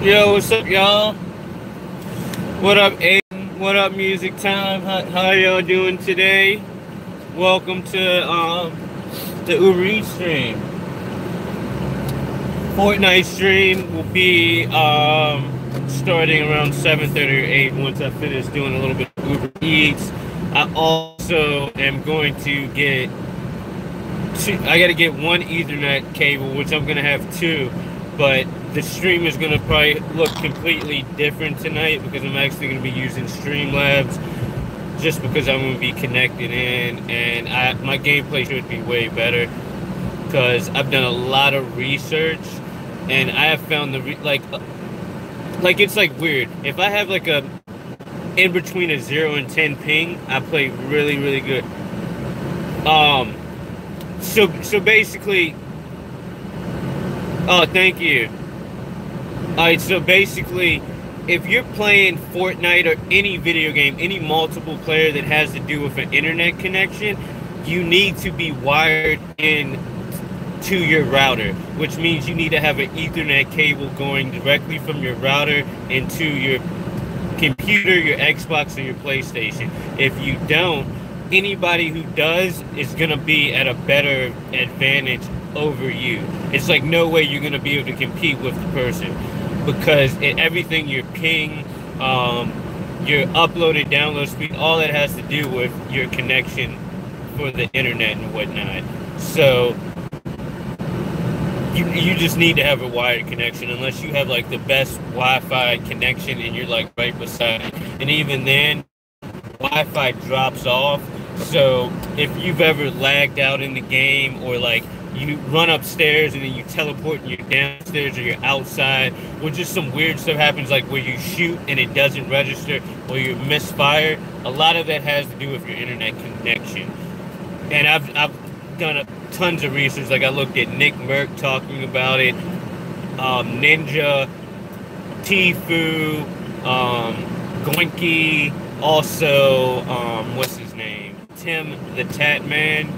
Yo, what's up, y'all? What up, Aiden? What up, Music Time? How y'all doing today? Welcome to the Uber Eats stream. Fortnite stream will be starting around 7:30 or 8 once I finish doing a little bit of Uber Eats. I also am going to get I got to get one Ethernet cable, which I'm gonna have two, but the stream is gonna probably look completely different tonight because I'm actually gonna be using Streamlabs just because I'm gonna be connected in, and my gameplay should be way better because I've done a lot of research and I have found like it's like weird. If I have like a in between a 0 and 10 ping, I play really good. Um, so basically, oh, thank you. All right, so basically, if you're playing Fortnite or any video game, any multiple player that has to do with an internet connection, you need to be wired in to your router, which means you need to have an Ethernet cable going directly from your router into your computer, your Xbox, or your PlayStation. If you don't, anybody who does is going to be at a better advantage over you. It's like no way you're going to be able to compete with the person because everything, your ping, your upload and download speed, all that has to do with your connection for the internet and whatnot. So you just need to have a wired connection unless you have like the best Wi-Fi connection and you're like right beside it. And even then, Wi-Fi drops off. So if you've ever lagged out in the game or like you run upstairs and then you teleport and you're downstairs or you're outside, or just some weird stuff happens like where you shoot and it doesn't register or you misfire, a lot of that has to do with your internet connection. And I've done tons of research. Like I looked at Nick Merck talking about it, Ninja, Tfue, Goinky, also what's his name, Tim the Tat Man,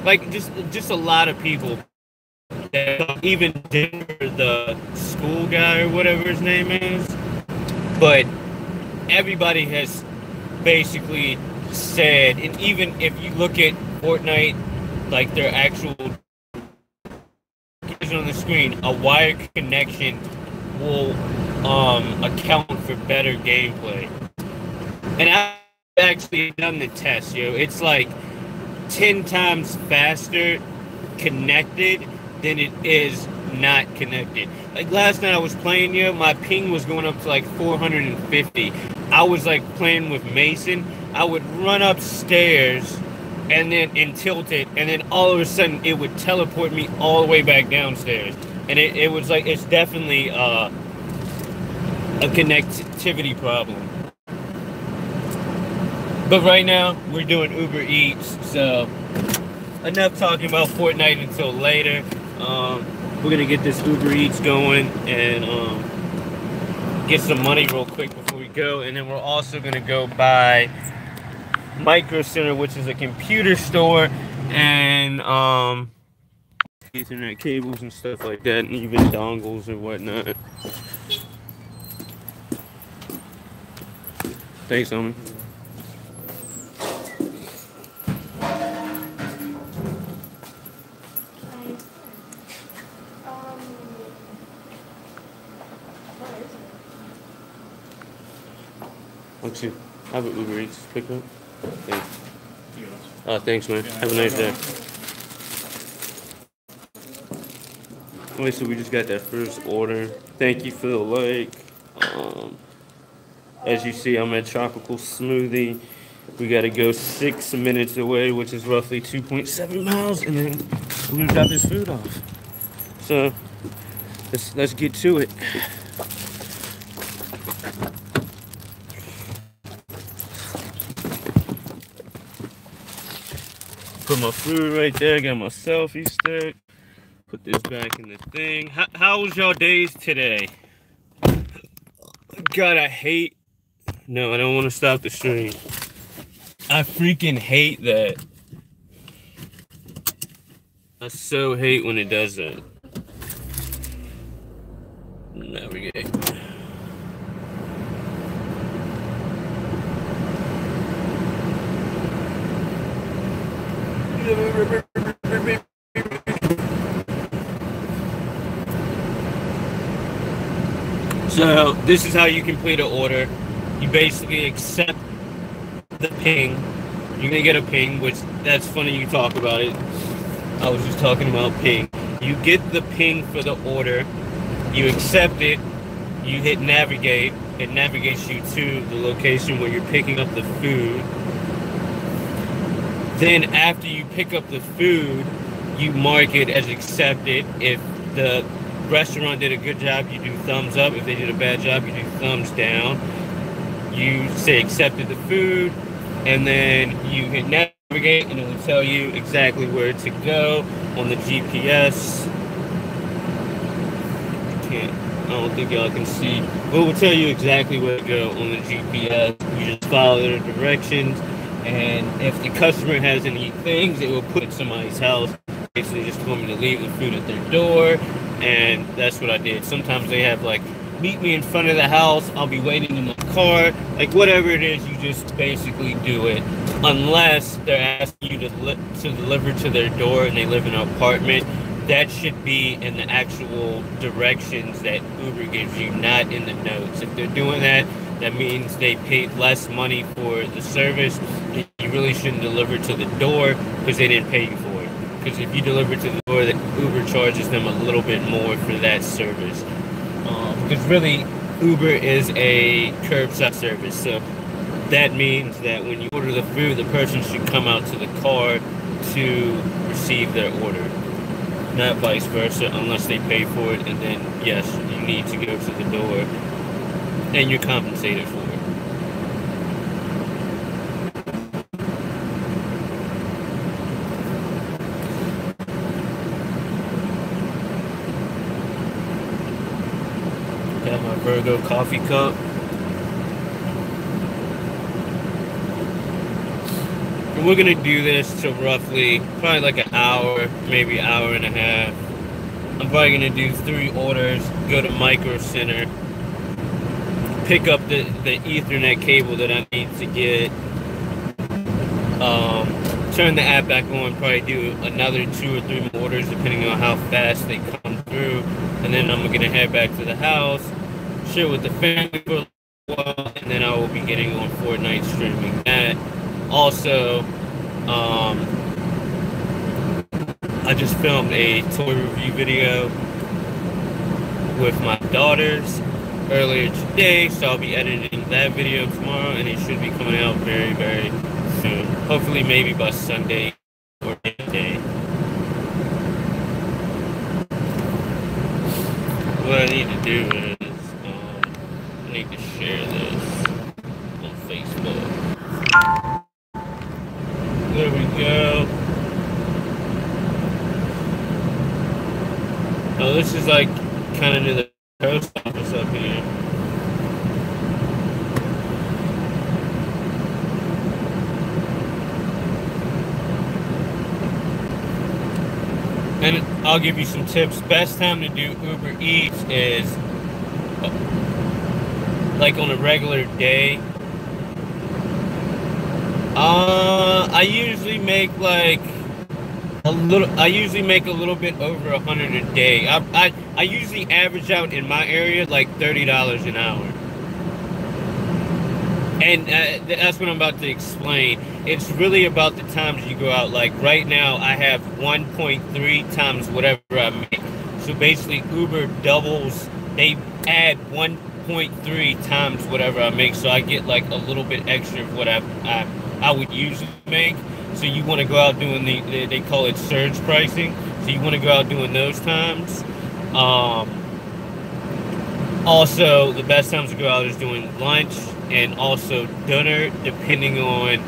like just a lot of people. Even Denver, the school guy or whatever his name is, but everybody has basically said, and even if you look at Fortnite, like their actual on the screen, a wired connection will account for better gameplay. And I've actually done the test, it's like 10 times faster connected than it is not connected. Like last night I was playing, my ping was going up to like 450. I was like playing with Mason. I would run upstairs and tilt it, and then all of a sudden it would teleport me all the way back downstairs. And it was like, it's definitely a connectivity problem. But right now we're doing Uber Eats, so enough talking about Fortnite until later. We're gonna get this Uber Eats going and get some money real quick before we go, and then we're also gonna go by Micro Center, which is a computer store, and Ethernet cables and stuff like that, and even dongles and whatnot. Thanks, homie. Let's see. Have an Uber Eats pick up. Thanks. Thanks, man. Have a nice day. Okay, so we just got that first order. Thank you for the like. As you see, I'm at Tropical Smoothie. We got to go 6 minutes away, which is roughly 2.7 miles, and then we're gonna drop this food off. So let's get to it. Put my food right there. Got my selfie stick. Put this back in the thing. How was y'all days today? God, I hate. No, I don't want to stop the stream. I freaking hate that. I so hate when it does that. Navigate. So this is how you complete an order. You basically accept the ping. You're gonna get a ping, which that's funny you talk about it. I was just talking about ping. You get the ping for the order. You accept it. You hit navigate. It navigates you to the location where you're picking up the food. Then after you pick up the food, you mark it as accepted. If the restaurant did a good job, you do thumbs up. If they did a bad job, you do thumbs down. You say accepted the food, and then you hit navigate, and it will tell you exactly where to go on the GPS. I don't think y'all can see, but it will tell you exactly where to go on the GPS. You just follow the directions, and if the customer has any things, it will put it in somebody's house. Basically just told me to leave the food at their door, and that's what I did. Sometimes they have like, meet me in front of the house, I'll be waiting in the car, like whatever it is, you just basically do it. Unless they're asking you to deliver to their door and they live in an apartment, that should be in the actual directions that Uber gives you, not in the notes. If they're doing that, that means they paid less money for the service. You really shouldn't deliver to the door because they didn't pay you for it. Because if you deliver to the door, the Uber charges them a little bit more for that service. Because really, Uber is a curbside service. So that means that when you order the food, the person should come out to the car to receive their order. Not vice versa, unless they pay for it, and then yes, you need to go to the door, and you're compensated for it. Got my Virgo coffee cup. And we're gonna do this till roughly, probably like an hour, maybe an hour and a half. I'm probably gonna do 3 orders, go to Micro Center, pick up the Ethernet cable that I need to get, turn the app back on, probably do another 2 or 3 more orders depending on how fast they come through, and then I'm gonna head back to the house, chill with the family for a while, and then I will be getting on Fortnite, streaming that. Also, I just filmed a toy review video with my daughters earlier today, so I'll be editing that video tomorrow, and it should be coming out very, very soon. Hopefully, maybe by Sunday or Monday. What I need to do is, I need to share this on Facebook. There we go. Oh, this is like kind of near the post office up here. And I'll give you some tips. Best time to do Uber Eats is like on a regular day. I usually make like a little bit over 100 a day. I usually average out in my area like $30 an hour. And that's what I'm about to explain. It's really about the times you go out. Like right now, I have 1.3 times whatever I make. So basically, Uber doubles. They add 1.3 times whatever I make. So I get like a little bit extra of what I would usually make. So you want to go out doing they call it surge pricing. So you want to go out doing those times. Also, the best times to go out is doing lunch and also dinner, depending on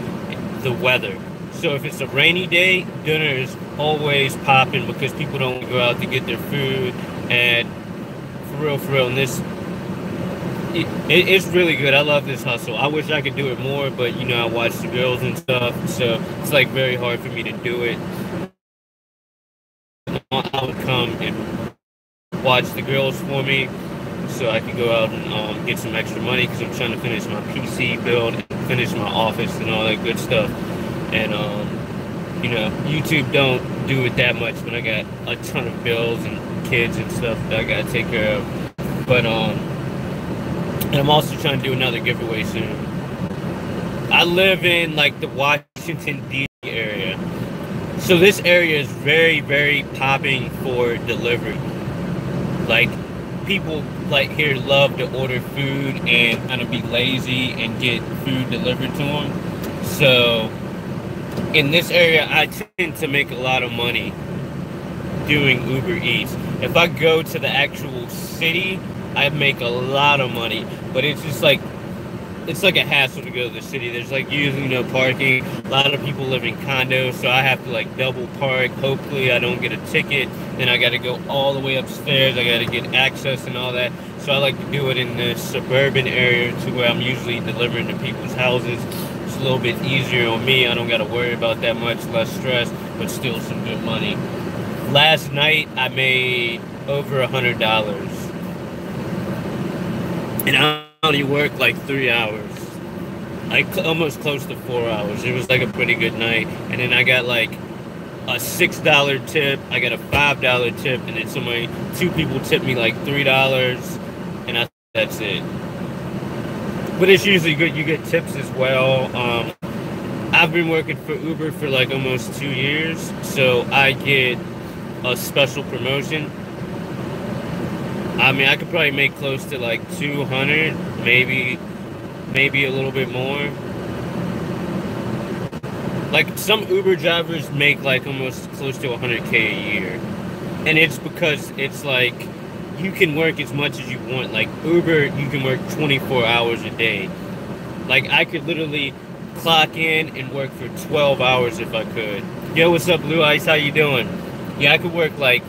the weather. So if it's a rainy day, dinner is always popping because people don't go out to get their food. And for real, and this it's really good. I love this hustle. I wish I could do it more, but you know, I watch the girls and stuff, so it's like very hard for me to do it. I would come and watch the girls for me, so I could go out and get some extra money because I'm trying to finish my PC build and finish my office and all that good stuff. And YouTube don't do it that much when I got a ton of bills and kids and stuff that I gotta take care of. But and I'm also trying to do another giveaway soon. I live in like the Washington D.C. area, so this area is very, very popping for delivery. Like people like here love to order food and kind of be lazy and get food delivered to them. So in this area, I tend to make a lot of money doing Uber Eats. If I go to the actual city, I make a lot of money, but it's like a hassle to go to the city. There's like usually no parking. A lot of people live in condos, so I have to like double park. Hopefully I don't get a ticket. Then I got to go all the way upstairs. I got to get access and all that. So I like to do it in the suburban area to where I'm usually delivering to people's houses. It's a little bit easier on me. I don't got to worry about that much, less stress, but still some good money. Last night I made over $100. And I only worked like 3 hours, like almost close to 4 hours. It was like a pretty good night. And then I got like a $6 tip, I got a $5 tip, and then two people tipped me like $3, and that's it. But it's usually good. You get tips as well. I've been working for Uber for like almost 2 years, so I get a special promotion. I mean, I could probably make close to like 200, maybe a little bit more. Like some Uber drivers make like almost close to 100K a year. And it's because it's like you can work as much as you want. Like Uber, you can work 24 hours a day. Like I could literally clock in and work for 12 hours if I could. Yo, what's up, Blue Ice? How you doing? Yeah, I could work like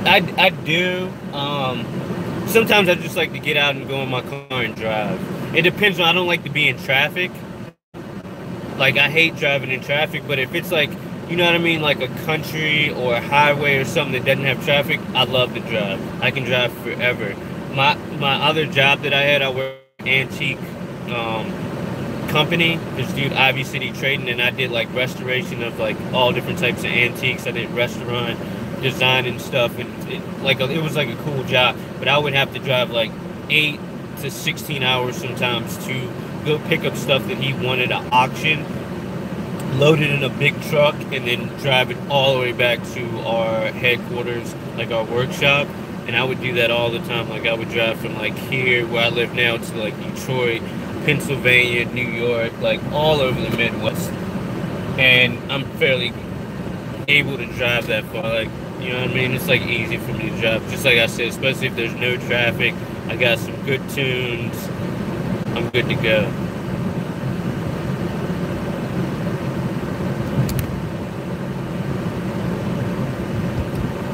I do. Sometimes I just like to get out and go in my car and drive. It depends on, I don't like to be in traffic. Like I hate driving in traffic, but if it's like, you know what I mean, like a country or a highway or something that doesn't have traffic, I love to drive. I can drive forever. My other job that I had, I worked at an antique company, this dude Ivy City Trading, and I did like restoration of like all different types of antiques. I did restaurant design and stuff, and it was like a cool job, but I would have to drive like 8 to 16 hours sometimes to go pick up stuff that he wanted at auction, load it in a big truck, and then drive it all the way back to our headquarters, like our workshop. And I would do that all the time. Like I would drive from like here where I live now to like Detroit, Pennsylvania, New York, like all over the Midwest. And I'm fairly able to drive that far. Like, you know what I mean? It's like easy for me to drive. Just like I said, especially if there's no traffic. I got some good tunes. I'm good to go.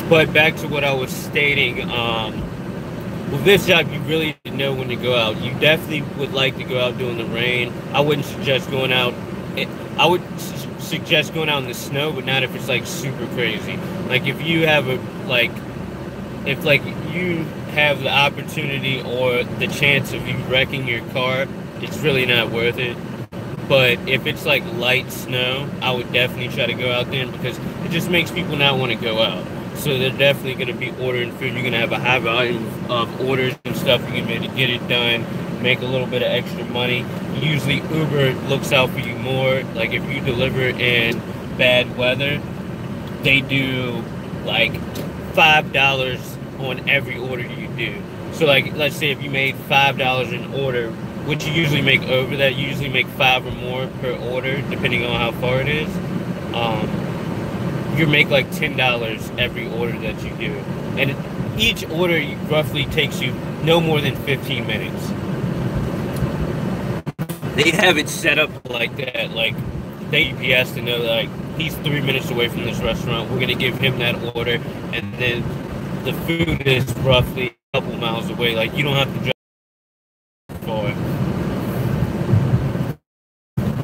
But back to what I was stating, with this job, you really know when to go out. You definitely would like to go out during the rain. I wouldn't suggest going out. I would suggest going out in the snow, but not if it's like super crazy. Like if you have if you have the opportunity or the chance of you wrecking your car, it's really not worth it. But if it's like light snow, I would definitely try to go out there because it just makes people not want to go out. So they're definitely going to be ordering food. You're going to have a high volume of orders and stuff. You're going to be able to get it done, make a little bit of extra money. Usually Uber looks out for you more. Like if you deliver in bad weather, they do like $5 on every order you do. So like, let's say if you made $5 an order, which you usually make over that, you usually make 5 or more per order, depending on how far it is. You make like $10 every order that you do. And each order roughly takes you no more than 15 minutes. They have it set up like that, like the UPS to know like he's 3 minutes away from this restaurant. We're gonna give him that order, and then the food is roughly a couple miles away. Like you don't have to drive far.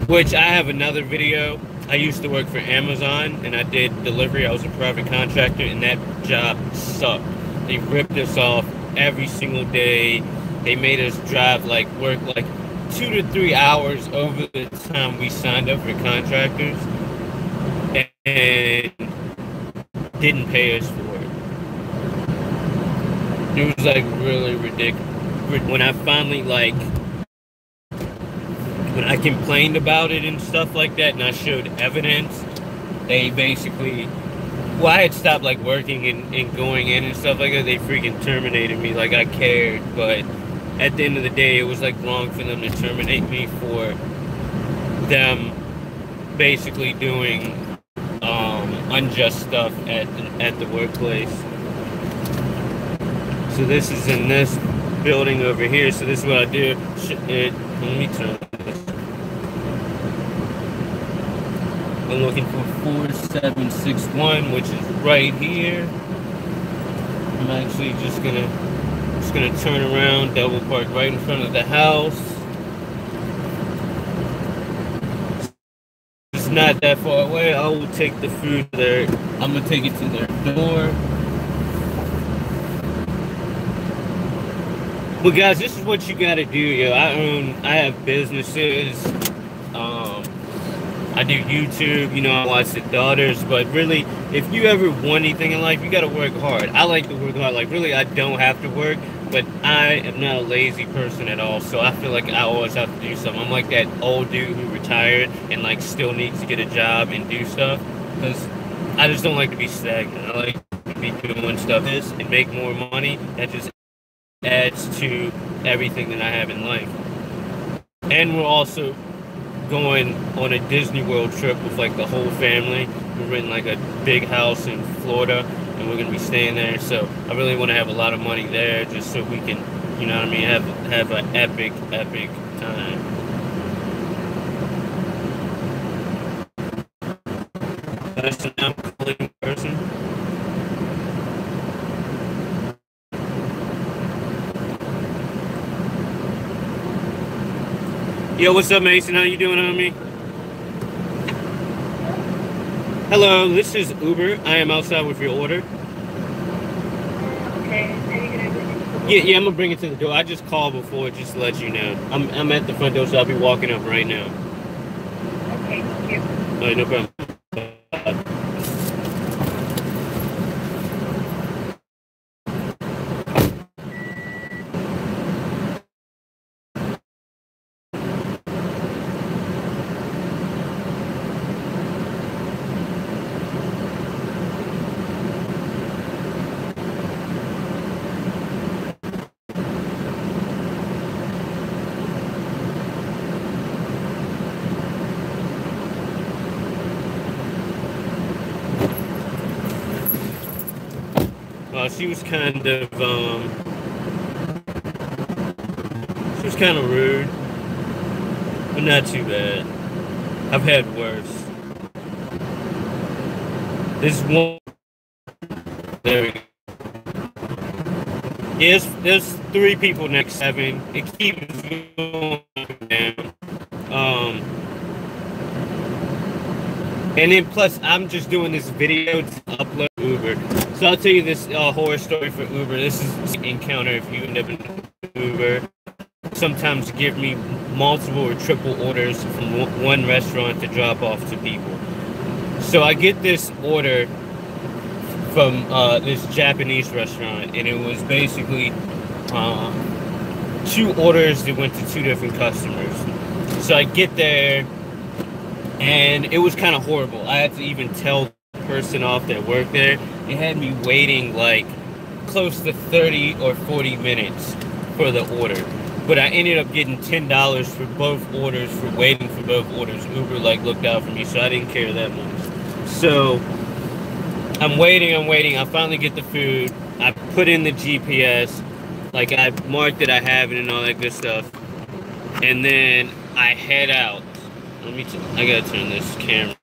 Which I have another video. I used to work for Amazon and I did delivery. I was a private contractor and that job sucked. They ripped us off every single day. They made us drive work 2 to 3 hours over the time we signed up for contractors and didn't pay us for it. It was like really ridiculous. When I finally when I complained about it and stuff like that and I showed evidence, they basically, well, I had stopped like working and going in and stuff like that. They freaking terminated me like I cared, but at the end of the day, it was like wrong for them to terminate me for them basically doing unjust stuff at the workplace. So this is in this building over here. So this is what I do. Let me turn this. I'm looking for 4761, which is right here. I'm actually just gonna turn around, double park right in front of the house. It's not that far away. I will take the food there. I'm gonna take it to their door. But guys, this is what you gotta do, yo. I have businesses. I do YouTube, you know, I watch the daughters, but really, if you ever want anything in life, you gotta work hard. I like to work hard. Like, really, I don't have to work, but I am not a lazy person at all, so I feel like I always have to do something. I'm like that old dude who retired and, like, still needs to get a job and do stuff, because I just don't like to be stagnant. I like to be doing stuff and make more money. That just adds to everything that I have in life. And we're also going on a Disney World trip with like the whole family. We're renting like a big house in Florida and we're gonna be staying there, so I really want to have a lot of money there just so we can, you know what I mean, have an epic time. That's an outgoing person. Yo, what's up, Mason? How you doing, homie? Hello, this is Uber. I am outside with your order. Okay, are you gonna bring it to the door? Yeah, I'm gonna bring it to the door. I just called before just to let you know. I'm at the front door, so I'll be walking up right now. Okay, thank you. All right, no problem. She was kind of rude, but not too bad. I've had worse. This one, there we go. Yes, there's 3 people next 7. It keeps going down. And then plus, I'm just doing this video to upload Uber. So I'll tell you this horror story for Uber. This is an encounter if you end up in Uber. Sometimes give me multiple or triple orders from one restaurant to drop off to people. So I get this order from this Japanese restaurant, and it was basically 2 orders that went to 2 different customers. So I get there, and it was kind of horrible. I had to even tell the person off that worked there. It had me waiting like close to 30 or 40 minutes for the order. But I ended up getting $10 for both orders for waiting for both orders. Uber like looked out for me, so I didn't care that much. So I'm waiting. I finally get the food. I put in the GPS, like I marked that I have it and all that good stuff. And then I head out. I gotta turn this camera.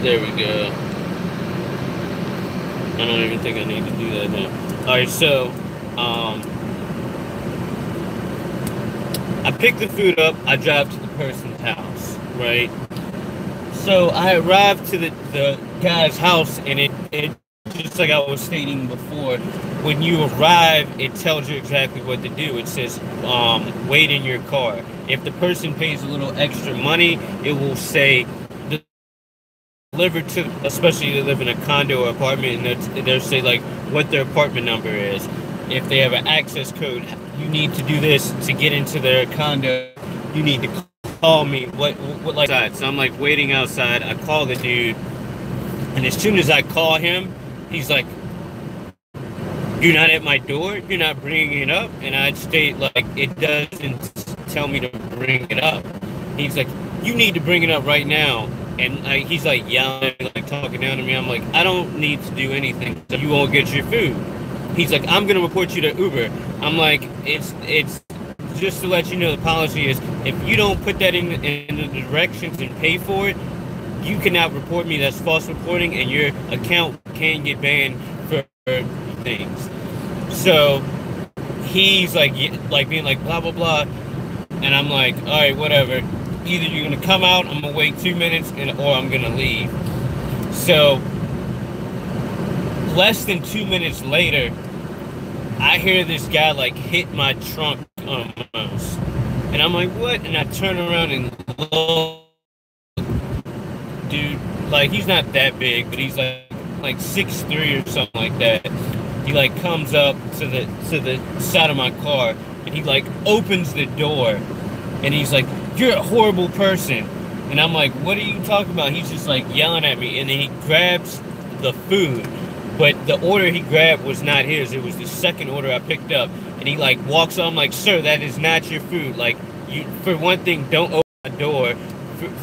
There we go. I don't even think I need to do that now. Alright, so I pick the food up, I drive to the person's house, right? So I arrived to the guy's house, and it just like I was stating before, when you arrive, it tells you exactly what to do. It says, wait in your car. If the person pays a little extra money, it will say delivered to, especially if they live in a condo or apartment, and they'll say like what their apartment number is. If they have an access code, you need to do this to get into their condo. You need to call me. What like that? So I'm like waiting outside. I call the dude, and as soon as I call him, he's like, "You're not at my door. You're not bringing it up." And I'd state like, "It doesn't tell me to bring it up." He's like, "You need to bring it up right now." And he's like yelling, like talking down to me. I'm like, "I don't need to do anything. So you won't get your food." He's like, "I'm gonna report you to Uber." I'm like, it's just to let you know, the policy is if you don't put that in the directions and pay for it, you cannot report me. That's false reporting, and your account can get banned for things. So he's like being like blah blah blah, and I'm like, all right, whatever. Either you're gonna come out, I'm gonna wait 2 minutes, or I'm gonna leave. So less than 2 minutes later, I hear this guy like hit my trunk almost, and I'm like, what? And I turn around and look, dude, like he's not that big, but he's like 6'3" or something like that. He like comes up to the side of my car, and he like opens the door, and he's like, "You're a horrible person." And I'm like, "What are you talking about?" He's just like yelling at me, and then he grabs the food, but the order he grabbed was not his. It was the second order I picked up, and he like walks on. I'm like, "Sir, that is not your food. Like, you, for one thing, don't open the door.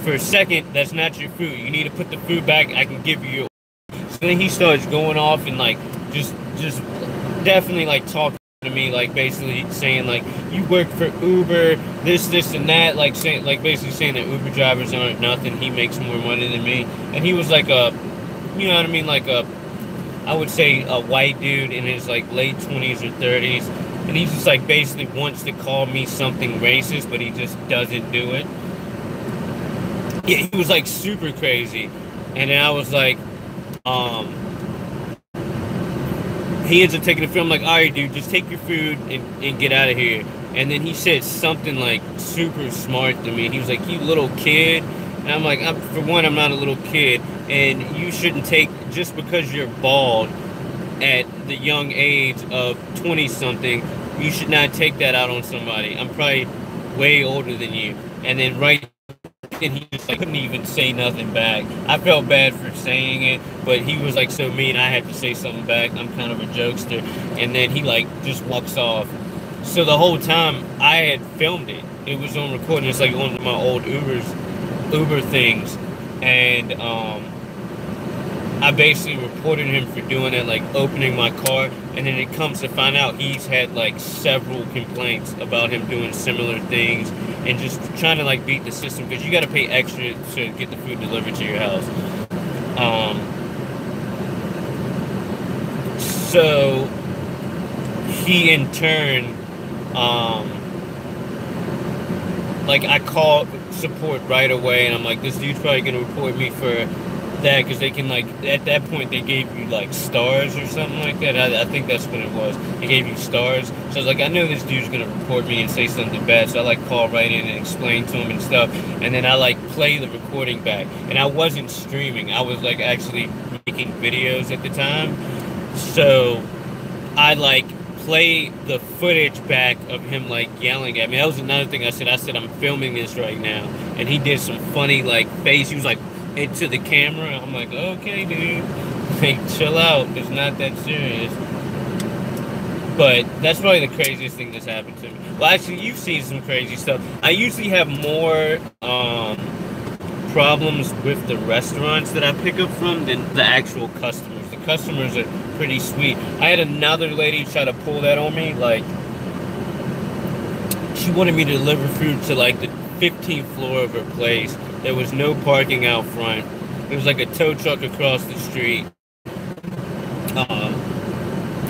For a second, that's not your food. You need to put the food back. I can give you your." So then he starts going off and like just definitely like talking to me, like basically saying like, "You work for Uber, this and that," like saying, like basically saying that Uber drivers aren't nothing. He makes more money than me, and he was like a, you know what I mean, like a, I would say a white dude in his like late 20s or 30s, and he just like basically wants to call me something racist, but he just doesn't do it. Yeah, he was like super crazy, and then I was like, he ends up taking the film. I'm like, all right, dude, just take your food and get out of here. And then he said something like super smart to me. He was like, "You little kid." And I'm like, for one, I'm not a little kid. And you shouldn't take, just because you're bald at the young age of 20-something, you should not take that out on somebody. I'm probably way older than you. And then and he just like couldn't even say nothing back. I felt bad for saying it, but he was like so mean, I had to say something back. I'm kind of a jokester. And then he like just walks off. So the whole time I had filmed it. It was on recording. It's like one of my old Uber things. And I basically reported him for doing it, like opening my car, and then it comes to find out he's had like several complaints about him doing similar things and just trying to like beat the system, because you got to pay extra to get the food delivered to your house. So he in turn, like I called support right away, and I'm like, this dude's probably gonna report me for that, because they can like, at that point they gave you like stars or something like that. I think that's what it was. They gave you stars. So I was like, I know this dude's gonna report me and say something bad. So I like call right in and explain to him and stuff. And then I like play the recording back. And I wasn't streaming. I was like actually making videos at the time. So I like play the footage back of him like yelling at me. That was another thing I said. I said, I'm filming this right now. And he did some funny like face. He was like, into the camera. I'm like, okay, dude, like chill out. It's not that serious. But that's probably the craziest thing that's happened to me. Well, actually, you've seen some crazy stuff. I usually have more problems with the restaurants that I pick up from than the actual customers. The customers are pretty sweet. I had another lady try to pull that on me. Like, she wanted me to deliver food to like the 15th floor of her place. There was no parking out front. There was like a tow truck across the street.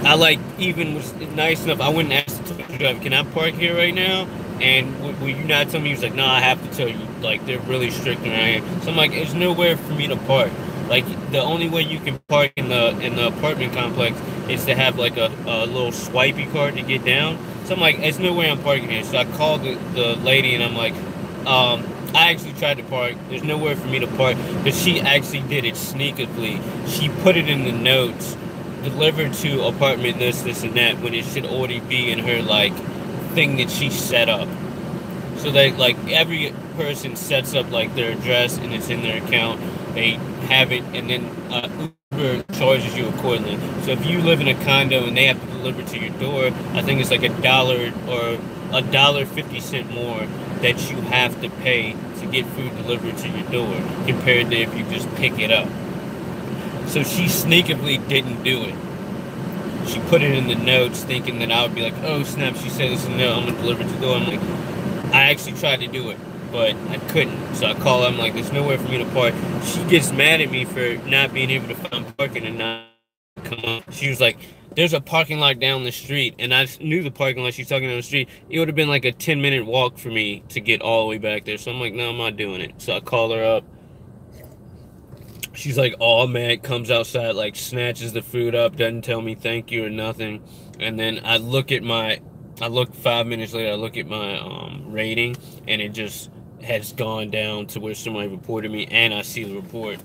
I like even was nice enough. I went and asked the tow truck driver, "Can I park here right now?" And will you not tell me? He was like, "No, I have to tell you. Like, they're really strict around here." So I'm like, "There's nowhere for me to park." Like the only way you can park in the apartment complex is to have like a little swipey card to get down. So I'm like, there's no way I'm parking here. So I called the lady and I'm like, I actually tried to park. There's nowhere for me to park because she actually did it sneakily. She put it in the notes, delivered to apartment this and that when it should already be in her like thing that she set up. So they like every person sets up like their address and it's in their account. They have it, and then Uber charges you accordingly. So if you live in a condo and they have to deliver to your door, I think it's like $1 or $1.50 more that you have to pay to get food delivered to your door compared to if you just pick it up. So she sneakily didn't do it. She put it in the notes thinking that I would be like, oh snap, she said this and no, I'm gonna deliver to the door. I'm like, I actually tried to do it, but I couldn't. So I call her, I'm like, there's nowhere for me to park. She gets mad at me for not being able to find parking and not come up. She was like, there's a parking lot down the street. And I knew the parking lot she's talking down the street. It would have been like a 10-minute walk for me to get all the way back there. So I'm like, no, I'm not doing it. So I call her up. She's like all mad, comes outside, like snatches the food up, doesn't tell me thank you or nothing. And then I look 5 minutes later, I look at my rating, and it just has gone down to where somebody reported me, and I see the report.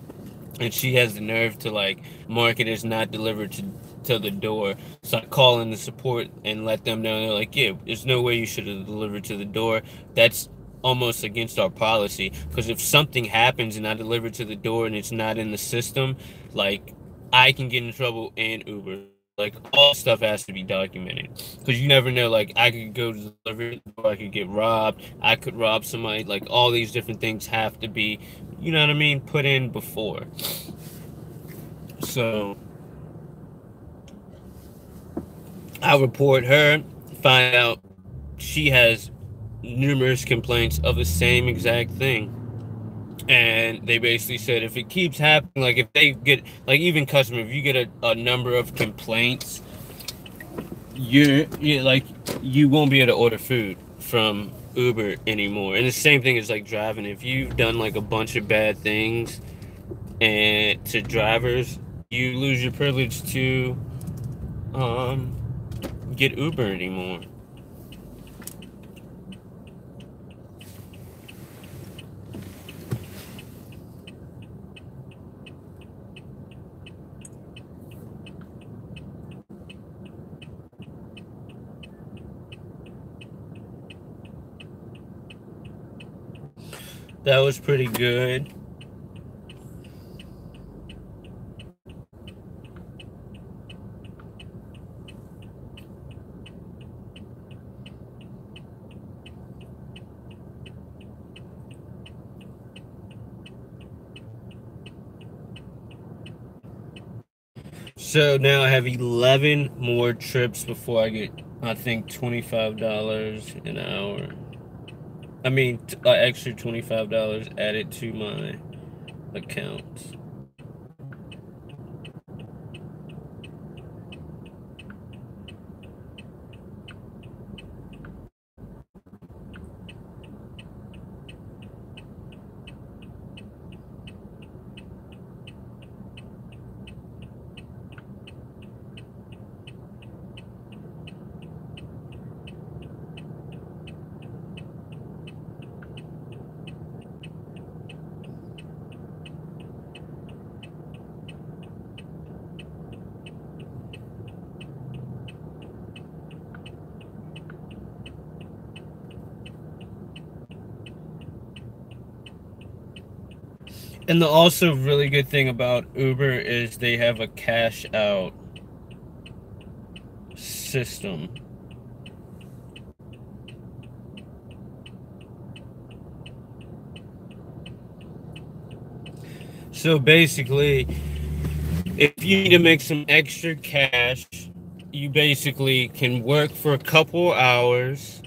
And she has the nerve to like mark it as not delivered to the door. So I call in the support and let them know. They're like, yeah, there's no way you should have delivered to the door. That's almost against our policy, because if something happens and I deliver to the door and it's not in the system, like I can get in trouble and Uber. Like all stuff has to be documented, because you never know. Like I could go to deliver, or I could get robbed. I could rob somebody. Like all these different things have to be, you know what I mean, put in before. So I report her, find out she has numerous complaints of the same exact thing. And they basically said if it keeps happening, like if they get, like even customer, if you get a number of complaints, you like you won't be able to order food from Uber anymore. And the same thing is like driving. If you've done like a bunch of bad things and to drivers, you lose your privilege to get Uber anymore. That was pretty good. So now I have 11 more trips before I get, I think, $25 an hour. I mean, extra $25 added to my account. And the also really good thing about Uber is they have a cash out system. So basically, if you need to make some extra cash, you basically can work for a couple hours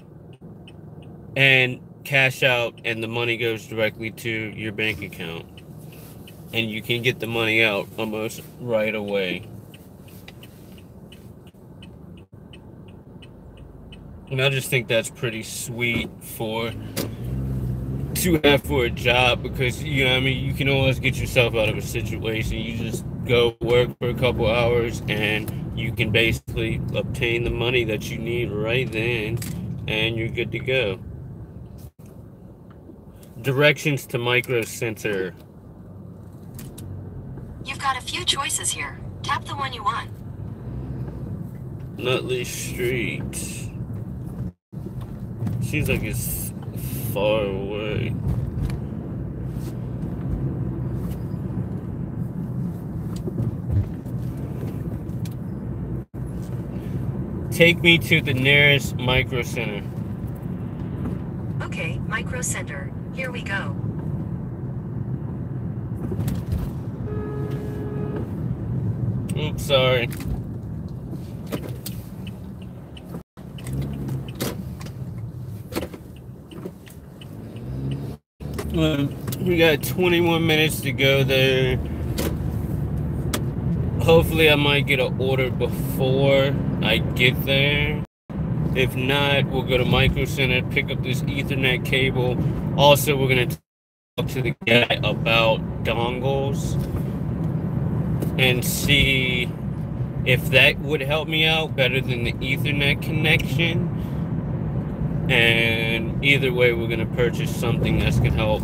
and cash out, and the money goes directly to your bank account. And you can get the money out almost right away. And I just think that's pretty sweet too bad for a job because, you know what I mean, you can always get yourself out of a situation. You just go work for a couple hours and you can basically obtain the money that you need right then and you're good to go. Directions to Micro Center. You've got a few choices here. Tap the one you want. Nutley Street. Seems like it's far away. Take me to the nearest Micro Center. Okay, Micro Center. Here we go. Oops, sorry. We got 21 minutes to go there. Hopefully I might get an order before I get there. If not, we'll go to Micro Center, pick up this Ethernet cable. Also, we're going to talk to the guy about dongles and see if that would help me out better than the Ethernet connection. And either way, we're going to purchase something that's going to help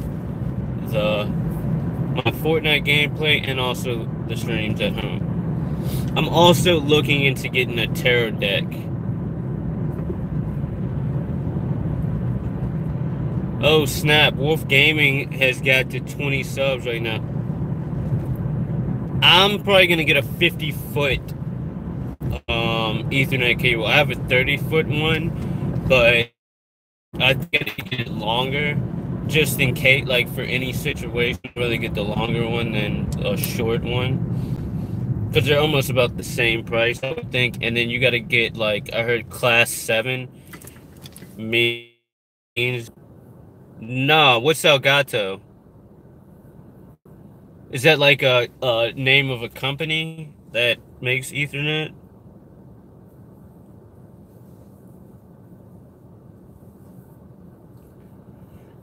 my Fortnite gameplay and also the streams at home. I'm also looking into getting a tarot deck. Oh snap, Wolf Gaming has got to 20 subs right now. I'm probably gonna get a 50-foot Ethernet cable. I have a 30-foot one, but I think I need to get it longer just in case, like for any situation, I'd rather get the longer one than a short one. Because they're almost about the same price, I would think. And then you gotta get, like, I heard class 7 means... Nah, what's Elgato? Is that like a name of a company that makes Ethernet?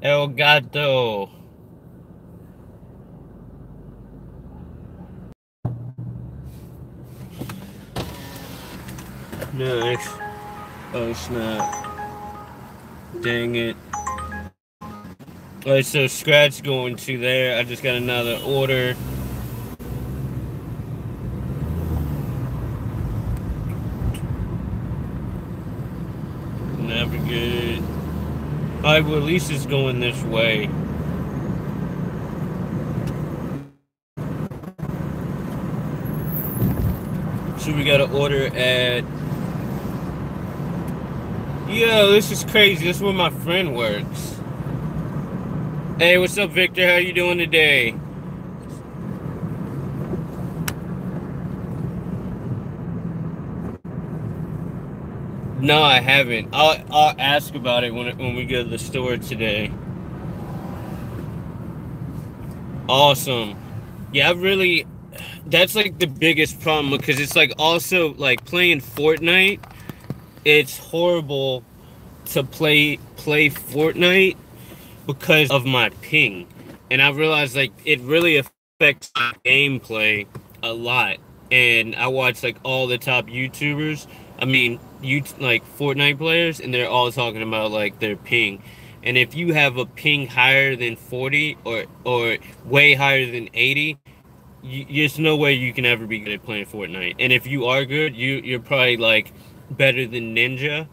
Elgato. Nice. Oh snap. Dang it. Alright, so Scratch going to there. I just got another order. Navigate. Alright, well at least it's going this way. So we got an order at... Yo, this is crazy. This is where my friend works. Hey, what's up, Victor? How you doing today? No, I haven't. I'll ask about it when we go to the store today. Awesome. Yeah, that's like the biggest problem because it's like also like playing Fortnite. It's horrible to play Fortnite because of my ping, and I realized like it really affects my gameplay a lot. And I watch like all the top YouTubers, like Fortnite players, and they're all talking about like their ping. And if you have a ping higher than 40 or way higher than 80, there's no way you can ever be good at playing Fortnite. And if you are good, you're probably like better than Ninja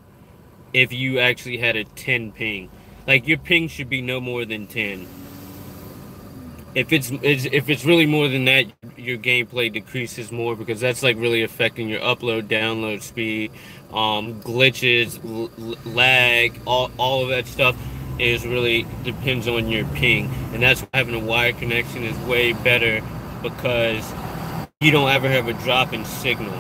if you actually had a 10 ping. Like your ping should be no more than 10. If it's really more than that, your gameplay decreases more because that's like really affecting your upload, download speed, glitches, lag, all of that stuff is really depends on your ping. And that's why having a wire connection is way better because you don't ever have a drop in signal.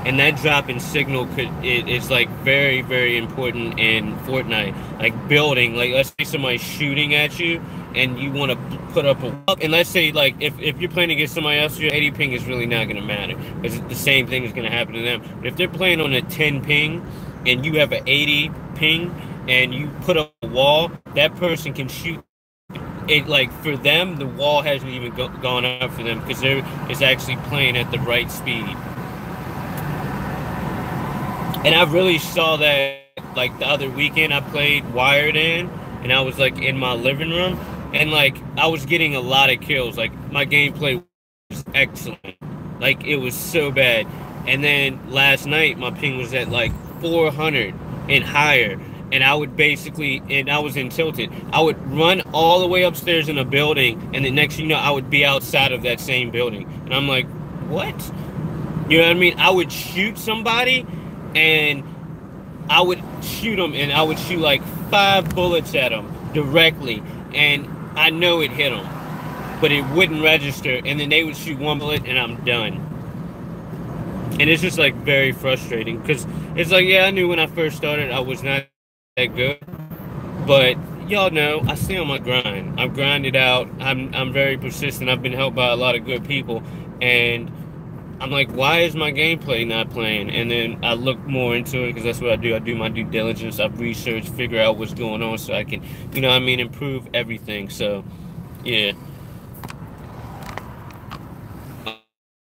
And that drop in signal is like very, very important in Fortnite. Like building, like let's say somebody's shooting at you and you want to put up and let's say like if you're playing against somebody else, your 80 ping is really not going to matter because the same thing is going to happen to them. But if they're playing on a 10 ping and you have an 80 ping and you put up a wall, that person can shoot it like for them, the wall hasn't even gone up for them because they're is actually playing at the right speed. And I really saw that like the other weekend I played Wired In, and I was like in my living room, and like I was getting a lot of kills. Like my gameplay was excellent. Like it was so bad. And then last night my ping was at like 400 and higher. And I would basically, and I was in Tilted, I would run all the way upstairs in a building, and the next thing you know, I would be outside of that same building. And I'm like, what? You know what I mean? I would shoot somebody, and I would shoot them, and I would shoot like 5 bullets at them directly, and I know it hit them, but it wouldn't register, and then they would shoot 1 bullet, and I'm done. And it's just like very frustrating, because it's like, yeah, I knew when I first started I was not that good, but y'all know I stay on my grind. I've grinded out. I'm very persistent. I've been helped by a lot of good people, and I'm like, why is my gameplay not playing? And then I look more into it because that's what I do. I do my due diligence. I've researched, figure out what's going on so I can, you know what I mean, improve everything. So, yeah.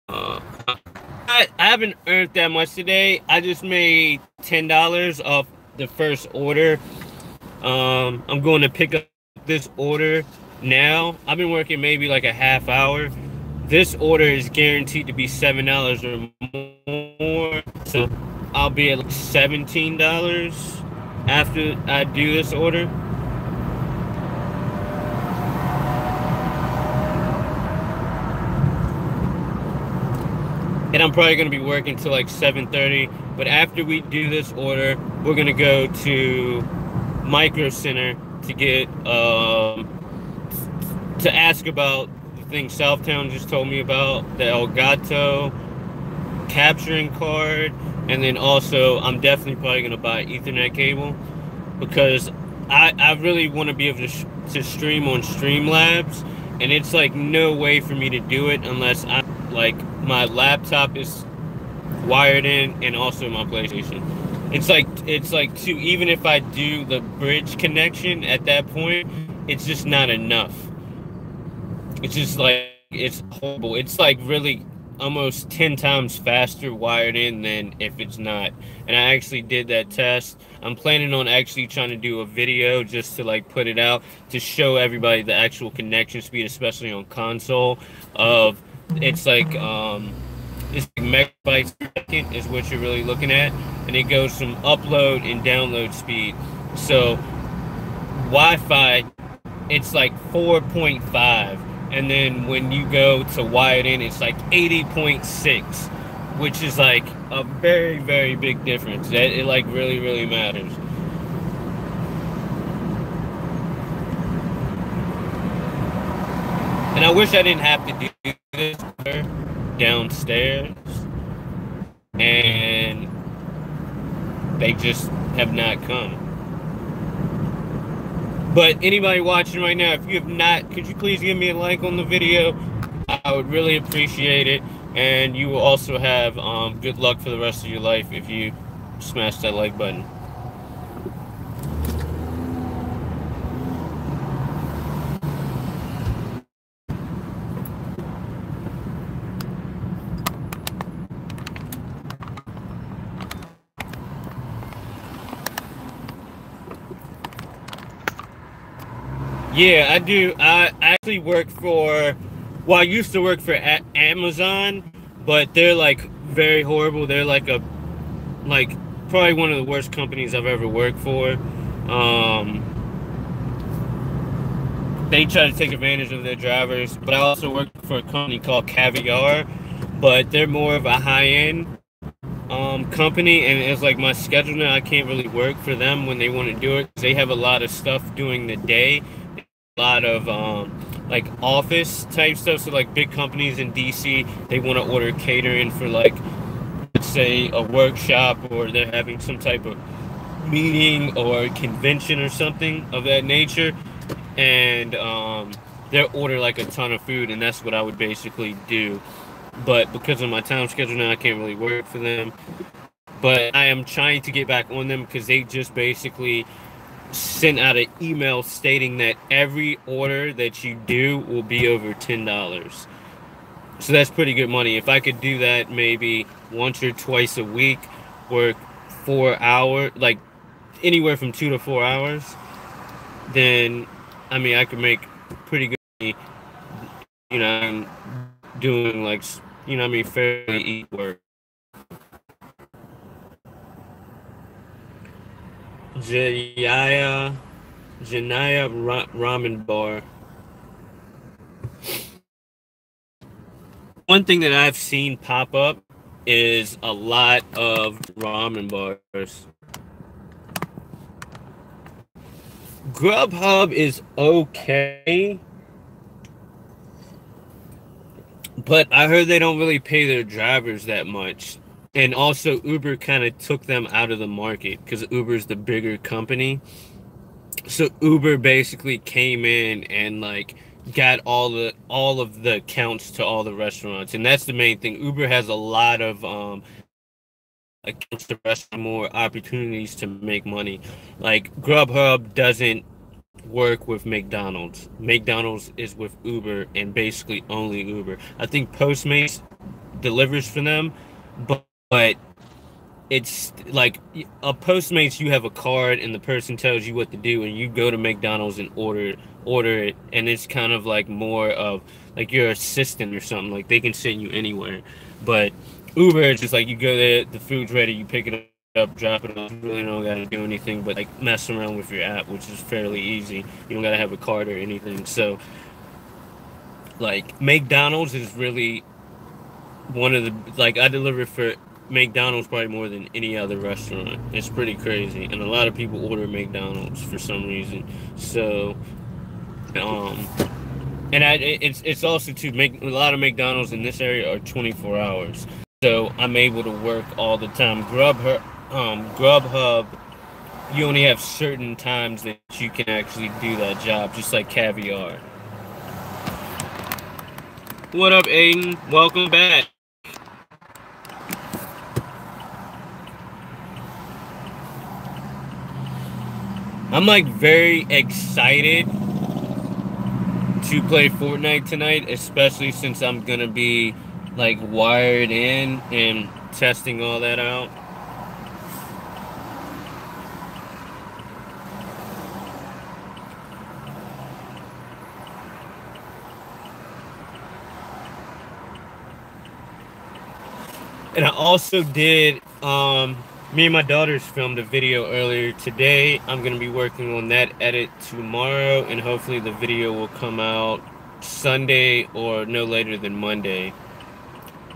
I haven't earned that much today. I just made $10 off the first order. I'm going to pick up this order now. I've been working maybe like a half hour. This order is guaranteed to be $7 or more, so I'll be at like $17 after I do this order. And I'm probably going to be working till like 7:30. But after we do this order, we're going to go to Micro Center to get to ask about the thing Southtown just told me about, the Elgato capturing card. And then also I'm definitely probably going to buy Ethernet cable, because I really want to be able to stream on Streamlabs, and it's like no way for me to do it unless I like my laptop is wired in and also my PlayStation. It's like to, even if I do the bridge connection at that point, it's just not enough. It's just like, it's horrible. It's like really almost 10 times faster wired in than if it's not. And I actually did that test. I'm planning on actually trying to do a video just to like put it out to show everybody the actual connection speed, especially on console. Of it's like it's megabytes per second is what you're really looking at, and it goes from upload and download speed. So Wi-Fi, it's like 4.5. And then when you go to wired in, it's like 80.6, which is like a very, very big difference. That it like really, really matters. And I wish I didn't have to do this downstairs, and they just have not come. But anybody watching right now, if you have not, could you please give me a like on the video? I would really appreciate it. And you will also have good luck for the rest of your life if you smash that like button. Yeah, I do. I actually work for, well, I used to work for Amazon, but they're like very horrible. They're like probably one of the worst companies I've ever worked for. They try to take advantage of their drivers, but I also work for a company called Caviar, but they're more of a high-end company, and it's like my schedule now, I can't really work for them when they want to do it, because they have a lot of stuff during the day, a lot of like office type stuff. So like big companies in DC, they want to order catering for like, let's say a workshop, or they're having some type of meeting or convention or something of that nature, and they'll order like a ton of food, and that's what I would basically do. But because of my time schedule now, I can't really work for them. But I am trying to get back on them, because they just basically sent out an email stating that every order that you do will be over $10. So that's pretty good money. If I could do that maybe once or twice a week, work 4 hours, like anywhere from 2 to 4 hours, then I mean I could make pretty good money. I'm doing like I mean fairly easy work. Janaya Ramen Bar. One thing that I've seen pop up is a lot of ramen bars. Grubhub is okay, but I heard they don't really pay their drivers that much. And also Uber kind of took them out of the market because Uber's the bigger company. So Uber basically came in and like got all of the accounts to all the restaurants, and that's the main thing. Uber has a lot of accounts to restaurant, more opportunities to make money. Like Grubhub doesn't work with McDonald's. McDonald's is with Uber and basically only Uber. I think Postmates delivers for them, but it's like a Postmates, you have a card and the person tells you what to do, and you go to McDonald's and order it, and it's kind of like more of like your assistant or something. Like they can send you anywhere. But Uber is just like you go there, the food's ready, you pick it up, drop it off. You really don't gotta do anything but like mess around with your app, which is fairly easy. You don't gotta have a card or anything. So like McDonald's is really one of the, like I deliver for McDonald's probably more than any other restaurant. It's pretty crazy, and a lot of people order McDonald's for some reason. So, and it's also to make a lot of McDonald's in this area are 24 hours. So I'm able to work all the time. Grubhub, you only have certain times that you can actually do that job, just like Caviar. What up, Aiden? Welcome back. I'm like very excited to play Fortnite tonight, especially since I'm gonna be like wired in and testing all that out. And I also did me and my daughters filmed a video earlier today. I'm going to be working on that edit tomorrow, and hopefully the video will come out Sunday or no later than Monday.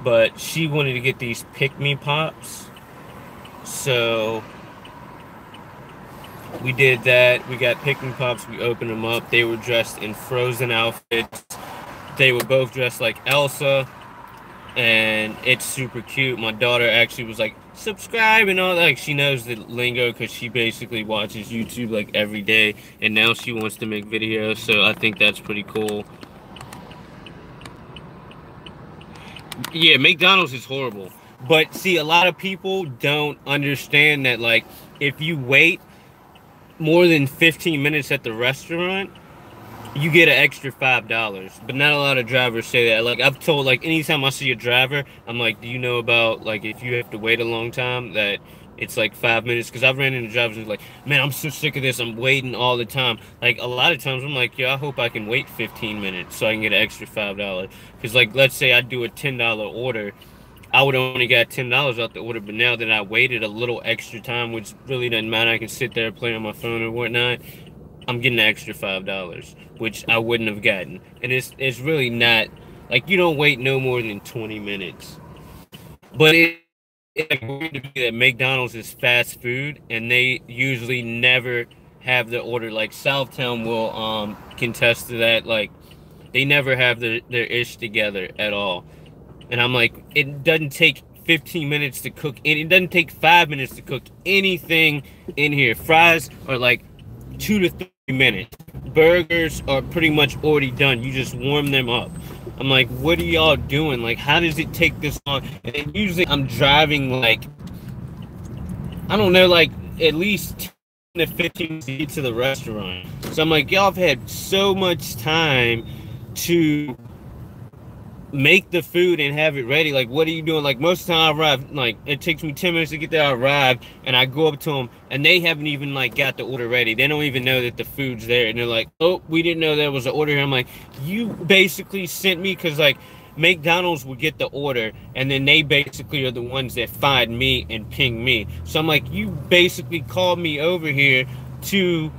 But she wanted to get these Pick Me Pops, so we did that. We got Pick Me Pops, we opened them up. They were dressed in Frozen outfits. They were both dressed like Elsa, and it's super cute. My daughter actually was like, subscribe and all that. Like, she knows the lingo because she basically watches YouTube like every day, and now she wants to make videos, so I think that's pretty cool. Yeah, McDonald's is horrible, but see, a lot of people don't understand that like if you wait more than 15 minutes at the restaurant, you get an extra $5, but not a lot of drivers say that. Like I've told, like anytime I see a driver, I'm like, do you know about like if you have to wait a long time that it's like 5 minutes? Because I've ran into drivers who's like, man, I'm so sick of this, I'm waiting all the time. Like a lot of times I'm like, I hope I can wait 15 minutes so I can get an extra $5. Because like let's say I do a $10 order, I would only got $10 out the order, but now that I waited a little extra time, which really doesn't matter, I can sit there, play on my phone or whatnot, I'm getting an extra $5, which I wouldn't have gotten. And it's really not, like, you don't wait no more than 20 minutes. But it's weird to be that McDonald's is fast food, and they usually never have the order. Like, Southtown will contest to that. Like, they never have their ish together at all. And I'm like, it doesn't take 15 minutes to cook, and it doesn't take 5 minutes to cook anything in here. Fries are like 2 to 3 minutes. Burgers are pretty much already done. You just warm them up. I'm like, what are y'all doing? Like, how does it take this long? And usually I'm driving like, I don't know, like at least to 15 to get to the restaurant. So I'm like, y'all have had so much time to make the food and have it ready. Like, what are you doing? Like, most of the time I arrive, like, it takes me 10 minutes to get there. I arrive and I go up to them and they haven't even like got the order ready. They don't even know that the food's there, and they're like, oh, we didn't know there was an order here. I'm like, you basically sent me, because like McDonald's will get the order and then they basically are the ones that find me and ping me. So I'm like, you basically called me over here to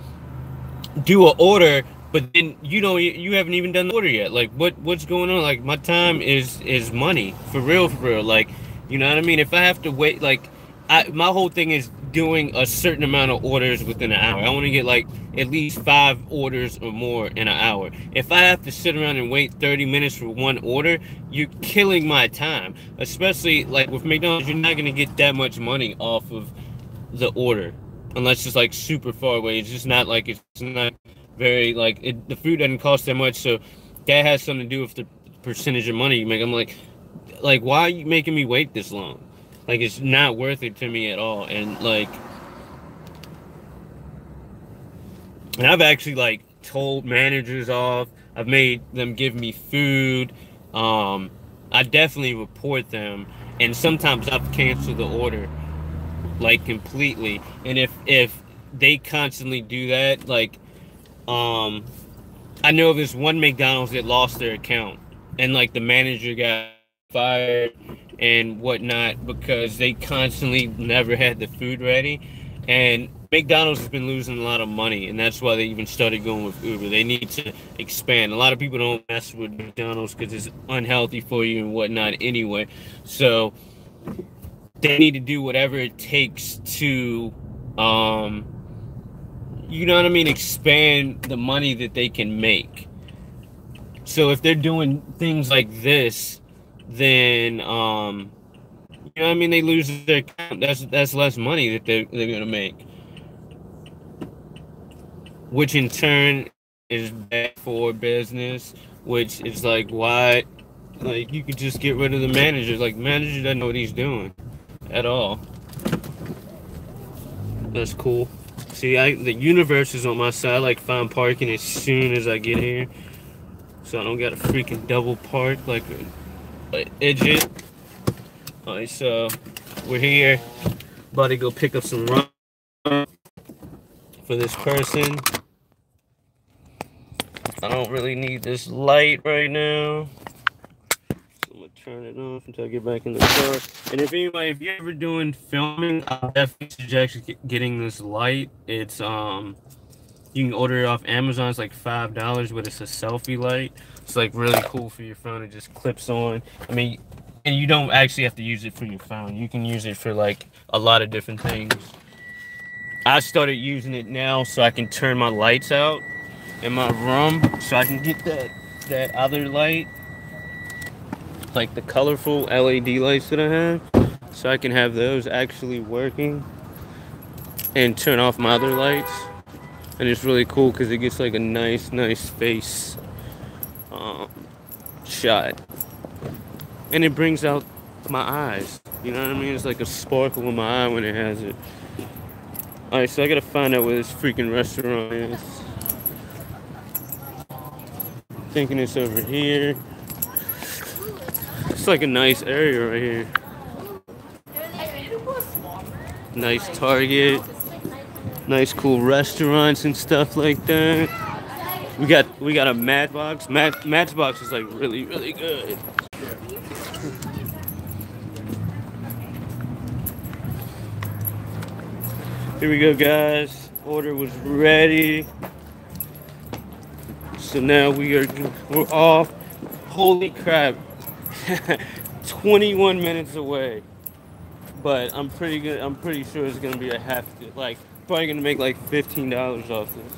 do an order, but then you haven't even done the order yet. Like, what's going on? Like, my time is money, for real, for real. Like, you know what I mean? If I have to wait, like, my whole thing is doing a certain amount of orders within an hour. I want to get like at least 5 orders or more in an hour. If I have to sit around and wait 30 minutes for one order, you're killing my time. Especially like with McDonald's, you're not gonna get that much money off of the order unless it's like super far away. It's just not like, it's not very like the food doesn't cost that much, so that has something to do with the percentage of money you make. I'm like, why are you making me wait this long? Like, it's not worth it to me at all. And like, and I've actually like told managers off. I've made them give me food. I definitely report them, and sometimes I've canceled the order like completely. And if they constantly do that, like, I know there's one McDonald's that lost their account, and like the manager got fired and whatnot because they constantly never had the food ready. And McDonald's has been losing a lot of money, and that's why they even started going with Uber. They need to expand. A lot of people don't mess with McDonald's because it's unhealthy for you and whatnot anyway. So they need to do whatever it takes to you know what I mean, expand the money that they can make. So if they're doing things like this, then you know what I mean, they lose their account. That's less money that they're gonna make, which in turn is bad for business. Which is like, why? Like, you could just get rid of the manager. Like, manager doesn't know what he's doing at all. That's cool. See, the universe is on my side. I like find parking as soon as I get here, so I don't got to freaking double park like an idiot. Alright, so we're here. About to go pick up some rum for this person. I don't really need this light right now, so I'm gonna turn it off until I get back in the car. And if you're ever doing filming, I definitely suggest getting this light. It's you can order it off Amazon. It's like $5, but it's a selfie light. It's like really cool for your phone. It just clips on. I mean, and you don't actually have to use it for your phone. You can use it for like a lot of different things. I started using it now so I can turn my lights out in my room, so I can get that other light, like the colorful LED lights that I have, so I can have those actually working and turn off my other lights. And it's really cool because it gets like a nice face shot, and it brings out my eyes, you know what I mean? It's like a sparkle in my eye when it has it. Alright, so I gotta find out where this freaking restaurant is. Thinking it's over here. It's like a nice area right here. Nice Target. Nice cool restaurants and stuff like that. We got a Matchbox. Matchbox is like really good. Here we go, guys. Order was ready. So now we're off. Holy crap. 21 minutes away. But I'm pretty sure it's gonna be a hefty, like, probably gonna make like $15 off this.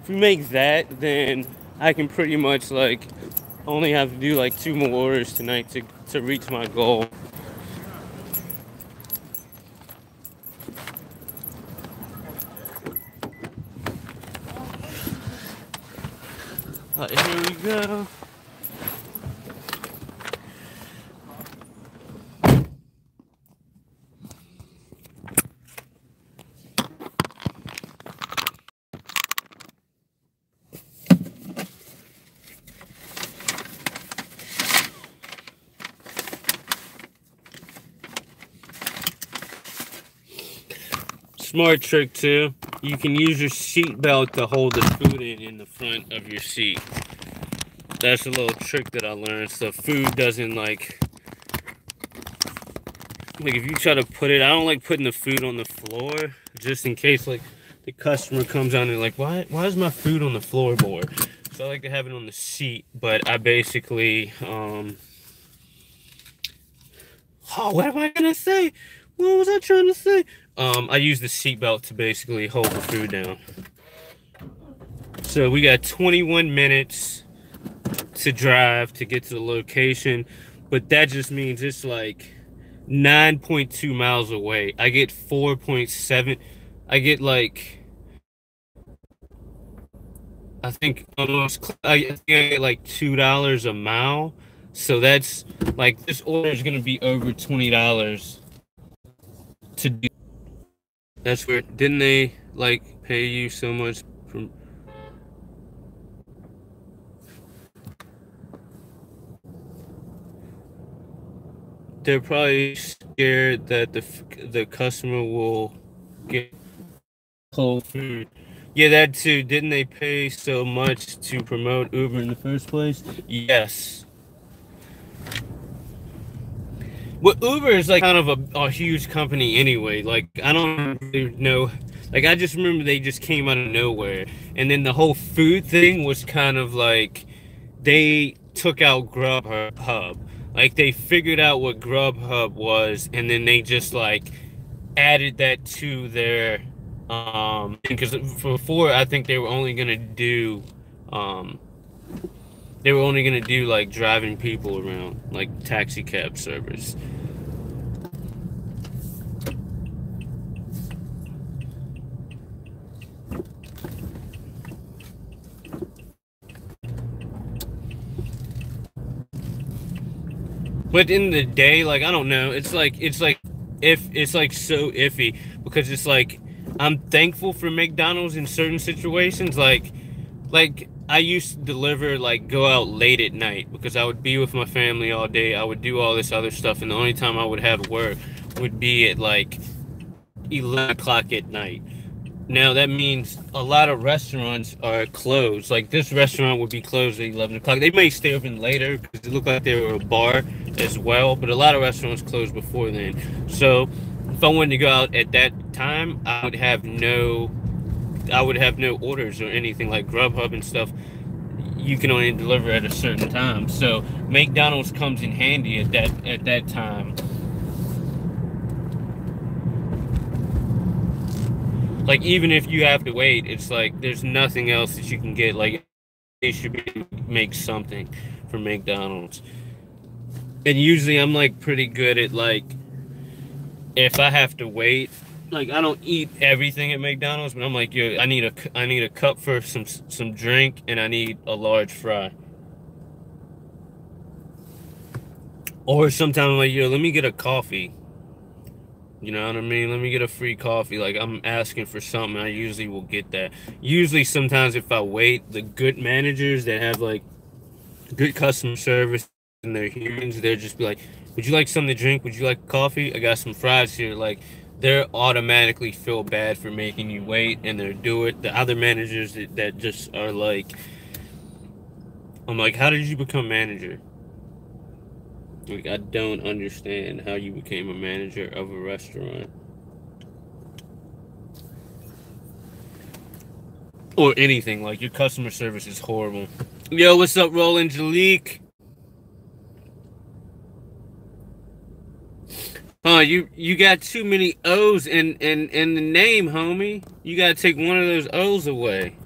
If we make that, then I can pretty much like only have to do like 2 more orders tonight to reach my goal. Here we go. Smart trick too. You can use your seat belt to hold the food in the front of your seat. That's a little trick that I learned, so food doesn't like if you try to put it. I don't like putting the food on the floor, just in case like the customer comes on and like, why is my food on the floorboard? So I like to have it on the seat, but I basically oh, what am I gonna say? What was I trying to say? I use the seat belt to basically hold the food down. So we got 21 minutes to drive to get to the location, but that just means it's like 9.2 miles away. I get 4.7. I get like, I think I get like $2 a mile. So that's like, this order is gonna be over $20 to do. That's where, didn't they like pay you so much from? They're probably scared that the customer will get cold food. Yeah, that too. Didn't they pay so much to promote Uber in the first place? Yes. Well, Uber is like kind of a huge company anyway. Like, I don't really know. Like, I just remember they just came out of nowhere. And then the whole food thing was kind of like they took out Grubhub. Like, they figured out what Grubhub was, and then they just like added that to their because before I think they were only gonna do like driving people around, like taxi cab service. But in the day, like, I don't know, it's like if it's like so iffy, because it's like I'm thankful for McDonald's in certain situations. Like I used to deliver, like, go out late at night because I would be with my family all day. I would do all this other stuff, and the only time I would have work would be at like 11 o'clock at night. Now that means a lot of restaurants are closed. Like, this restaurant would be closed at 11 o'clock. They may stay open later because it looked like they were a bar as well, but a lot of restaurants closed before then. So if I wanted to go out at that time, I would have no orders or anything. Like Grubhub and stuff, you can only deliver at a certain time. So McDonald's comes in handy at that time. Like, even if you have to wait, it's like there's nothing else that you can get. Like, they should make something for McDonald's. And usually I'm like pretty good at, like, if I have to wait, like, I don't eat everything at McDonald's, but I'm like, yo, I need a cup for some drink, and I need a large fry. Or sometimes I'm like, yo, let me get a coffee. You know what I mean? Let me get a free coffee. Like, I'm asking for something, I usually will get that. Usually, sometimes if I wait, the good managers that have, like, good customer service and their humans, they'll just be like, would you like something to drink? Would you like coffee? I got some fries here. Like, they're automatically feel bad for making you wait, and they'll do it. The other managers that just are like, I'm like, how did you become manager? Like, I don't understand how you became a manager of a restaurant. Or anything. Like, your customer service is horrible. Yo, what's up, Roland Jalik? Huh, you got too many O's in the name, homie. You gotta take one of those O's away.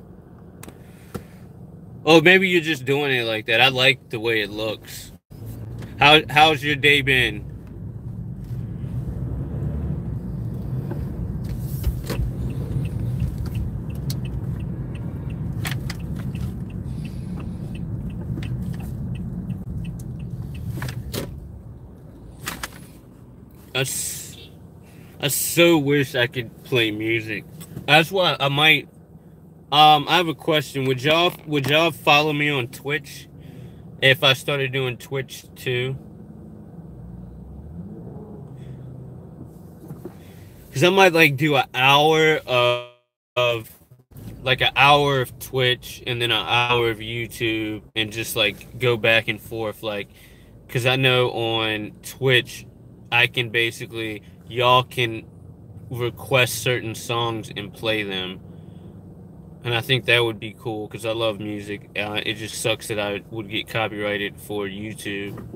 Oh, maybe you're just doing it like that. I like the way it looks. How's your day been? I so wish I could play music. That's why I might. I have a question. Would y'all follow me on Twitch if I started doing Twitch too? Because I might like do an hour of like an hour of Twitch and then an hour of YouTube and just like go back and forth. Like, because I know on Twitch, I can basically, y'all can request certain songs and play them. And I think that would be cool because I love music. It just sucks that I would get copyrighted for YouTube.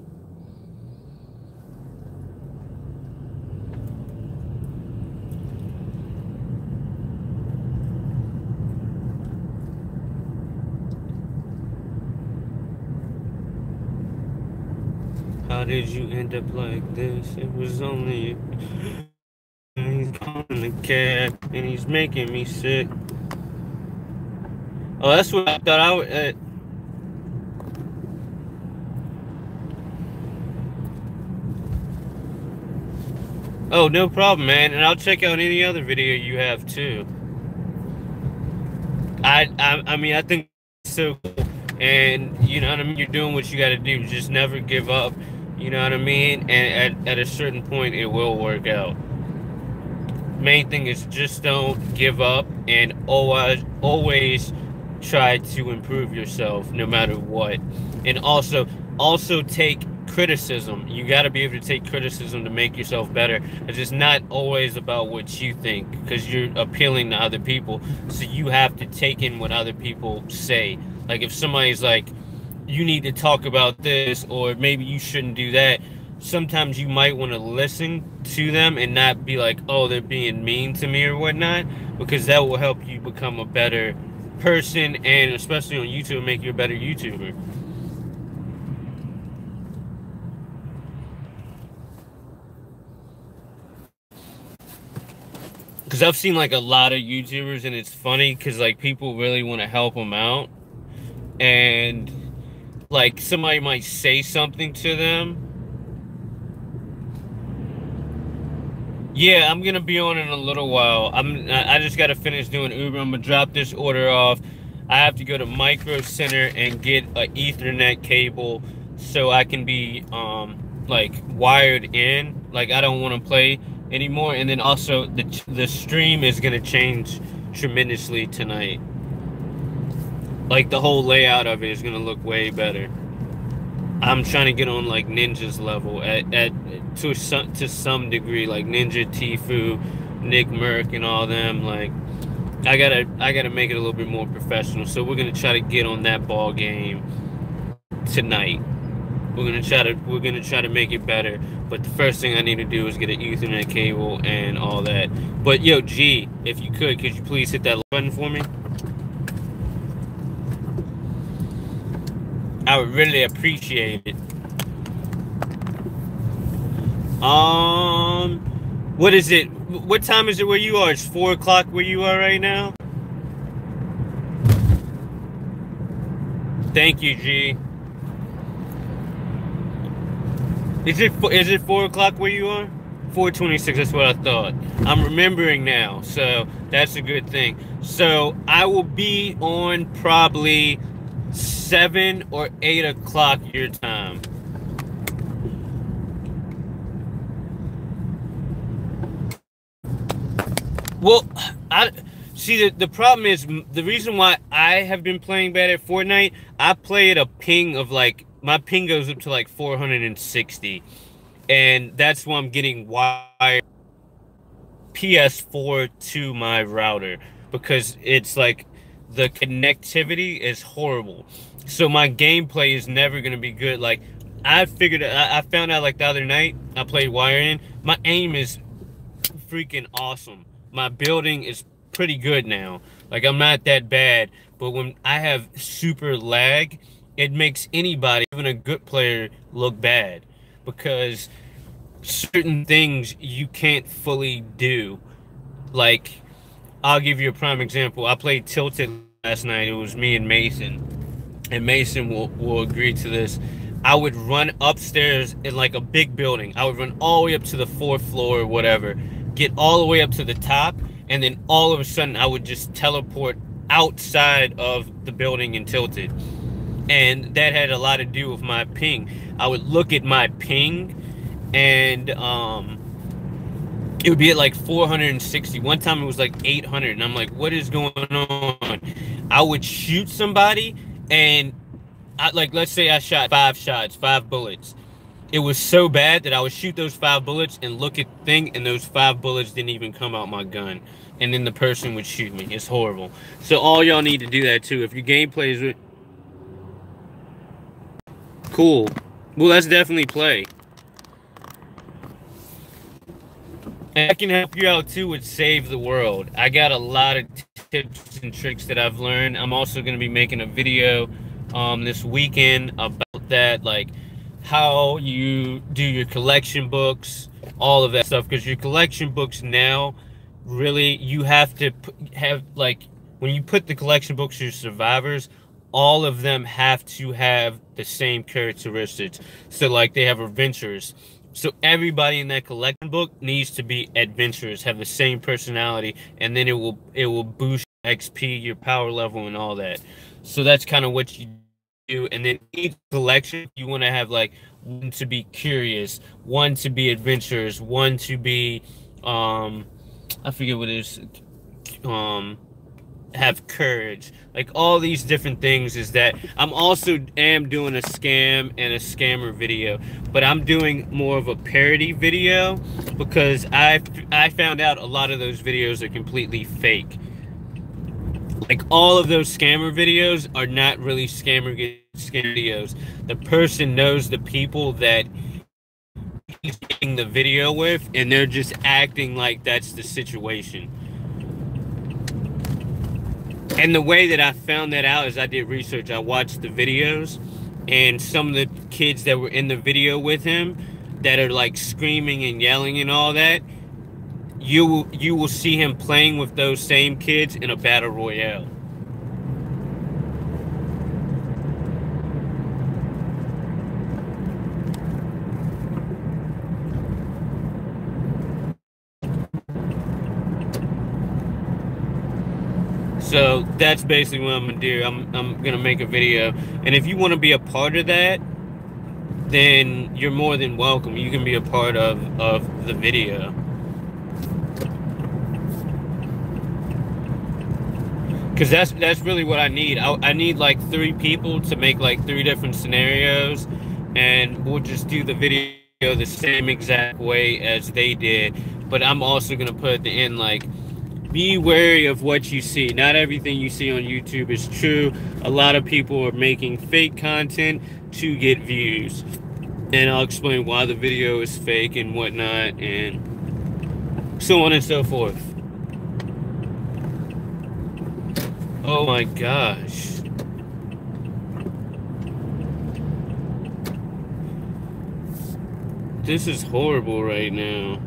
How did you end up like this? It was only he's calling the cab and he's making me sick. Oh, that's what I thought I would. Oh, no problem, man. And I'll check out any other video you have too. I mean, I think it's so cool. And you know what I mean. You're doing what you got to do. Just never give up. You know what I mean. And at a certain point, it will work out. Main thing is just don't give up and always try to improve yourself no matter what. And also take criticism. You got to be able to take criticism to make yourself better. It's just not always about what you think because you're appealing to other people. So you have to take in what other people say. Like if somebody's like, you need to talk about this or maybe you shouldn't do that. Sometimes you might want to listen to them and not be like, oh, they're being mean to me or whatnot, because that will help you become a better person and especially on YouTube, make you a better YouTuber. Because I've seen like a lot of YouTubers and it's funny because like people really want to help them out and like somebody might say something to them. Yeah, I'm gonna be on in a little while. I just gotta finish doing Uber. I'm gonna drop this order off. I have to go to Micro Center and get an Ethernet cable so I can be like wired in. Like I don't want to play anymore. And then also the stream is gonna change tremendously tonight. Like the whole layout of it is gonna look way better. I'm trying to get on like Ninja's level to some degree, like Ninja, Tfue, Nick Merck, and all them. Like I gotta make it a little bit more professional. So we're gonna try to get on that ball game tonight. We're gonna try to make it better. But the first thing I need to do is get an Ethernet cable and all that. But yo, G, if you could you please hit that like button for me? I would really appreciate it. What is it? What time is it where you are? It's 4 o'clock where you are right now? Thank you, G. Is it 4 o'clock where you are? 4:26, that's what I thought. I'm remembering now, so that's a good thing. So I will be on probably 7 or 8 o'clock your time. Well, see the problem is the reason why I have been playing bad at Fortnite. I play at a ping of like my ping goes up to like 460, and that's why I'm getting wired PS4 to my router because it's like the connectivity is horrible. So my gameplay is never going to be good. Like I found out like the other night I played wiring. My aim is freaking awesome. My building is pretty good now. Like I'm not that bad, but when I have super lag, it makes anybody, even a good player, look bad because certain things you can't fully do. Like I'll give you a prime example. I played Tilted last night. It was me and Mason. And Mason will agree to this. I would run upstairs in like a big building. I would run all the way up to the 4th floor or whatever. Get all the way up to the top. And then all of a sudden I would just teleport outside of the building in Tilted. And that had a lot to do with my ping. I would look at my ping and it would be at like 460. One time it was like 800, and I'm like, what is going on? I would shoot somebody, and let's say I shot 5 shots, 5 bullets. It was so bad that I would shoot those 5 bullets and look at the thing, and those 5 bullets didn't even come out my gun. And then the person would shoot me. It's horrible. So all y'all need to do that too. If your gameplay is cool, well, let's definitely play. And I can help you out too with Save the World. I got a lot of tips and tricks that I've learned. I'm also going to be making a video this weekend about that, like how you do your collection books, all of that stuff. Because your collection books now, really, you have to have, like, when you put the collection books to your survivors, all of them have to have the same characteristics. So, like, they have adventurers. So everybody in that collection book needs to be adventurers, have the same personality, and then it will boost XP, your power level, and all that. So that's kind of what you do. And then each collection, you want to have like one to be curious, one to be adventurers, one to be I forget what it is, have courage, like all these different things. Is that I'm also doing a scam and a scammer video, but I'm doing more of a parody video because I found out a lot of those videos are completely fake. Like all of those scammer videos are not really scam videos. The person knows the people that he's getting the video with, and they're just acting like that's the situation. And the way that I found that out is I did research. I watched the videos, and some of the kids that were in the video with him that are like screaming and yelling and all that, you will see him playing with those same kids in a battle royale. So that's basically what I'm gonna do. I'm gonna make a video, and if you want to be a part of that, then you're more than welcome. You can be a part of the video. Because that's really what I need. I need like 3 people to make like 3 different scenarios, and we'll just do the video the same exact way as they did. But I'm also gonna put at the end, like, be wary of what you see. Not everything you see on YouTube is true. A lot of people are making fake content to get views. And I'll explain why the video is fake and whatnot, and so on and so forth. Oh my gosh. This is horrible right now.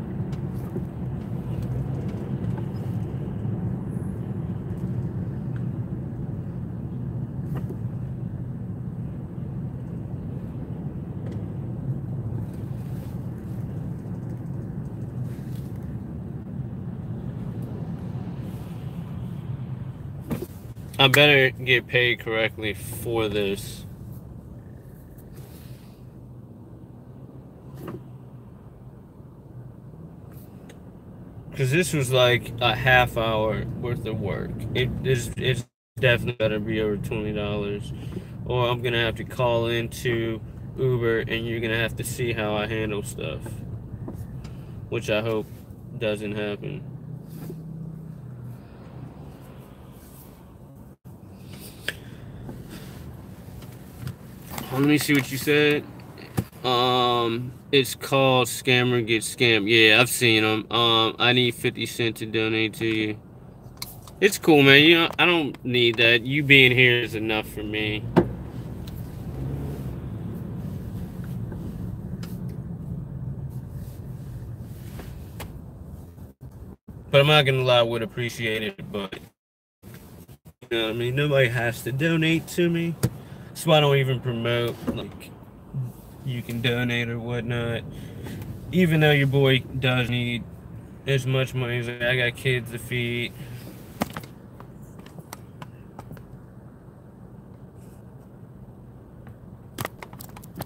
I better get paid correctly for this. Because this was like a half hour worth of work. It's definitely better be over $20. Or I'm going to have to call into Uber and you're going to have to see how I handle stuff. Which I hope doesn't happen. Let me see what you said. It's called Scammer Gets Scammed. Yeah, I've seen them. I need 50 cents to donate to you. It's cool, man. You know, I don't need that. You being here is enough for me. But I'm not gonna lie, I would appreciate it, but you know what I mean? Nobody has to donate to me. That's why I don't even promote, like, you can donate or whatnot. Even though your boy does need as much money as I got kids to feed.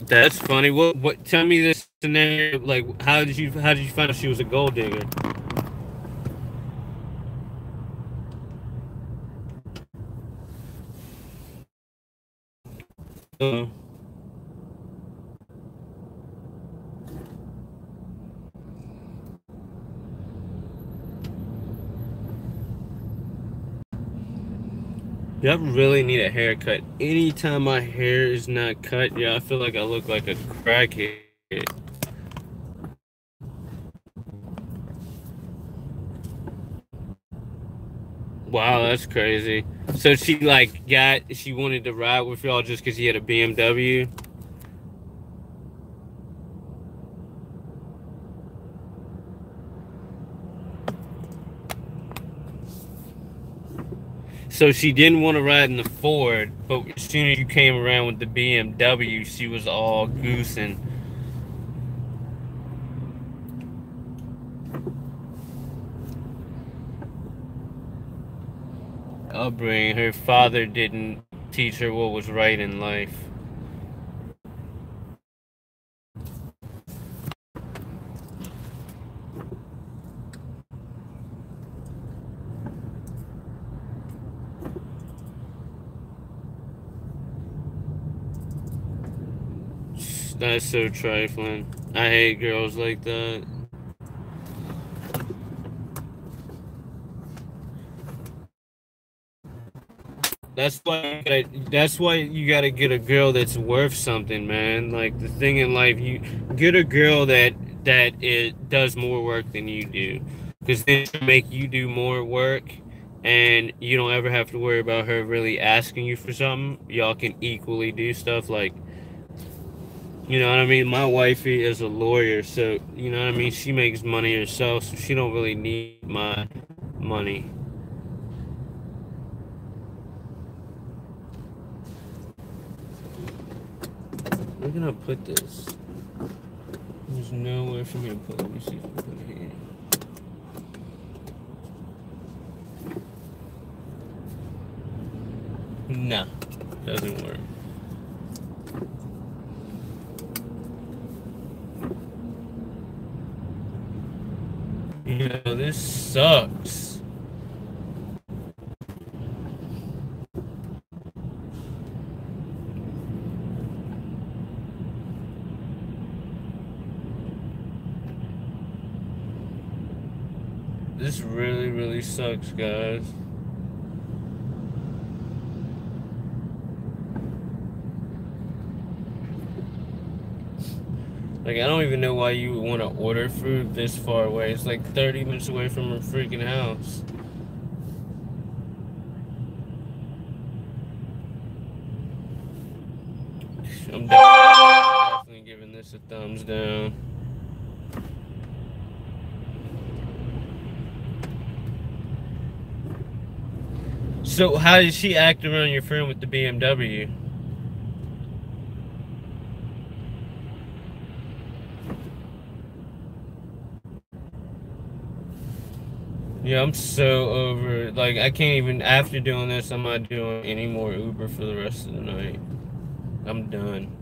That's funny. What tell me this scenario, like, how did you find out she was a gold digger? Yeah, I really need a haircut. Anytime my hair is not cut, yeah, I feel like I look like a crackhead. Wow, that's crazy. So she she wanted to ride with y'all just because he had a BMW? So she didn't want to ride in the Ford, but as soon as you came around with the BMW, she was all goosing. Upbringing, her father didn't teach her what was right in life. That's so trifling. I hate girls like that. That's why you gotta get a girl that's worth something, man. Like the thing in life, you get a girl that it does more work than you do, because then she'll make you do more work, and you don't ever have to worry about her really asking you for something. Y'all can equally do stuff like, you know what I mean? My wifey is a lawyer, so you know what I mean? She makes money herself, so she don't really need my money. Where can I put this? There's nowhere for me to put it. Let me see if I can put it here. No, doesn't work. You know, this sucks. This really, really sucks, guys. Like, I don't even know why you would want to order food this far away. It's like 30 minutes away from her freaking house. I'm definitely giving this a thumbs down. So how did she act around your friend with the BMW? Yeah, I'm so over it. Like, I can't even, after doing this, I'm not doing any more Uber for the rest of the night. I'm done.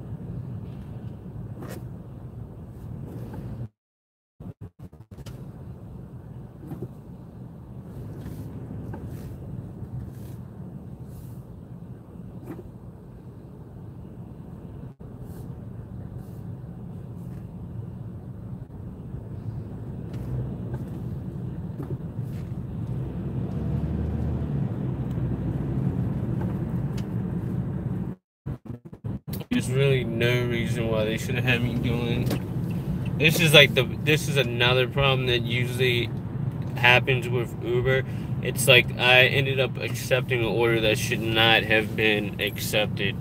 There's really no reason why they should have had me doing. This is another problem that usually happens with Uber. It's like I ended up accepting an order that should not have been accepted.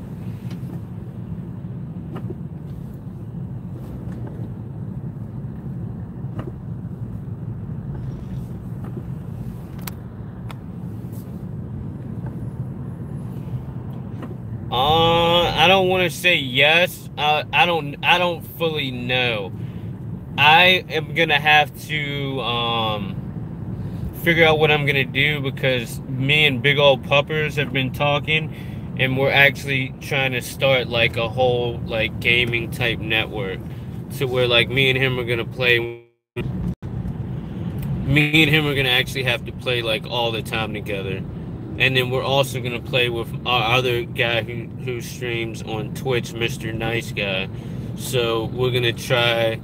I don't want to say yes. I don't fully know. I am gonna have to figure out what I'm gonna do, because me and Big Old Puppers have been talking, and we're actually trying to start like a whole like gaming type network, to where like me and him are gonna play. Me and him are gonna actually have to play like all the time together. And then we're also gonna play with our other guy who streams on Twitch, Mr. Nice Guy. So we're gonna try.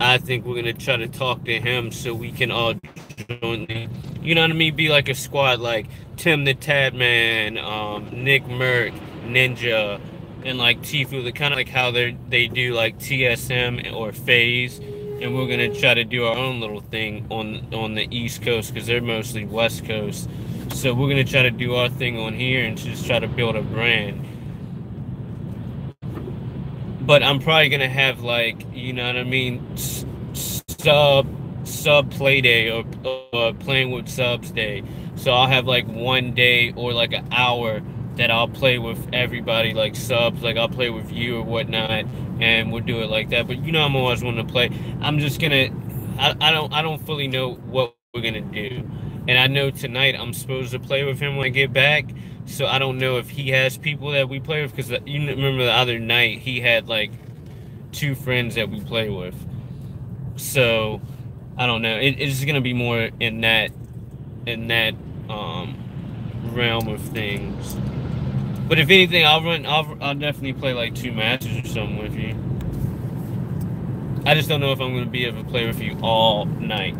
I think we're gonna try to talk to him so we can all jointly, you know what I mean, be like a squad, like Tim the Tadman, Nick Merck, Ninja, and like Tifu. The kind of like how they do like TSM or Phase, and we're gonna try to do our own little thing on the East Coast because they're mostly West Coast. So we're gonna try to do our thing on here and just try to build a brand. But I'm probably gonna have like, you know what I mean, sub play day or playing with subs day. So I'll have like one day or like an hour that I'll play with everybody, like subs, like I'll play with you or whatnot, and we'll do it like that. But you know, I'm always wanting to play. I'm just gonna, I don't fully know what we're gonna do, and I know tonight I'm supposed to play with him when I get back. So I don't know if he has people that we play with, because you remember the other night he had like 2 friends that we play with. So I don't know. It's gonna be more in that realm of things. But if anything, I'll definitely play like 2 matches or something with you. I just don't know if I'm gonna be able to play with you all night.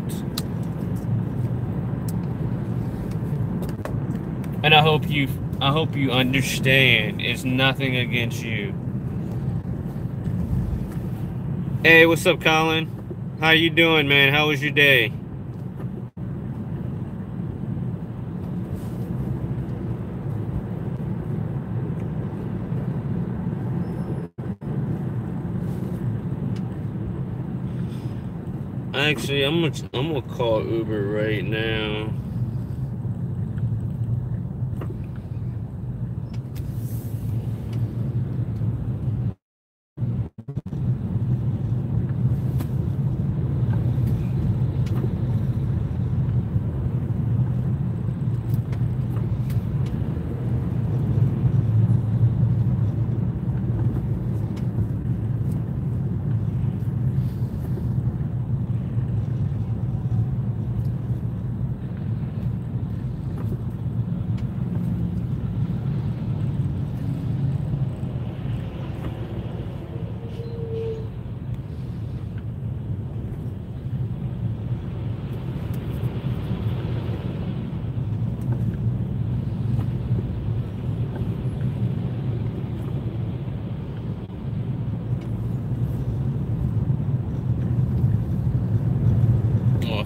And I hope you understand. It's nothing against you. Hey, what's up, Colin? How you doing, man? How was your day? Actually, I'm gonna call Uber right now.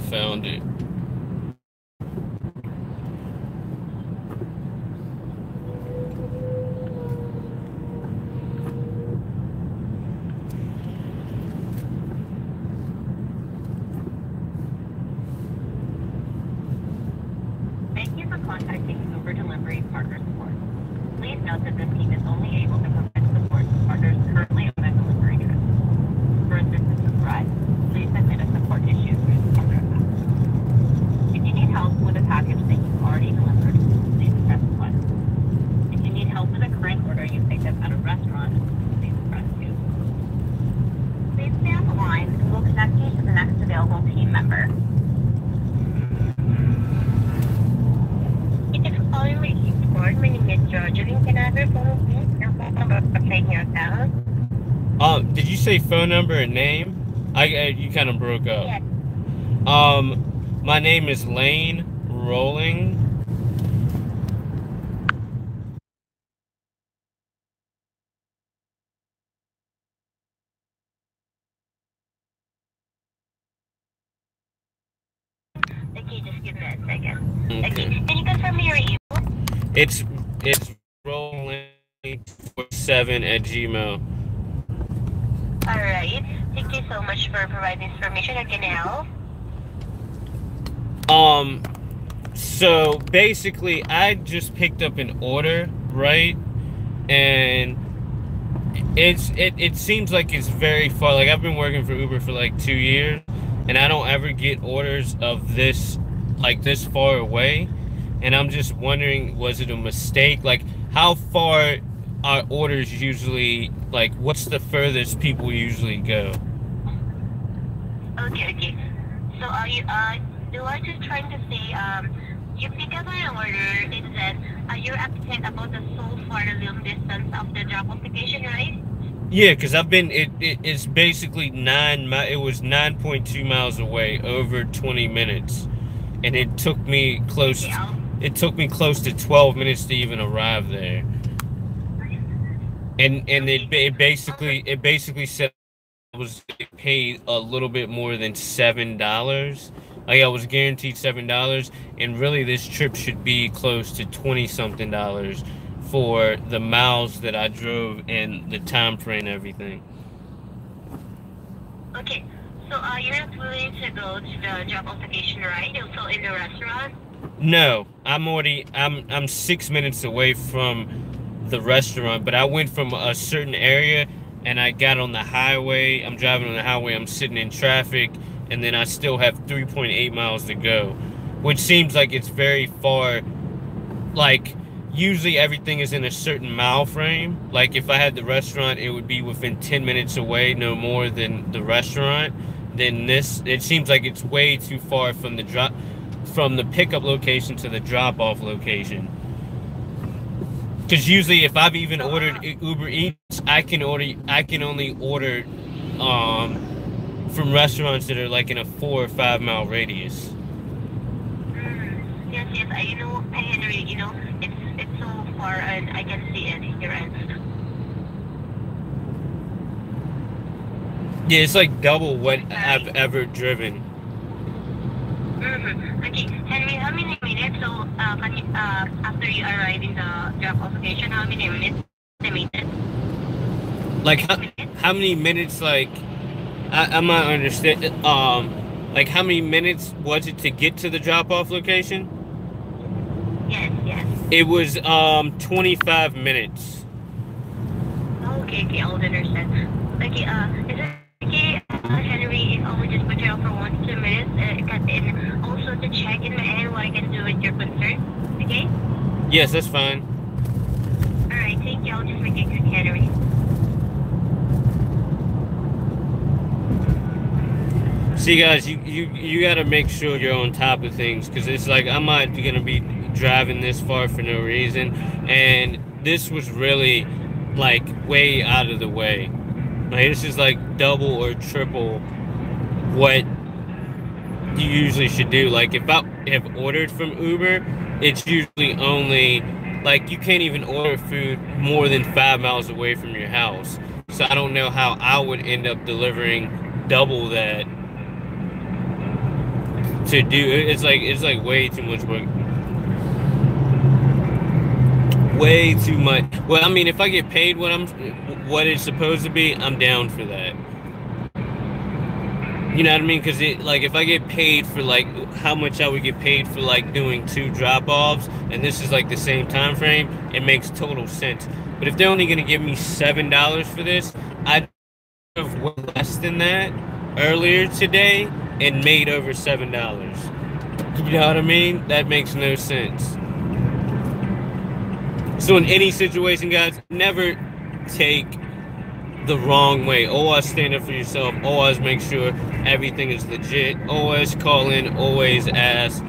Found it. Thank you for contacting Uber Delivery Partner Support. Please note that this team is only able to provide support to partners currently on a delivery trip. For assistance with rides, please submit a support issue through the partner app. If you need help with a package that you've already delivered, please press 1. If you need help with a current order you picked up at a restaurant, please press 2. Please stay on the line and we'll connect you to the next available team member. Thank you for calling my support. My name is Georgia. Can I have your phone, please? Your phone number for taking your account? Did you say phone number and name? You kind of broke up. Yes. My name is Lane Rolling. Okay, just give me a second. Okay. Okay. Can you confirm your email? It's rolling47@gmail. Alright. Thank you so much for providing this information. I can help. So basically I just picked up an order, right? And it seems like it's very far. Like, I've been working for Uber for like 2 years, and I don't ever get orders of this, like, this far away. And I'm just wondering, was it a mistake? Like, how far are orders usually, like, what's the furthest people usually go? Okay. So are you, you are just trying to say, you pick up an order, it said you're upset about the so far the long distance of the drop application, right? Yeah, because I've been. It's basically It was 9.2 miles away, over 20 minutes, and it took me close. Yeah. It took me close to 12 minutes to even arrive there. And it basically said I was paid a little bit more than $7. Like I was guaranteed $7, and really this trip should be close to 20 something dollars for the miles that I drove and the time frame and everything. Okay, so you're not willing to go to the job application, right? Also in the restaurant? No, I'm 6 minutes away from the restaurant, but I went from a certain area and I got on the highway. I'm driving on the highway, I'm sitting in traffic, and then I still have 3.8 miles to go, which seems like it's very far. Like, usually everything is in a certain mile frame. Like, if I had the restaurant, it would be within 10 minutes away, no more than the restaurant. Then this, it seems like it's way too far from the pickup location to the drop-off location. Because usually, if I've even ordered Uber Eats, I can only order from restaurants that are like in a 4 or 5 mile radius. Yes, I know, Henry. You know, it's so far, and I can see it here. Yeah, it's like double what I've ever driven. Okay, Henry, how many minutes? So, after you arrive in the job application, how many minutes estimated? Like how many minutes? Like I'm not understand. Like how many minutes was it to get to the drop-off location? Yes. It was 25 minutes. Okay, I'll understand. Okay, is it okay, Henry, if I would just put you on for 1-2 minutes, and also to check in my end what I can do with your concern, okay? Yes, that's fine. Alright, thank you. I'll just make it quick, Henry. See, guys, you got to make sure you're on top of things, because it's like I'm not going to be driving this far for no reason, and this was really like way out of the way. Like, this is like double or triple what you usually should do. Like, if I have ordered from Uber, it's usually only, like, you can't even order food more than 5 miles away from your house. So I don't know how I would end up delivering double that to do. It's like way too much work. Way too much. Well, I mean, if I get paid what it's supposed to be, I'm down for that. You know what I mean? Because if I get paid for like how much I would get paid for like doing 2 drop-offs, and this is like the same time frame, it makes total sense. But if they're only going to give me $7 for this, I'd have went less than that earlier today and made over $7. You know what I mean? That makes no sense. So in any situation, guys, never take the wrong way. Always stand up for yourself. Always make sure everything is legit. Always call in. Always ask.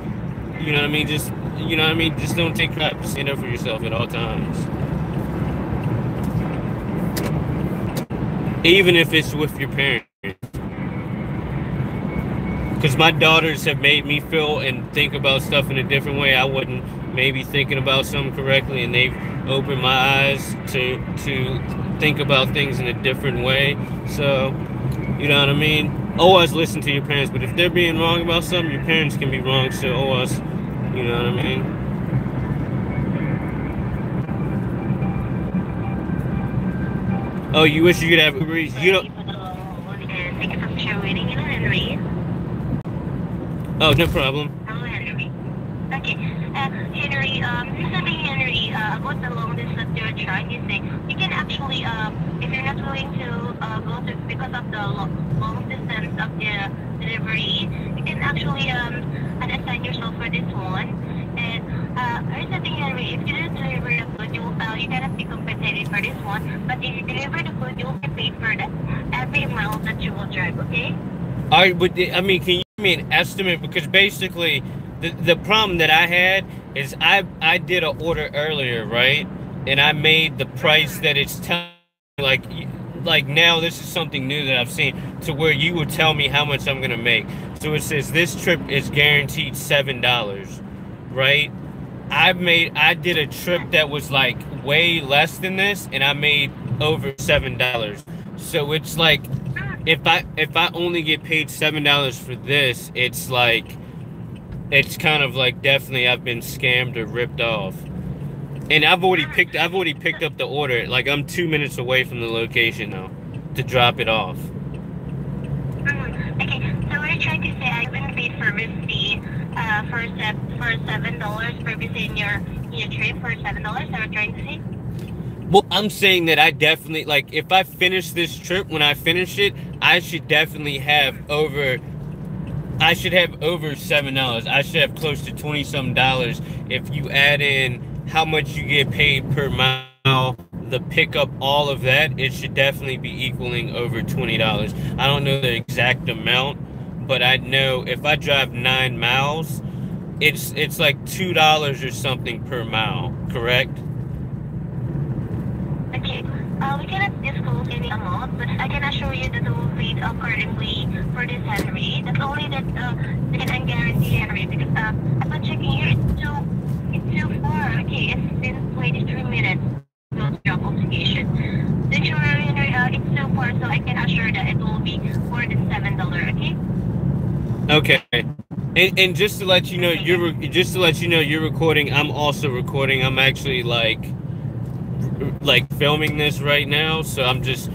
You know what I mean? Just don't take crap. Stand up for yourself at all times. Even if it's with your parents. Because my daughters have made me feel and think about stuff in a different way. I wasn't maybe thinking about something correctly, and they've opened my eyes to think about things in a different way. So, you know what I mean? Always listen to your parents, but if they're being wrong about something, your parents can be wrong, so always, you know what I mean? Oh, you wish you could have Uber Eats? You don't... Thank you for waiting, Henry. Oh, no problem. Hello, Henry. Okay, Henry, Henry, about the long distance you're trying to say, you can actually, if you're not willing to go to, because of the long distance of the delivery, you can actually assign yourself for this one. And here's the thing, Henry, if you don't deliver the food, you cannot be compensated for this one. But if you deliver the food, you'll be paid for every mile that you will drive, okay? All right, but I mean, can you give me an estimate? Because basically, the problem that I had is I did an order earlier, right? And I made the price that it's telling like now this is something new that I've seen to where you would tell me how much I'm gonna make. So it says this trip is guaranteed $7, right? I did a trip that was like way less than this, and I made over $7. So it's like if I only get paid $7 for this, it's like it's kind of like definitely I've been scammed or ripped off. And I've already picked up the order. Like I'm 2 minutes away from the location now to drop it off. Okay, so we're trying to say I've been paid service fee for $7 for visiting your trip for $7. That we're trying to say. Well, I'm saying that I definitely like if I finish this trip, when I finish it, I should definitely have over. I should have over $7. I should have close to 20-some dollars if you add in how much you get paid per mile, the pickup, all of that. It should definitely be equaling over $20. I don't know the exact amount, but I know if I drive 9 miles, it's like $2 or something per mile. Correct? Okay, we cannot disclose any amount, but I can assure you that we will pay accordingly for this Henry. That's only that they can guarantee Henry because upon checking here, it's too far. Okay, it's been 23 minutes. No job obligation. The insurer, it's too far, so I can assure that it will be more than $7. Okay. Okay. And just to let you know, you're recording. I'm also recording. I'm actually like filming this right now, so I just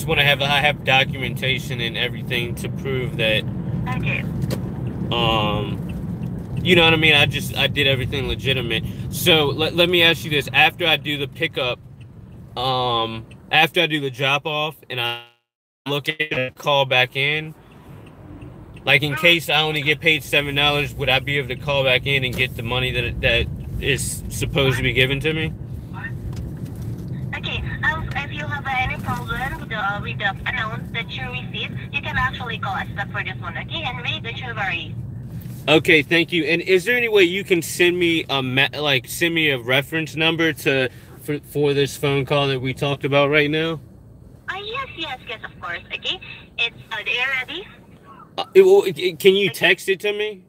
want to have documentation and everything to prove that. Okay. You know what I mean? I did everything legitimate. So let me ask you this: after I do the pickup, after I do the drop off, and I look at it, call back in. Like in case I only get paid $7, would I be able to call back in and get the money that is supposed to be given to me? Okay, if you have any problem with the amount that you received, you can actually call us back for this one, okay? Henry, don't you worry. Okay, thank you. And is there any way you can send me a reference number for this phone call that we talked about right now? Yes, of course. Okay, it's are you ready? Can you text it to me?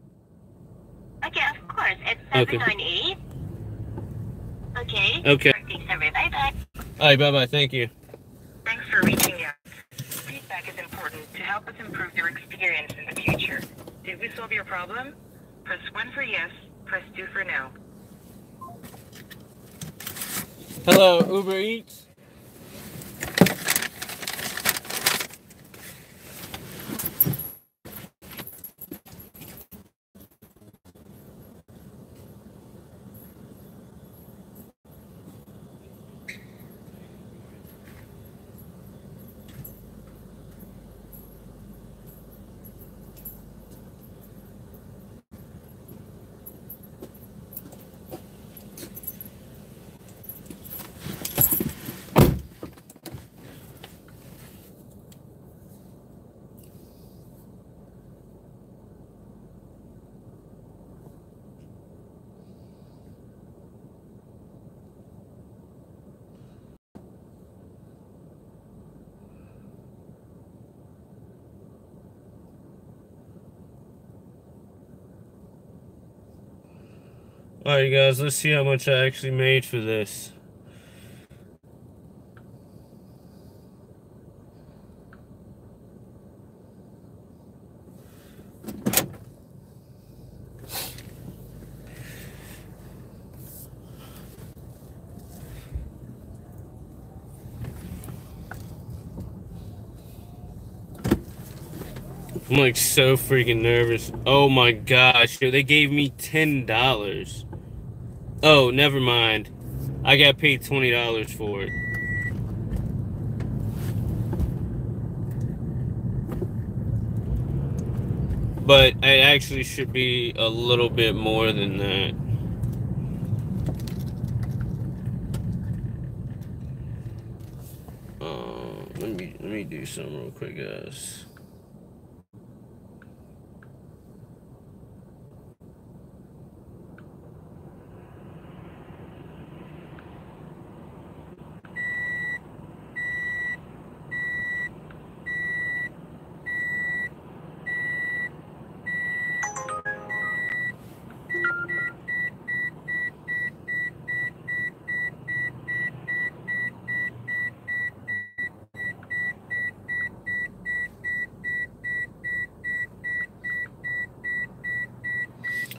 Okay, of course. It's Okay. 798. Okay. Okay. Thanks, everybody. Bye-bye. All right, bye-bye. Thank you. Thanks for reaching out. Feedback is important to help us improve your experience in the future. Did we solve your problem? Press 1 for yes, press 2 for no. Hello, Uber Eats? Alright guys, let's see how much I actually made for this. I'm like so freaking nervous. Oh my gosh, they gave me $10. Oh, never mind. I got paid $20 for it. But it actually should be a little bit more than that. Let me do something real quick, guys. 。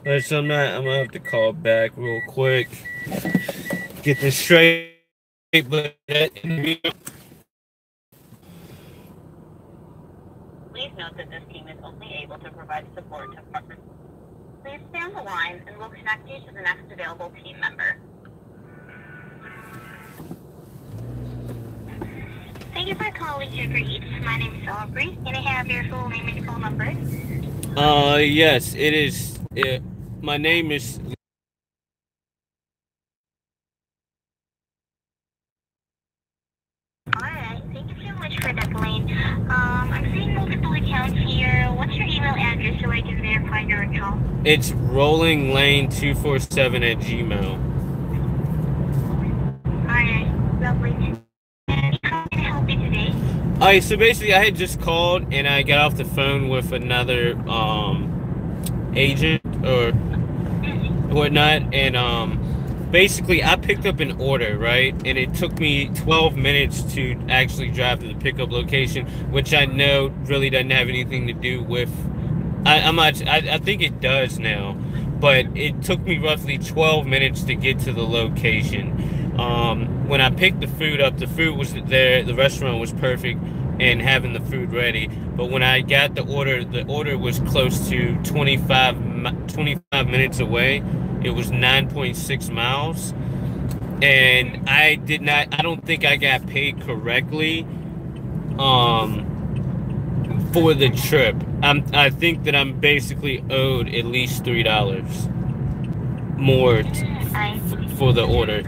Alright, so I'm gonna have to call back real quick. Get this straight, but Please note that this team is only able to provide support to partners. Please stay on the line and we'll connect you to the next available team member. Thank you for calling Uber Eats. My name is Aubrey. Can I have your full name and phone number? Yes, it is. My name is. Alright, thank you so much for that, Lane. I'm seeing multiple accounts here. What's your email address so I can verify your account? It's rollinglane247@gmail. Alright, lovely. And how can I help you today? Alright, so basically, I had just called and I got off the phone with another agent or whatnot, and basically I picked up an order, right, and it took me 12 minutes to actually drive to the pickup location, which I know really doesn't have anything to do with I think it does now, but it took me roughly 12 minutes to get to the location. When I picked the food up, the food was there, the restaurant was perfect and having the food ready, but when I got the order was close to 25 minutes away. It was 9.6 miles, and I don't think I got paid correctly for the trip. I think that I'm basically owed at least $3 more for the order.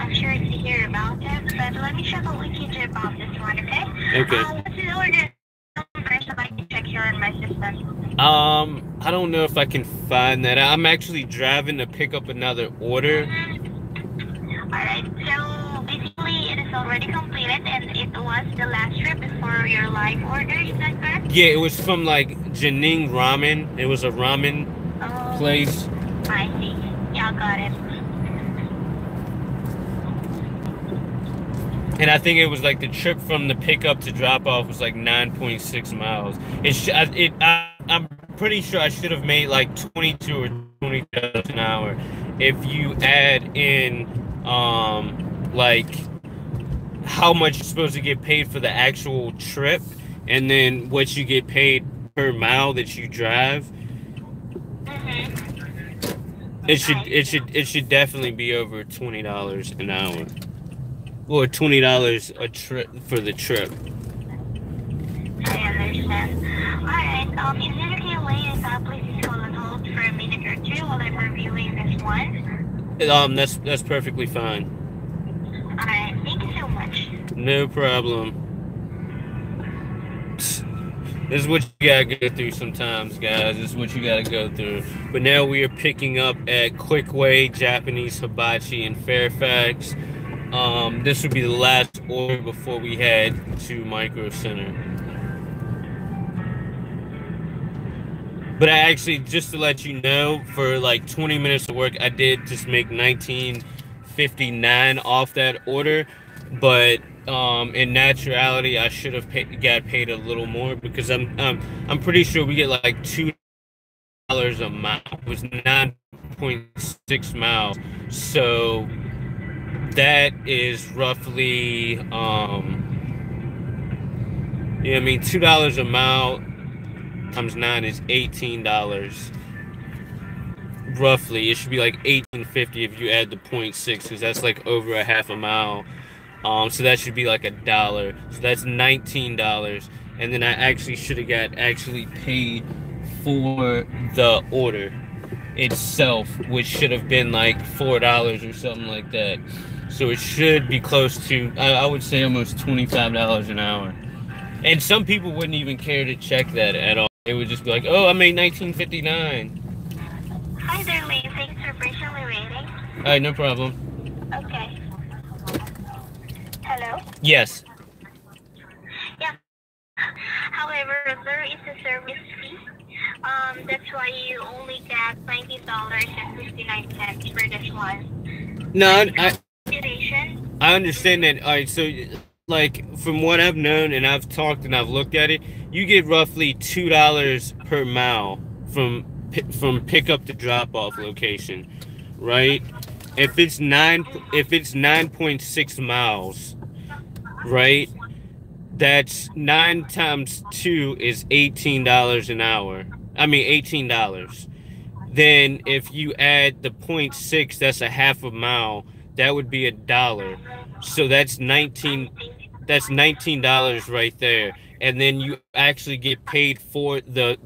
I'm sure to hear about that, but let me check a look into about this one, okay? Okay. What's the order number so I can check here in my system? I don't know if I can find that. I'm actually driving to pick up another order. Alright, so basically it is already completed and it was the last trip before your live order, is that correct? Yeah, it was from like Janine Ramen. It was a ramen place. I see. Yeah, got it. And I think it was like the trip from the pickup to drop off was like 9.6 miles. I'm pretty sure I should have made like 22 or 20 an hour if you add in like how much you're supposed to get paid for the actual trip and then what you get paid per mile that you drive. It should definitely be over $20 an hour. Or $20 a trip for the trip. I understand. Alright, is it okay, Lane, if I please hold on hold for a minute or two while I'm reviewing this one? That's perfectly fine. Alright, thank you so much. No problem. This is what you gotta go through sometimes, guys. This is what you gotta go through. But now we are picking up at Quickway Japanese Hibachi in Fairfax. This would be the last order before we head to Micro Center. But I actually, just to let you know, for like 20 minutes of work, I did just make $19.59 off that order. But in naturality, I should have got paid a little more because I'm pretty sure we get like $2 a mile. It was 9.6 miles, so that is roughly $2 a mile times 9 is $18 roughly. It should be like $18.50 if you add the 0.6, because that's like over a half a mile. So that should be like $1. So that's $19, and then I actually should have got paid for the order itself, which should have been like $4 or something like that. So it should be close to, I would say, almost $25 an hour. And some people wouldn't even care to check that at all. They would just be like, "Oh, I made $19.59." Hi there, Lane. Thanks for patiently waiting. All right, no problem. Okay. Hello? Yes. Yeah. However, there is a service fee. That's why you only got $19.59 for this one. No, Duration. I understand that. All right, so like from what I've known and I've talked and I've looked at it, you get roughly $2 per mile from pickup to drop off location, right? If it's 9.6 miles, right? That's 9 times 2 is $18 an hour. I mean $18. Then if you add the 0.6, that's a half a mile. That would be $1. So that's $19 right there. And then you actually get paid for the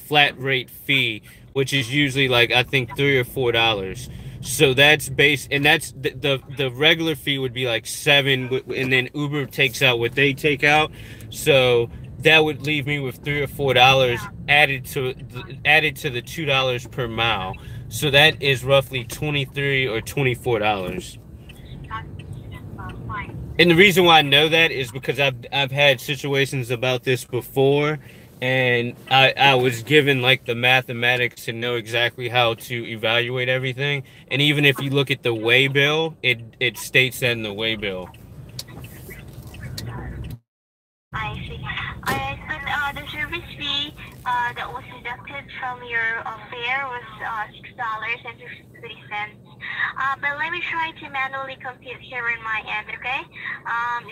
flat rate fee, which is usually like I think $3 or $4. So that's and that's the regular fee would be like $7, and then Uber takes out what they take out. So that would leave me with $3 or $4 added to the $2 per mile. So that is roughly $23 or $24. And the reason why I know that is because I've had situations about this before, and I was given like the mathematics to know exactly how to evaluate everything. And even if you look at the way bill, it states that in the way bill. I see. Alright, but the service fee that was deducted from your fare was $6.53. But let me try to manually compute here on my end, okay?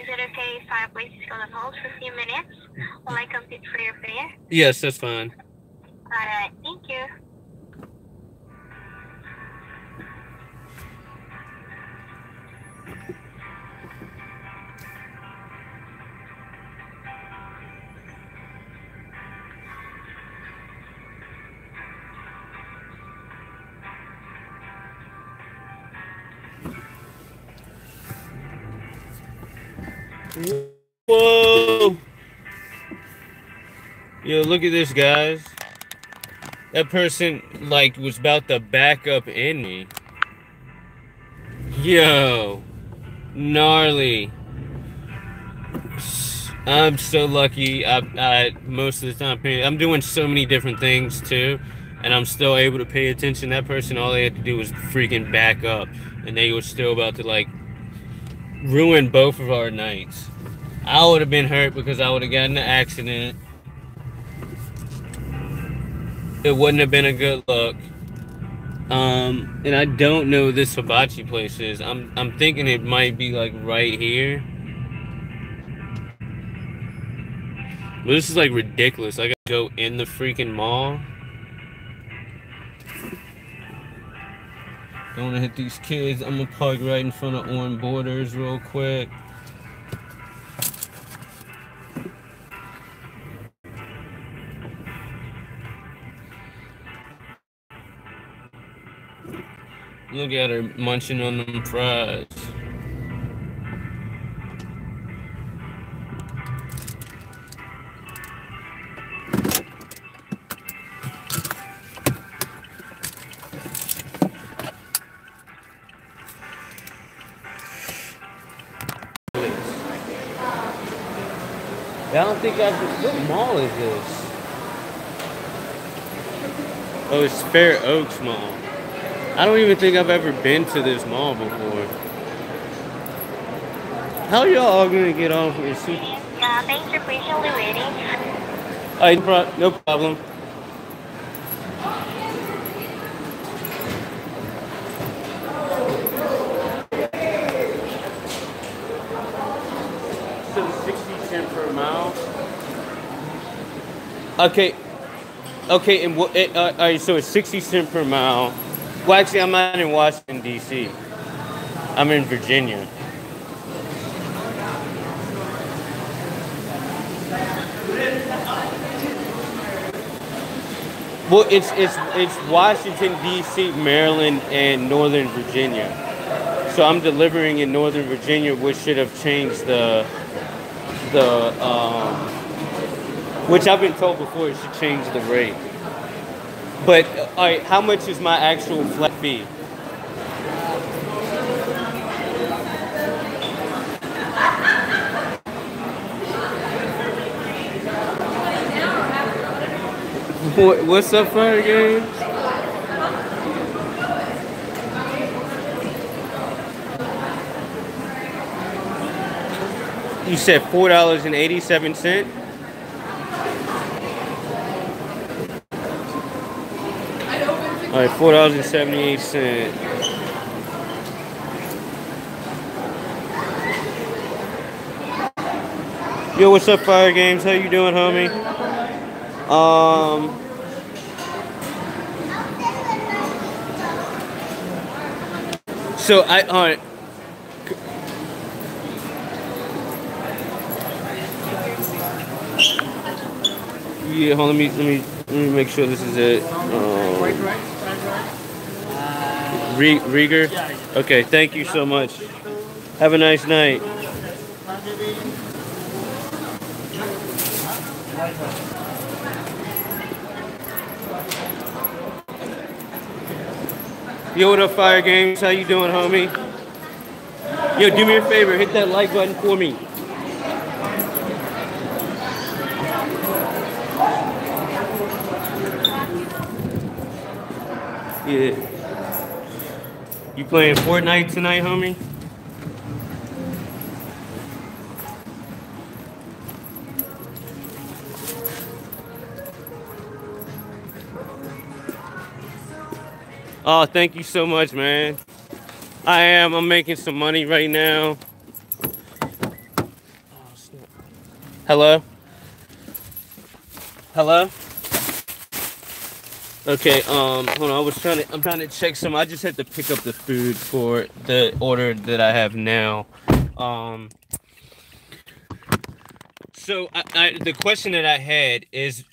Is it okay if I place this call on hold for a few minutes while I compute for your fare? Yes, that's fine. Alright, thank you. Whoa! Yo, look at this, guys. That person, like, was about to back up in me. Yo. Gnarly. I'm so lucky. I most of the time I'm doing so many different things, too. And I'm still able to pay attention. That person, all they had to do was freaking back up. And they were still about to, like, ruin both of our nights. I would have been hurt because I would have gotten in an accident. It wouldn't have been a good look. And I don't know this hibachi place is. I'm thinking it might be like right here. But this is like ridiculous. I gotta go in the freaking mall. Don't wanna hit these kids. I'm gonna park right in front of On Borders real quick. Look at her munching on them fries. I don't think what mall is this? Oh, it's Fair Oaks Mall. I don't even think I've ever been to this mall before. How are y'all all gonna get off here? Thanks for patiently waiting. No problem. So 60 cents per mile. Okay, and all right, so it's 60 cents per mile. Well, actually, I'm not in Washington, D.C. I'm in Virginia. Well, it's Washington, D.C., Maryland, and Northern Virginia. So I'm delivering in Northern Virginia, which should have changed which I've been told before it should change the rate. But, all right, how much is my actual flat fee? What's up, Fire Games? You said $4.87? All right, $4.78. Yo, what's up, Fire Games? How you doing, homie? So all right. Yeah, hold on, let me make sure this is it. Rieger? Okay, thank you so much. Have a nice night. Yo, what up, Fire Games? How you doing, homie? Yo, do me a favor, hit that like button for me. Yeah. You playing Fortnite tonight, homie? Oh, thank you so much, man. I'm making some money right now. Hello? Hello? Okay, hold on, I'm trying to check some. I just had to pick up the food for the order that I have now. So the question that I had is,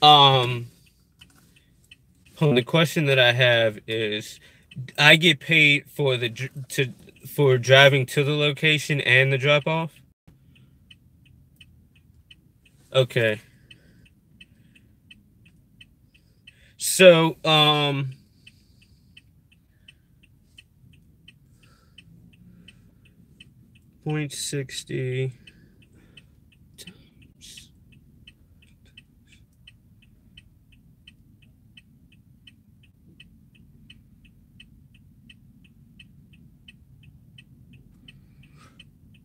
the question that I have is, I get paid for for driving to the location and the drop off? Okay. So, 0.60 times.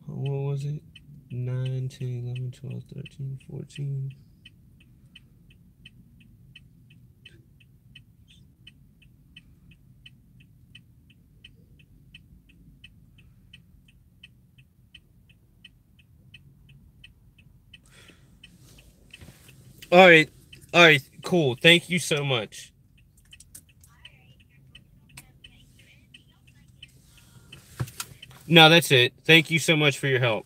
What was it? 9, 10, 11, 12, 13, 14. All right, cool. Thank you so much. No, that's it. Thank you so much for your help.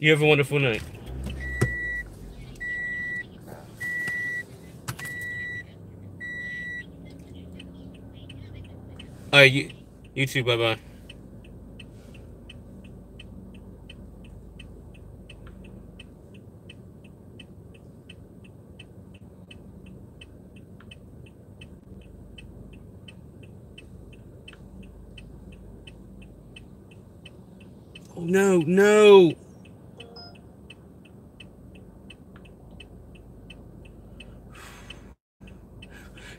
You have a wonderful night. All right, you too. Bye-bye. Oh, no.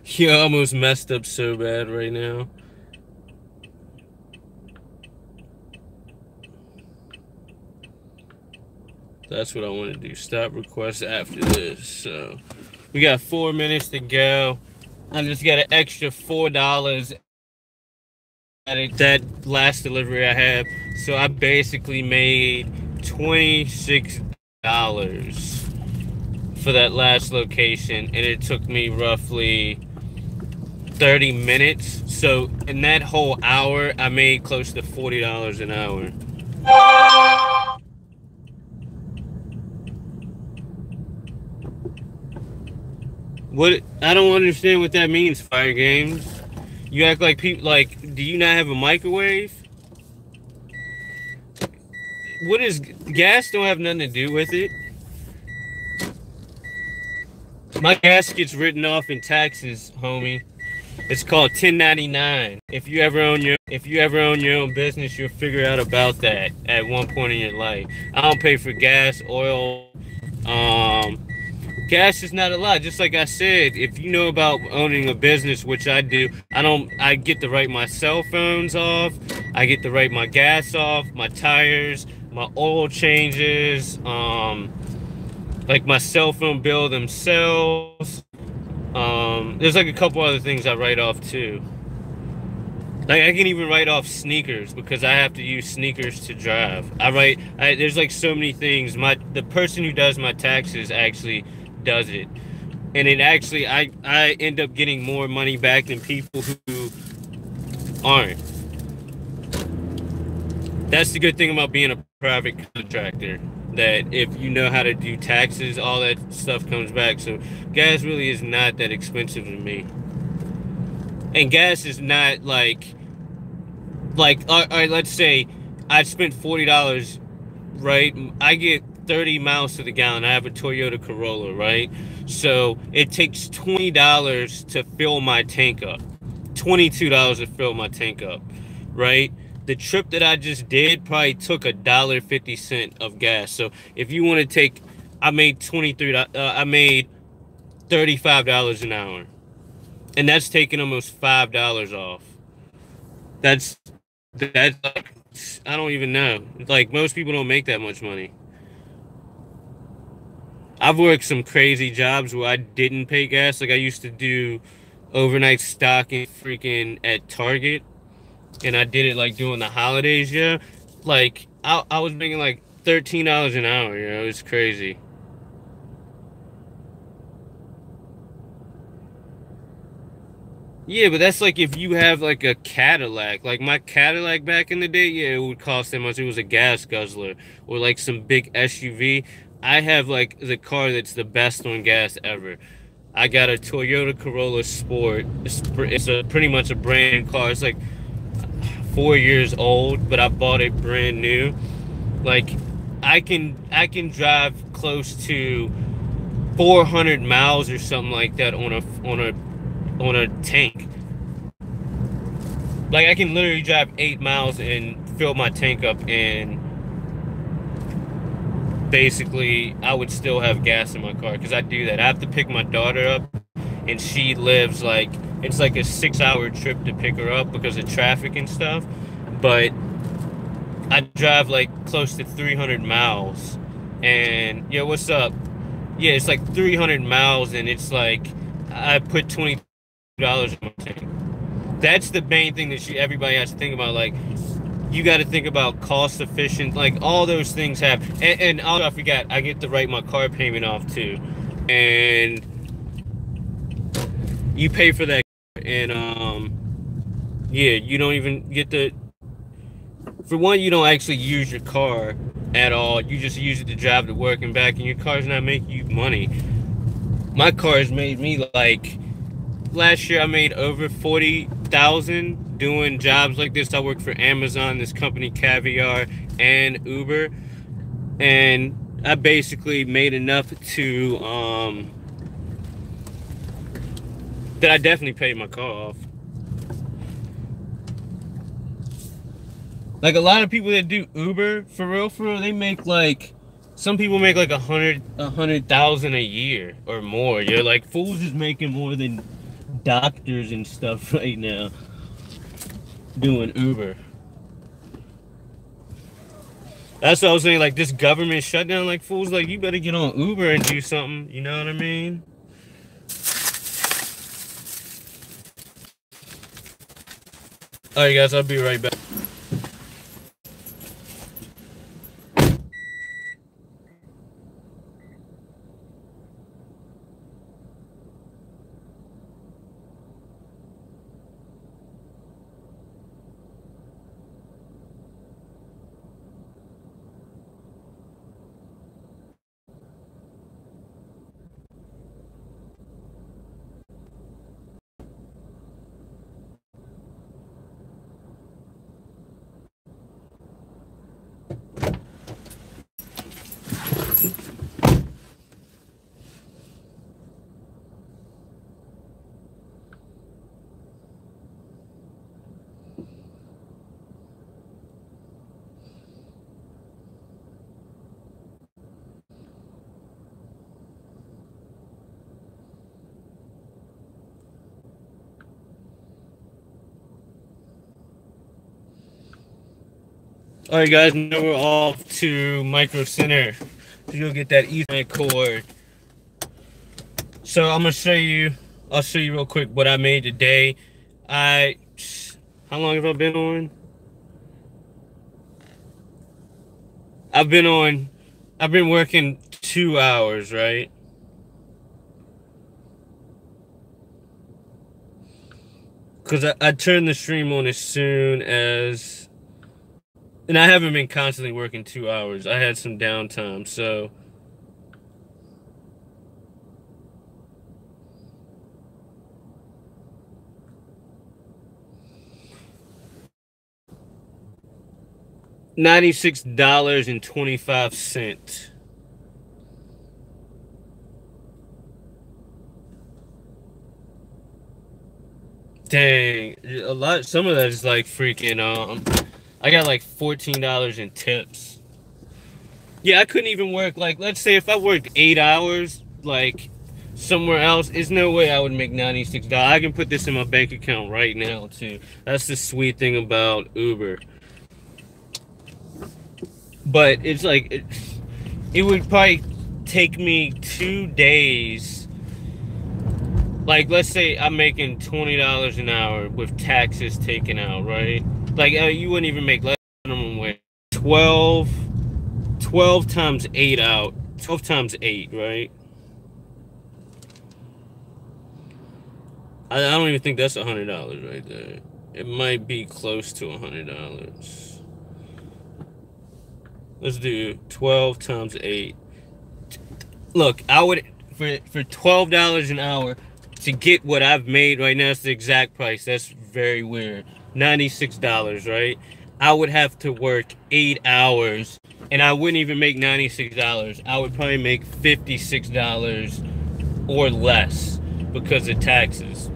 Yeah, I almost messed up so bad right now. That's what I want to do. Stop request after this. So we got 4 minutes to go. I just got an extra $4 at that last delivery I have. So I basically made $26 for that last location, and it took me roughly 30 minutes. So in that whole hour, I made close to $40 an hour. What? I don't understand what that means, Fire Games. You act like people, like, do you not have a microwave? What is, gas don't have nothing to do with it. My gas gets written off in taxes, homie. It's called 1099. If you ever own your own business, you'll figure out about that at one point in your life. I don't pay for gas, oil. Gas is not a lot. Just like I said, if you know about owning a business, which I do, I get to write my cell phones off. I get to write my gas off, my tires, my oil changes, like my cell phone bill themselves. There's like a couple other things I write off too. Like I can even write off sneakers because I have to use sneakers to drive. There's like so many things. The person who does my taxes actually does it. And it actually, I end up getting more money back than people who aren't. That's the good thing about being a private contractor, that if you know how to do taxes, all that stuff comes back. So gas really is not that expensive to me. And gas is not like all right, let's say I spent $40, right? I get 30 miles to the gallon. I have a Toyota Corolla, right? So it takes $20 to fill my tank up. $22 to fill my tank up, right? The trip that I just did probably took $1.50 of gas. So if you want to take, I made $35 an hour, and that's taking almost $5 off. That's like, I don't even know. Like, most people don't make that much money. I've worked some crazy jobs where I didn't pay gas. Like I used to do overnight stocking freaking at Target, and I did it like during the holidays. Yeah, like I was making like $13 an hour. You know, it's crazy. Yeah, but that's like if you have like a Cadillac. Like my Cadillac back in the day, yeah, it would cost that much. It was a gas guzzler. Or like some big SUV. I have like the car that's the best on gas ever. I got a Toyota Corolla Sport. It's pretty much a brand new car. It's like 4 years old, but I bought it brand new. Like I can drive close to 400 miles or something like that on a tank. Like I can literally drive 8 miles and fill my tank up, and basically I would still have gas in my car because I do that. I have to pick my daughter up, and she lives like, it's like a 6-hour trip to pick her up because of traffic and stuff. But I drive like close to 300 miles, and yeah, what's up? Yeah, it's like 300 miles, and it's like I put $20 in my tank. That's the main thing that everybody has to think about. Like, you got to think about cost efficient. Like all those things have, and also I forgot, I get to write my car payment off too, and you pay for that, and yeah, you don't even get to. For one, you don't actually use your car at all. You just use it to drive to work and back, and your car's not making you money. My car has made me like, last year I made over 40,000 doing jobs like this. I work for Amazon, this company Caviar, and Uber, and I basically made enough to that I definitely paid my car off. Like a lot of people that do Uber, for real, they make like, some people make like 100,000 a year or more. You're like, fools is making more than doctors and stuff right now doing Uber. That's what I was saying, like this government shutdown, like fools, like you better get on Uber and do something, you know what I mean? Alright guys, I'll be right back. Alright guys, now we're off to Micro Center. So you'll get that Ethernet cord. So I'm gonna show you. I'll show you real quick what I made today. How long have I been on? I've been working 2 hours, right? Because I turned the stream on as soon as, and I haven't been constantly working 2 hours. I had some downtime, so. $96.25. Dang, a lot. Some of that is like freaking. I got like $14 in tips. Yeah, I couldn't even work. Like, let's say if I worked 8 hours, like somewhere else, there's no way I would make $96. I can put this in my bank account right now too. That's the sweet thing about Uber. But it's like it would probably take me 2 days. Like, let's say I'm making $20 an hour with taxes taken out, right? Like, you wouldn't even make less than minimum wage. 12 times 8 out. 12 times 8, right? I don't even think that's $100 right there. It might be close to $100. Let's do 12 times 8. Look, I would, for $12 an hour, to get what I've made right now, it's the exact price. That's very weird. $96, right? I would have to work 8 hours, and I wouldn't even make $96. I would probably make $56 or less because of taxes.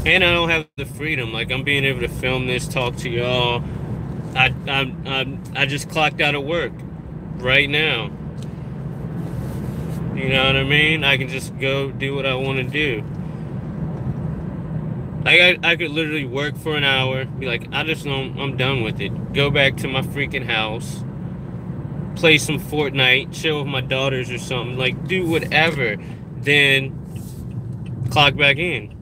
And I don't have the freedom. Like, I'm being able to film this, talk to y'all. I just clocked out of work right now. You know what I mean? I can just go do what I want to do. Like, I could literally work for an hour, be like, I'm done with it. Go back to my freaking house, play some Fortnite, chill with my daughters or something. Like, do whatever. Then clock back in.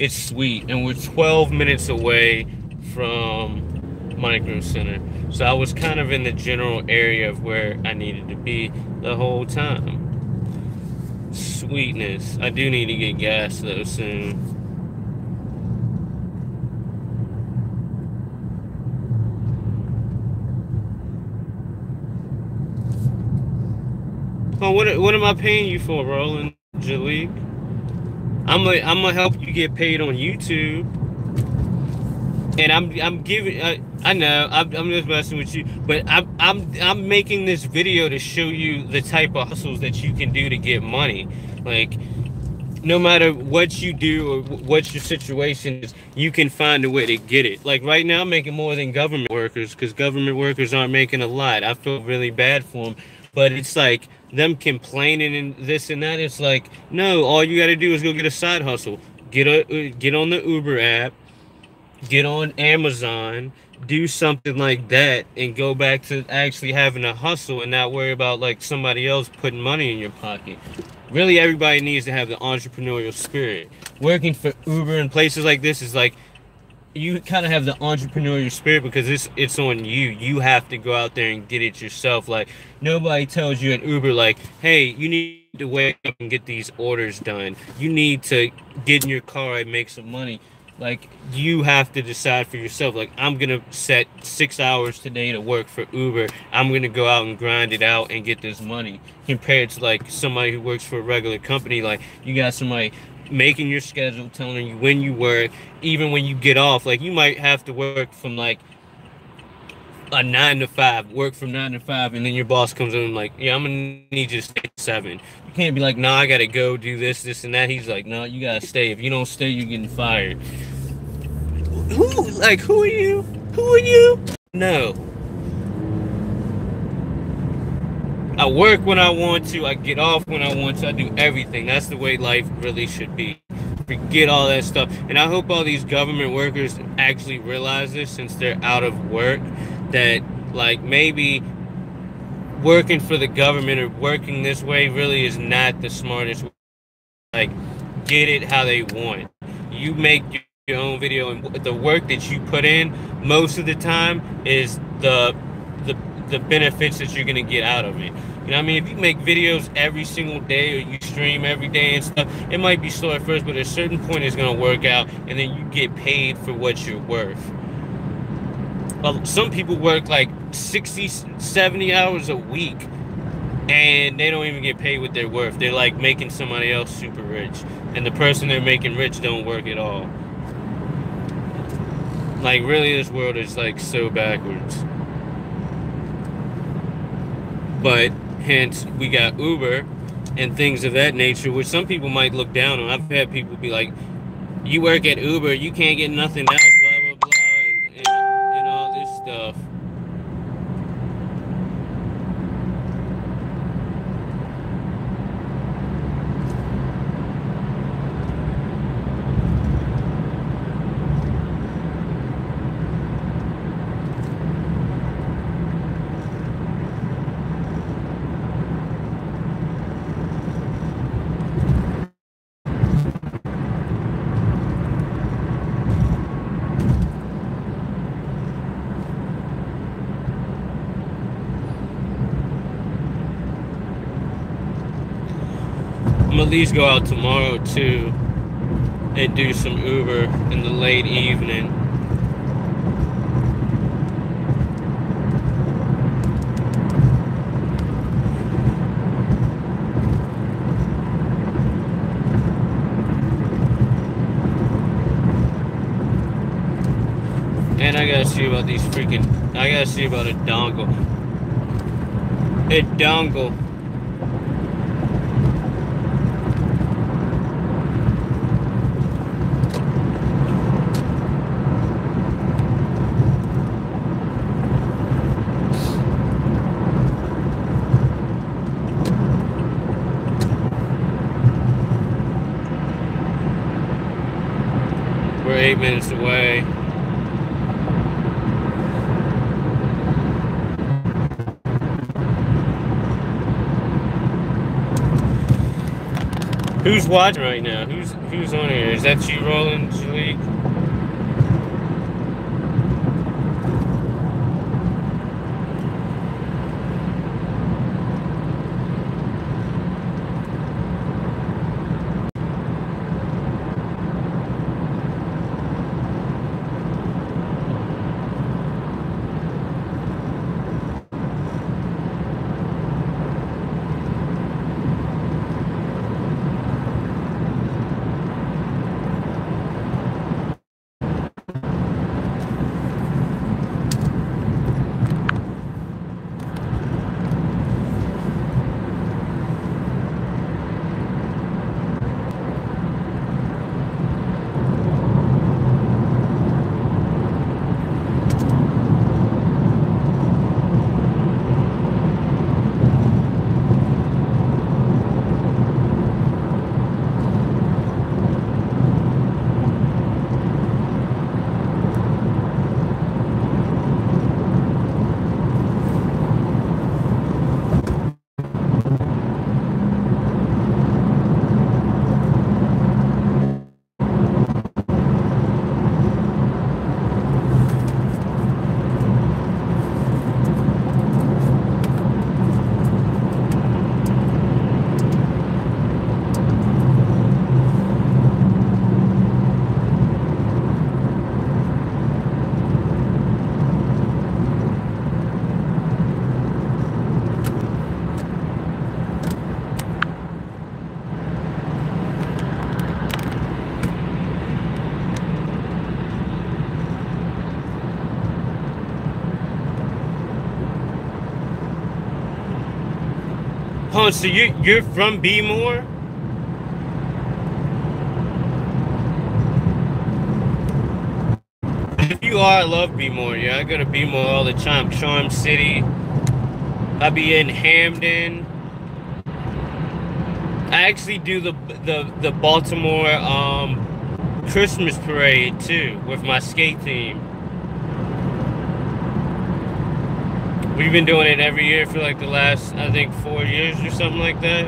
It's sweet, and we're 12 minutes away from Micro Center. So I was kind of in the general area of where I needed to be the whole time. Sweetness. I do need to get gas though soon. Oh, what am I paying you for, Roland Jalik? I'm gonna help you get paid on YouTube, and I'm giving. I know I'm just messing with you, but I'm making this video to show you the type of hustles that you can do to get money. Like, no matter what you do or what your situation is, you can find a way to get it. Like, right now, I'm making more than government workers because government workers aren't making a lot. I feel really bad for them, but it's like them complaining and this and that. It's like, no, all you got to do is go get a side hustle. Get on the Uber app, get on Amazon, do something like that, and go back to actually having a hustle and not worry about like somebody else putting money in your pocket. Really, everybody needs to have the entrepreneurial spirit. Working for Uber and places like this is like, you kind of have the entrepreneurial spirit because it's on you. You have to go out there and get it yourself. Like, nobody tells you at Uber, like, hey, you need to wake up and get these orders done. You need to get in your car and make some money. Like, you have to decide for yourself. Like, I'm going to set 6 hours today to work for Uber. I'm going to go out and grind it out and get this money. Compared to, like, somebody who works for a regular company. Like, you got somebody making your schedule, telling you when you work, even when you get off. Like, you might have to work from, like, a 9 to 5. Work from 9 to 5, and then your boss comes in and like, yeah, I'm going to need you to stay at 7. You can't be like, nah, I got to go do this, and that. He's like, no, you got to stay. If you don't stay, you're getting fired. Who are you? Who are you? No. I work when I want to. I get off when I want to. I do everything. That's the way life really should be. Forget all that stuff. And I hope all these government workers actually realize this, since they're out of work, that like maybe working for the government or working this way really is not the smartest way. Like, get it how they want. You make your own video, and the work that you put in most of the time is the benefits that you're gonna get out of it. You know what I mean? If you make videos every single day, or you stream every day and stuff, it might be slow at first, but at a certain point it's gonna work out, and then you get paid for what you're worth. Some people work like 60, 70 hours a week, and they don't even get paid what they're worth. They're like making somebody else super rich, and the person they're making rich don't work at all. Like, really, this world is like so backwards. But hence we got Uber and things of that nature, which some people might look down on. I've had people be like, you work at Uber, you can't get nothing else, blah blah blah, and all this stuff. I'm at least go out tomorrow too and do some Uber in the late evening. And I gotta see about these freaking, I gotta see about a dongle. A dongle. We're 8 minutes away. Who's watching right now? Who's on here? Is that you rolling, Jalik? Oh, so you're from B-More? If you are, I love B-More. Yeah, I go to B-More all the time. Charm City. I be in Hamden. I actually do the Baltimore Christmas parade too with my skate team. We've been doing it every year for like the last, I think, 4 years or something like that.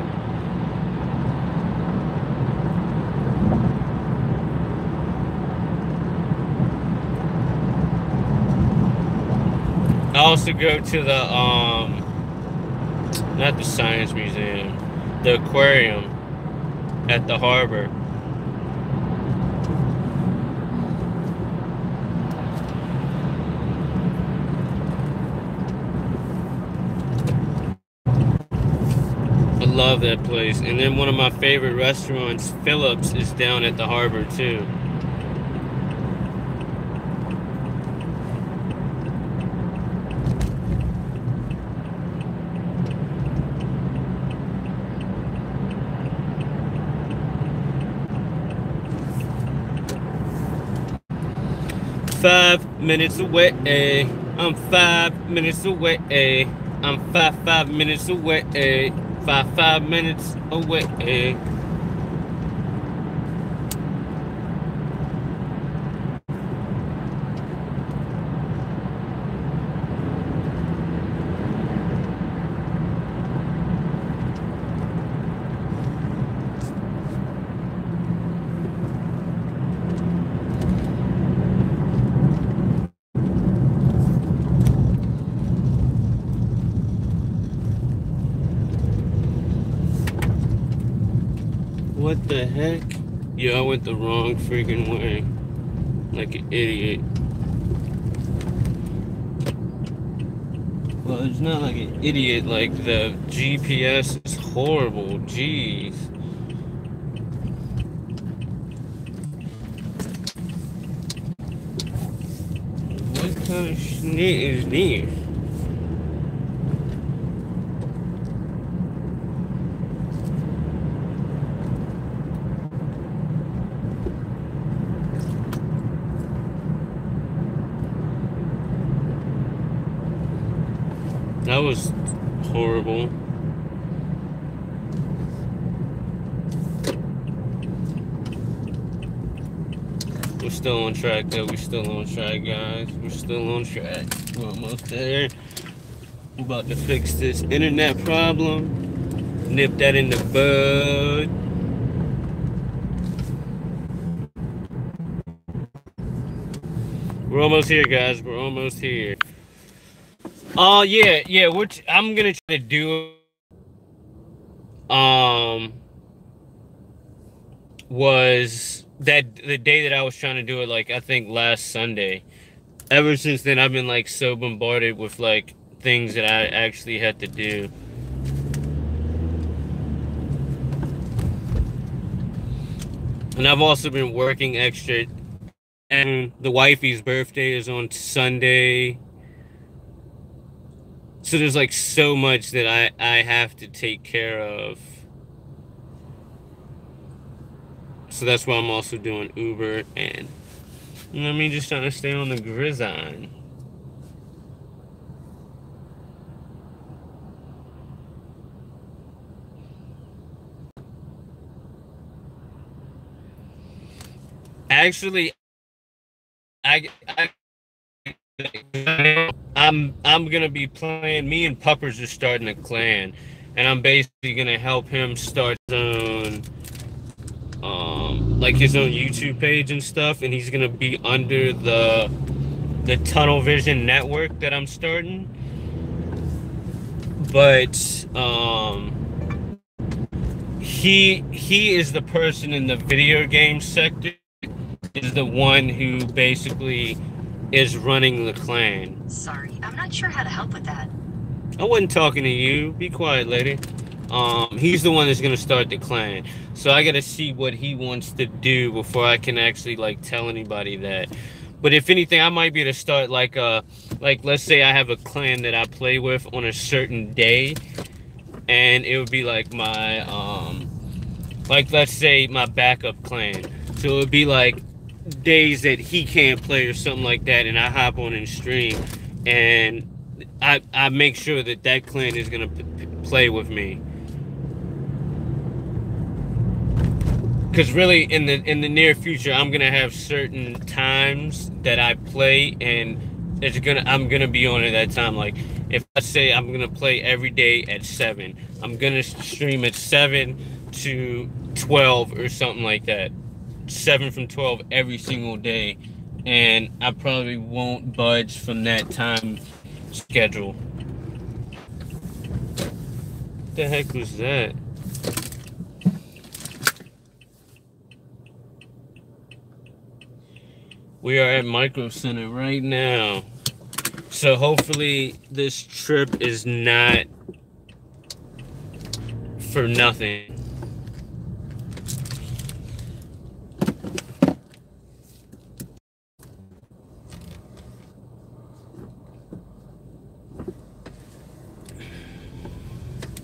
I also go to the not the Science Museum, the aquarium at the harbor. I love that place. And then one of my favorite restaurants, Phillips, is down at the harbor too. Five minutes away. I'm 5 minutes away. I'm five minutes away. Five minutes away. What the heck? Yeah, I went the wrong freaking way. Like an idiot. Well, it's not like an idiot, like the GPS is horrible. Jeez. What kind of shit is this? That was horrible. We're still on track though. We're still on track, guys. We're still on track. We're almost there. We're about to fix this internet problem. Nip that in the bud. We're almost here, guys. We're almost here. Oh yeah. Which I'm gonna try to do. Was that the day that I was trying to do it? Like I think last Sunday. Ever since then, I've been like so bombarded with like things that I actually had to do. And I've also been working extra. And the wifey's birthday is on Sunday. So there's like so much that I have to take care of. So that's why I'm also doing Uber and, you know what I mean, just trying to stay on the gridiron. Actually, I'm gonna be playing. Me and Puppers are starting a clan, and I'm basically gonna help him start his own, like his own YouTube page and stuff. And he's gonna be under the Tunnel Vision network that I'm starting. But he is the person in the video game sector. Is the one who basically is running the clan. Sorry, I'm not sure how to help with that. I wasn't talking to you. Be quiet, lady. He's the one that's gonna start the clan. So I gotta see what he wants to do before I can actually like tell anybody that. But if anything, I might be able to start like let's say I have a clan that I play with on a certain day, and it would be like my like let's say my backup clan. So it would be like days that he can't play or something like that, and I hop on and stream, and I make sure that clan is gonna play with me. because really in the near future I'm gonna have certain times that I play, and I'm gonna be on at that time. Like if I say I'm gonna play every day at 7, I'm gonna stream at 7 to 12 or something like that. 7 from 12 every single day, and I probably won't budge from that time schedule. What the heck was that? We are at Micro Center right now. So hopefully this trip is not for nothing.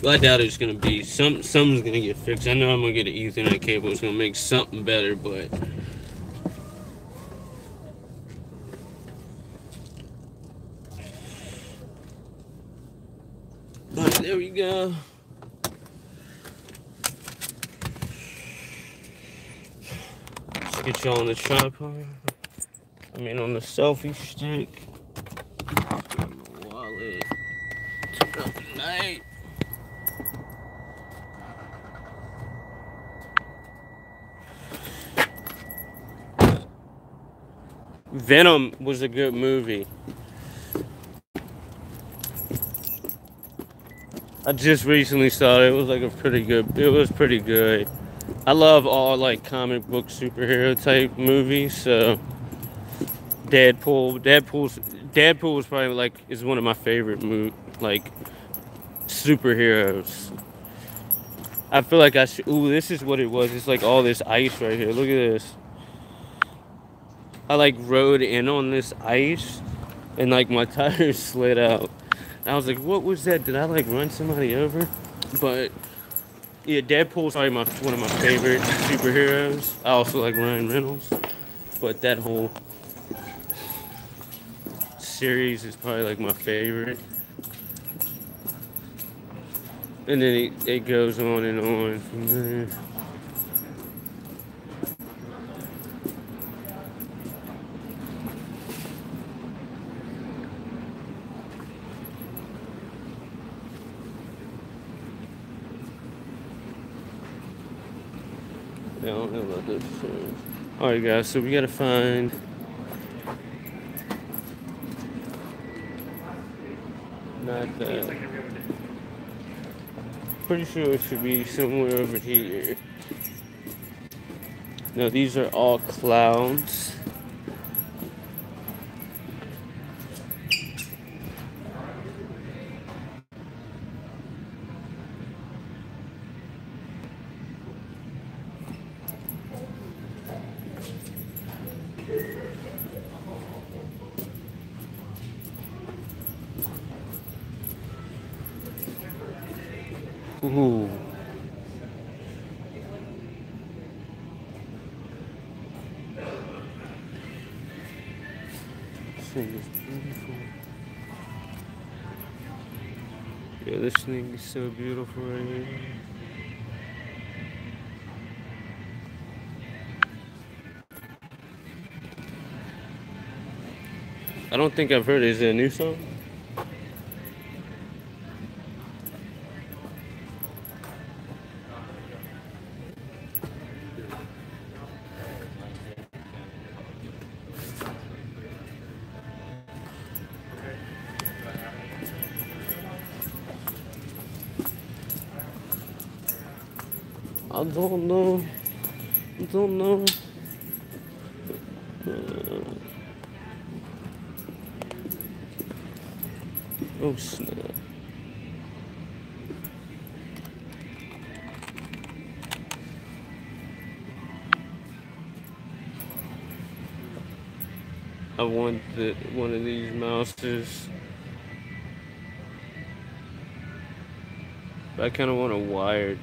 Well, I doubt it's gonna be something's gonna get fixed. I know I'm gonna get an Ethernet cable. It's gonna make something better, but all right, there we go. Let's get y'all on the tripod. I mean, on the selfie stick. My wallet. Turn up the light. Venom was a good movie. I just recently saw it. It was like it was pretty good. I love all like comic book superhero type movies, so Deadpool was probably like is one of my favorite like superheroes. I feel like ooh, this is what it was. It's like all this ice right here. Look at this. I like rode in on this ice and like my tires slid out. I was like, what was that? Did I like run somebody over? But yeah, Deadpool's probably one of my favorite superheroes. I also like Ryan Reynolds, but that whole series is probably like my favorite. And then it goes on and on from there. I don't know about those things. Alright guys, so we gotta find not that. Pretty sure it should be somewhere over here. No, these are all clouds. Ooh. This thing is beautiful. Yeah, this thing is so beautiful right here. I don't think I've heard it. Is it a new song? I don't know. I don't know. Oh snap. I want one of these mouses. But I kind of want a wired.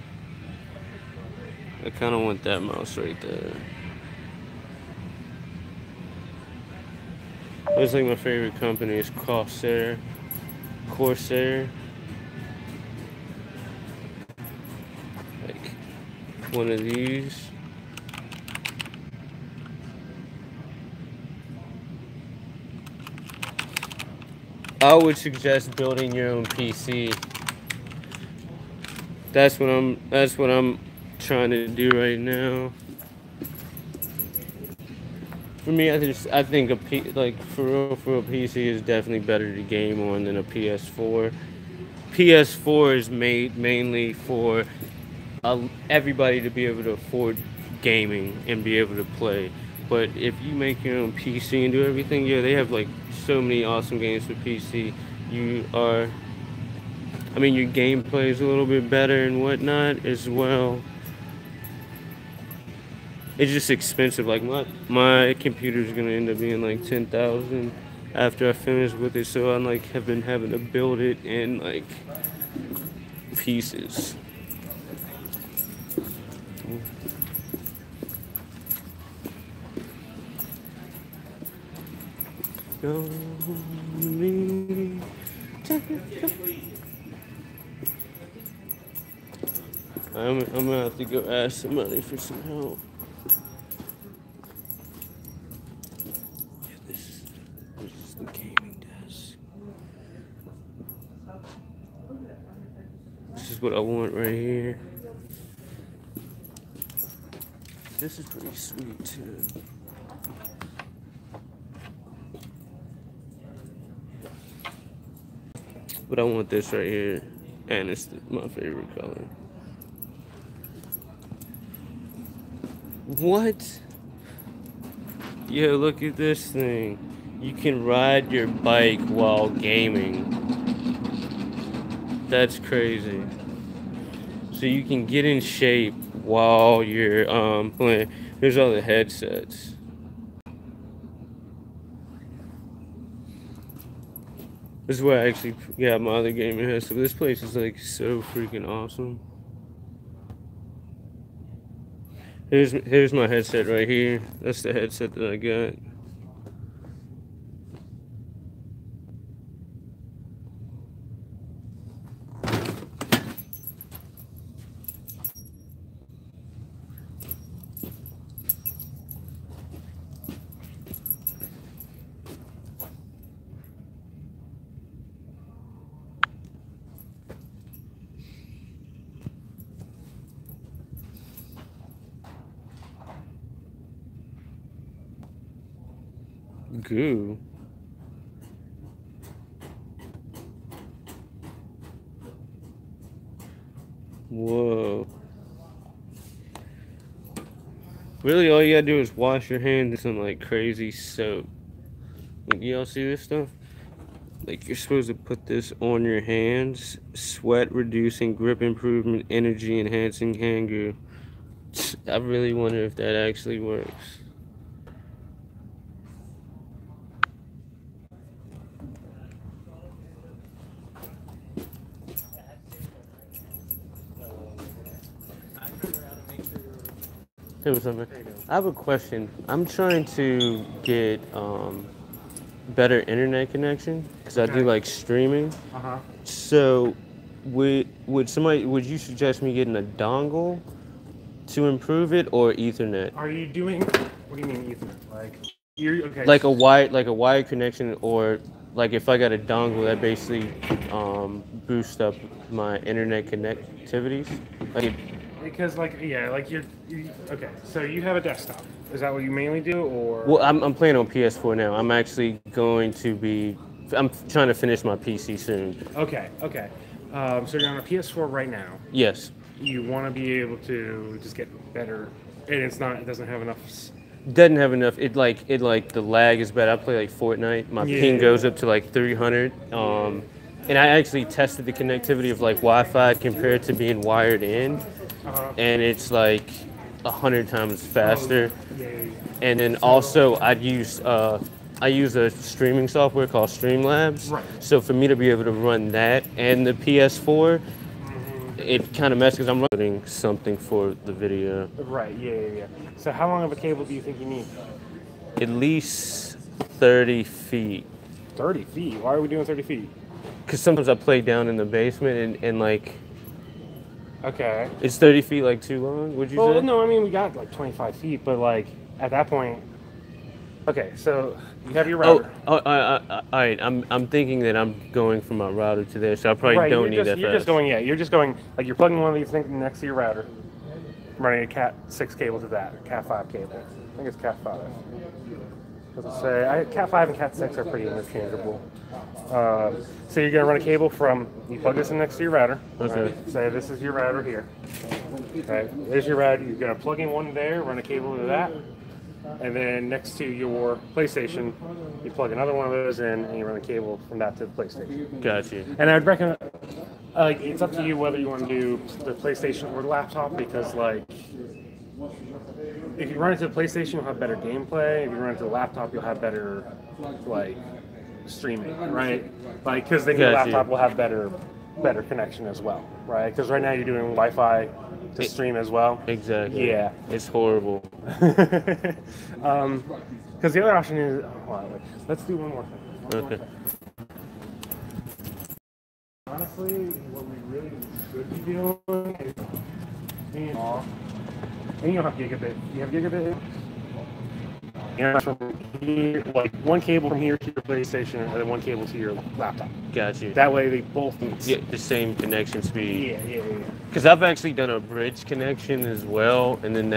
I kind of want that mouse right there. Looks like my favorite company is Corsair. Like one of these. I would suggest building your own PC. That's what I'm trying to do right now. For me, I think for real PC is definitely better to game on than a PS4. PS4 is made mainly for everybody to be able to afford gaming and be able to play. But if you make your own PC and do everything, yeah, they have like so many awesome games for PC. Your gameplay is a little bit better and whatnot as well. It's just expensive. Like my computer's gonna end up being like 10,000 after I finish with it. So I'm like have been having to build it in like pieces. I'm gonna have to go ask somebody for some help. Yeah, this is the gaming desk. This is what I want right here. This is pretty sweet too. But I want this right here, and it's my favorite color. What? Yo, look at this thing. You can ride your bike while gaming. That's crazy. So you can get in shape while you're playing. Here's all the headsets. This is where I actually got my other gaming headset. This place is like so freaking awesome. Here's my headset right here. That's the headset that I got. Goo. Whoa. Really, all you gotta do is wash your hands with some like crazy soap. Like, y'all see this stuff? Like, you're supposed to put this on your hands. Sweat reducing, grip improvement, energy enhancing hand glue. I really wonder if that actually works. Hey, what's up, man? I have a question. I'm trying to get better internet connection because I do like streaming. So, would you suggest me getting a dongle to improve it or Ethernet? Are you doing? What do you mean Ethernet? Like you're okay? Like a wired connection, or like if I got a dongle that basically boosts up my internet connectivities. Like because you're okay. So you have a desktop. Is that what you mainly do, or? Well, I'm playing on PS4 now. I'm actually going to be. I'm trying to finish my PC soon. Okay. So you're on a PS4 right now. Yes. You want to be able to just get better, and it doesn't have enough. Doesn't have enough. It like the lag is bad. I play like Fortnite. My ping goes up to like 300. And I actually tested the connectivity of like Wi-Fi compared to being wired in, and it's like 100 times faster. And then also I use a streaming software called Streamlabs. Right. So for me to be able to run that and the PS4, it kind of messes because I'm running something for the video. Right. Yeah. So how long of a cable do you think you need? At least 30 feet. 30 feet? Why are we doing 30 feet? Because sometimes I play down in the basement and like. Okay. Is 30 feet like too long? Would you say? Well, no. I mean, we got like 25 feet, but like at that point, Okay, so you have your Oh, router. all right. I'm thinking that I'm going from my router to there, so I probably Right, don't need that you're fast. just going, yeah, you're just going, like you're plugging one of these things next to your router, running a Cat 6 cable to that, Cat 5 cable. I think it's Cat 5. Doesn't say, Cat 5 and Cat 6 are pretty interchangeable. So you're gonna run a cable from, you plug this in next to your router. Okay. Right? Say this is your router here. Right, there's your router, you're gonna plug in one there, run a cable to that. And then next to your PlayStation, you plug another one of those in, and you run a cable from that to the PlayStation. Got you. And I'd recommend, like, it's up to you whether you want to do the PlayStation or the laptop, because, like, if you run it to the PlayStation, you'll have better gameplay. If you run it to the laptop, you'll have better, like, streaming, right? Like, because then your Got you. laptop will have better connection as well, right? Because right now you're doing Wi-Fi to stream as well. Exactly. Yeah. It's horrible. Because the other option is, hold on, wait, let's do one more thing. Okay. Honestly, what we really should be doing is being off. And you don't have gigabit. You have gigabit? You know, from here, like one cable from here to your PlayStation, and then one cable to your laptop. Got you. That way they both Get the same connection speed. Yeah. Because I've actually done a bridge connection as well, and then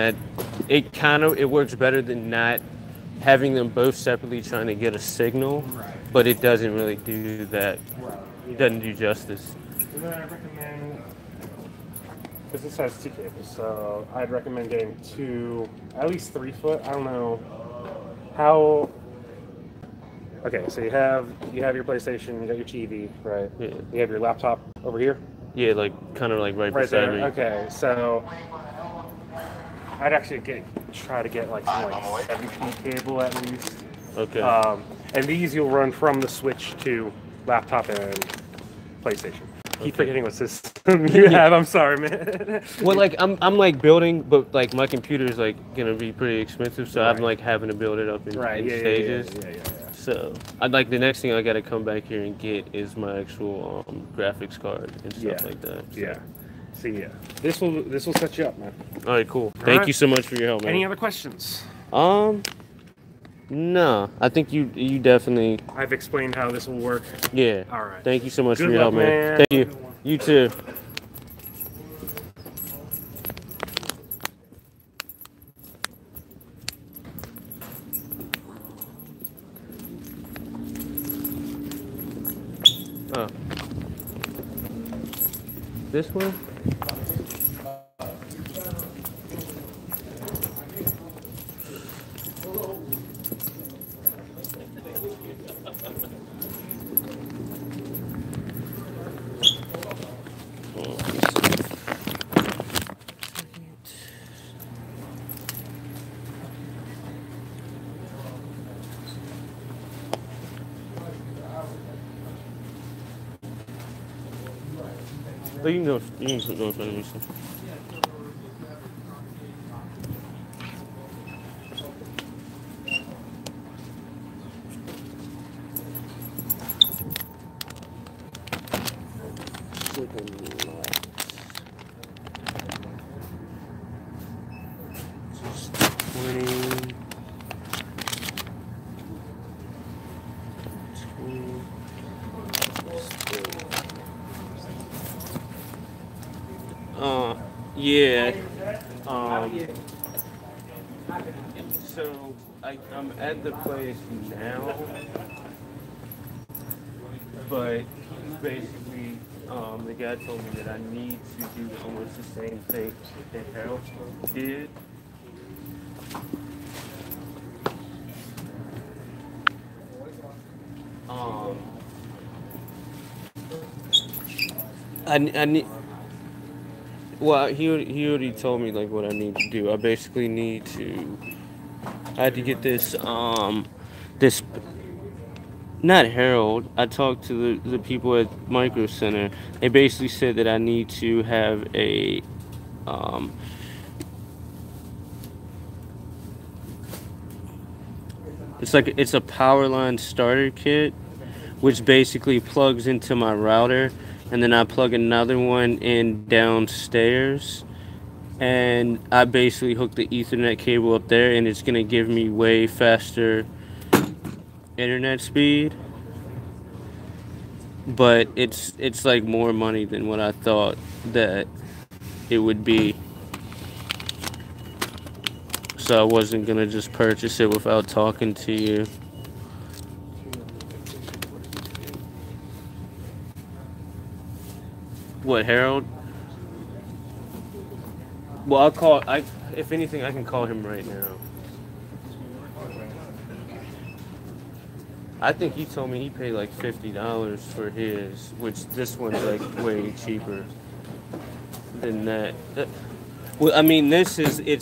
it works better than not having them both separately trying to get a signal, but it doesn't really do that. It doesn't do justice. And then I recommend, because this has 2 cables, so I'd recommend getting 2, at least 3 foot. I don't know how. Okay, so you have your PlayStation, you got your TV, right? Yeah. You have your laptop over here. Yeah, like kind of like right beside there. me. Okay, so I'd actually try to get like some like 7-feet cable at least. Okay. And these you'll run from the Switch to laptop and PlayStation. Keep forgetting what system you have. I'm sorry, man. Well, like I'm like building, but like my computer is like gonna be pretty expensive, so I'm like having to build it up in stages. Yeah. So I'd like the next thing I gotta come back here and get is my actual graphics card and stuff like that. So. Yeah. So yeah, this will set you up, man. All right, cool. Thank you so much for your help, man. Any other questions? No, I think you definitely. I've explained how this will work. Yeah. All right. Thank you so much Good for your help, luck, man. man. Thank you. You too. Oh. This one? Oh, you can go in front of me. Yeah. So I'm at the place now, but basically, the guy told me that I need to do almost the same thing that Harold did. I need. Well, he already told me like what I need to do. I basically need to. I had to get this this. Not Harold. I talked to the people at Micro Center. They basically said that I need to have a it's a power line starter kit, which basically plugs into my router, and then I plug another one in downstairs, and I basically hook the Ethernet cable up there, and it's gonna give me way faster internet speed. But it's like more money than what I thought that it would be. So I wasn't gonna just purchase it without talking to you. What, Harold? Well, if anything, I can call him right now. I think he told me he paid like $50 for his, which this one's like way cheaper than that. Well, I mean, it's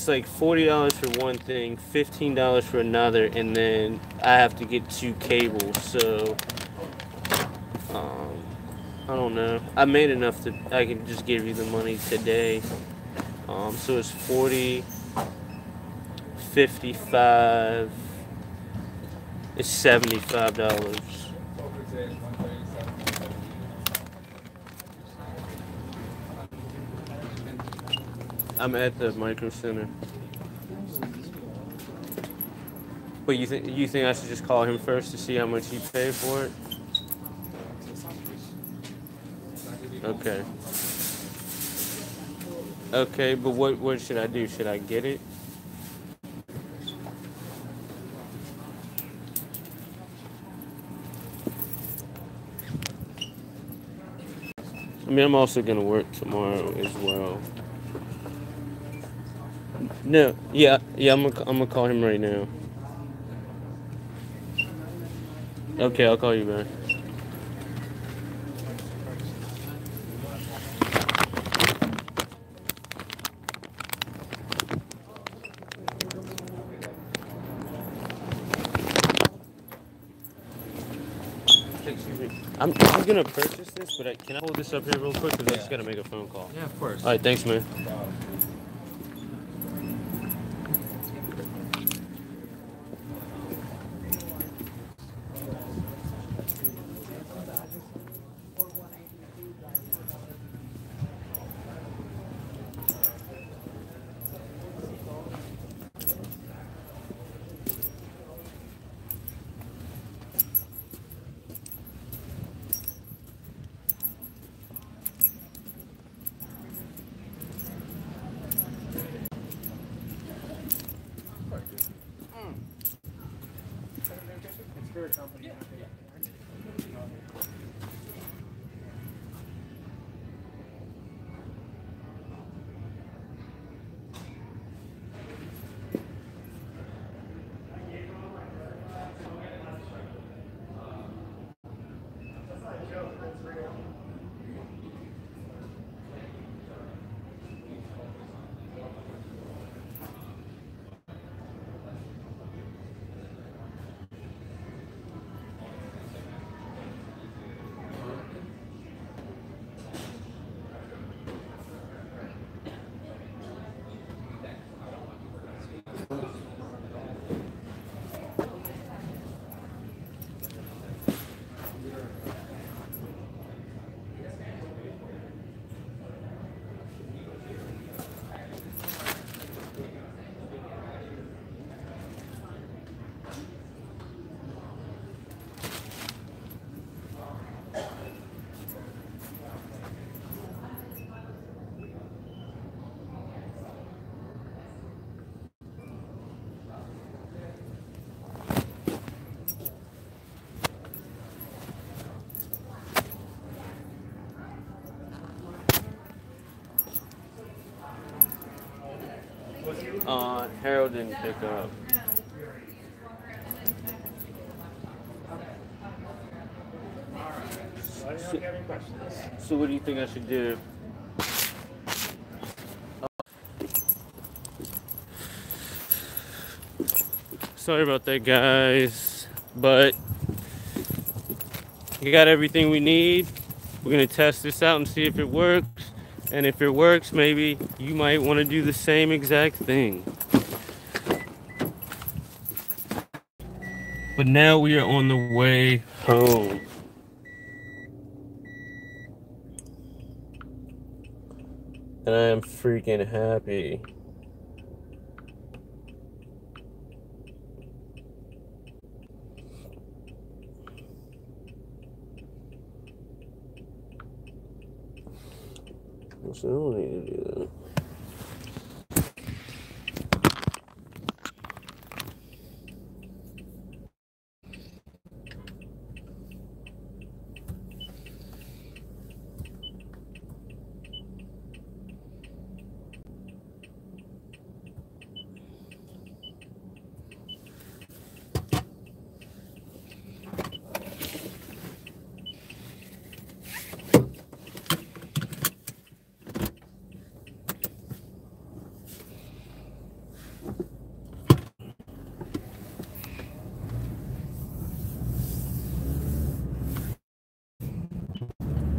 like $40 for one thing, $15 for another, and then I have to get 2 cables. So, I don't know. I made enough that I can just give you the money today. So it's 40, 55. It's $75. I'm at the Micro Center. But you think I should just call him first to see how much he paid for it? Okay. Okay, but what should I do? Should I get it? I mean, I'm also gonna work tomorrow as well. No, yeah, I'm gonna call him right now. Okay, I'll call you back. Excuse me. I'm gonna purchase this, but can I hold this up here real quick? Because I just gotta make a phone call. Yeah, of course. All right, thanks, man. Harold didn't pick up. So what do you think I should do? Sorry about that, guys, but we got everything we need. We're gonna test this out and see if it works. And if it works, maybe you might want to do the same exact thing. But now we are on the way home. And I am freaking happy. So I don't need to do that.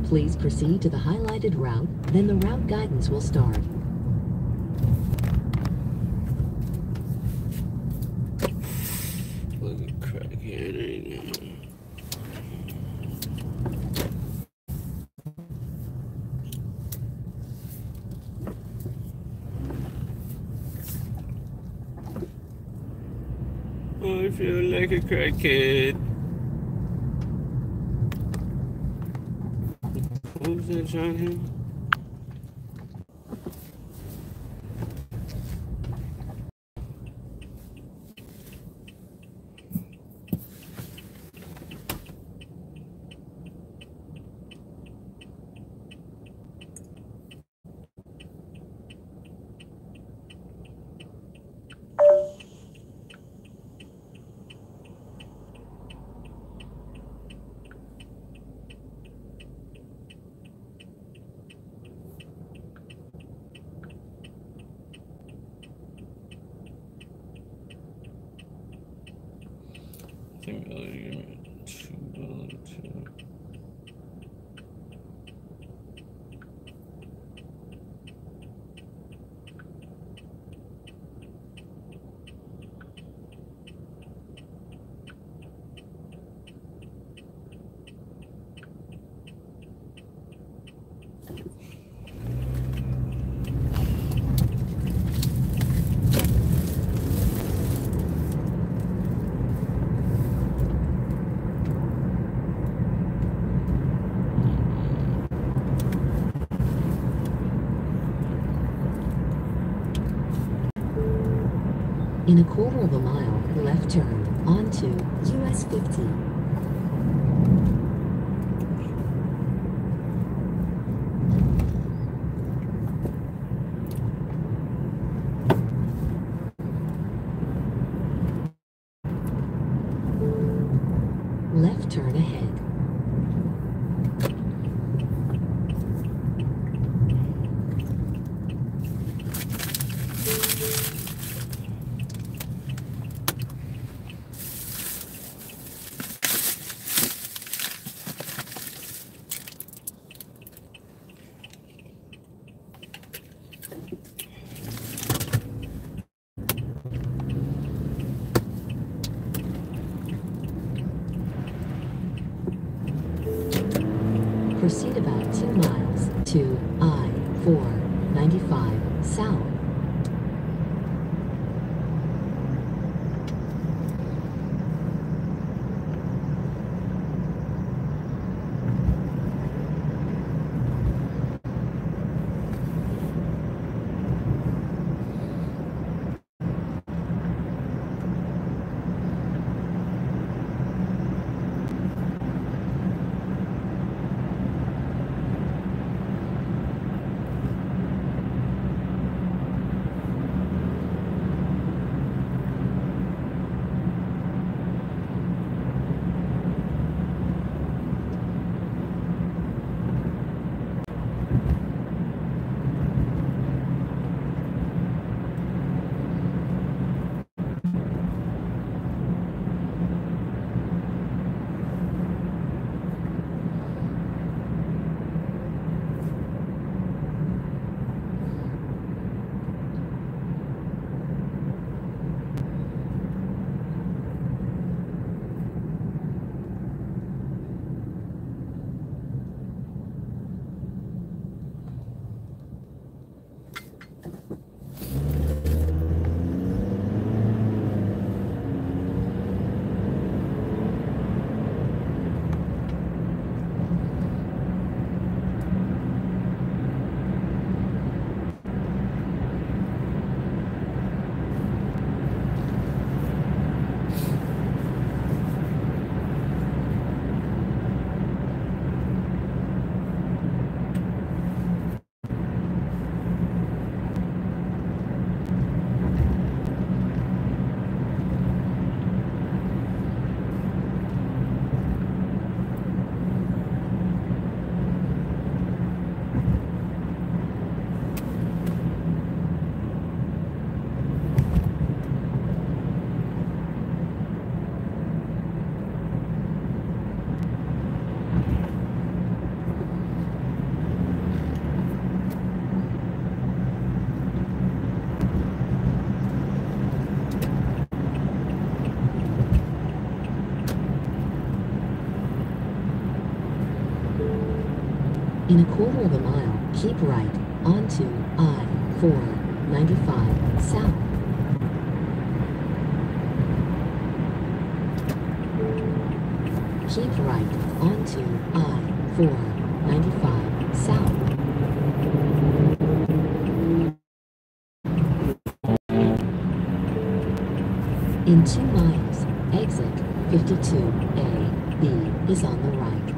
Please proceed to the highlighted route, then the route guidance will start. Look at crackhead right now. Oh, I feel like a crackhead. What was that, John Hill? I think they'll give me two. In a quarter of a mile, left turn onto US 50. Left turn ahead. Proceed about 2 miles to I-495 south. In a quarter of a mile, keep right onto I-495 South. Keep right onto I-495 South. In 2 miles, exit 52A, B is on the right.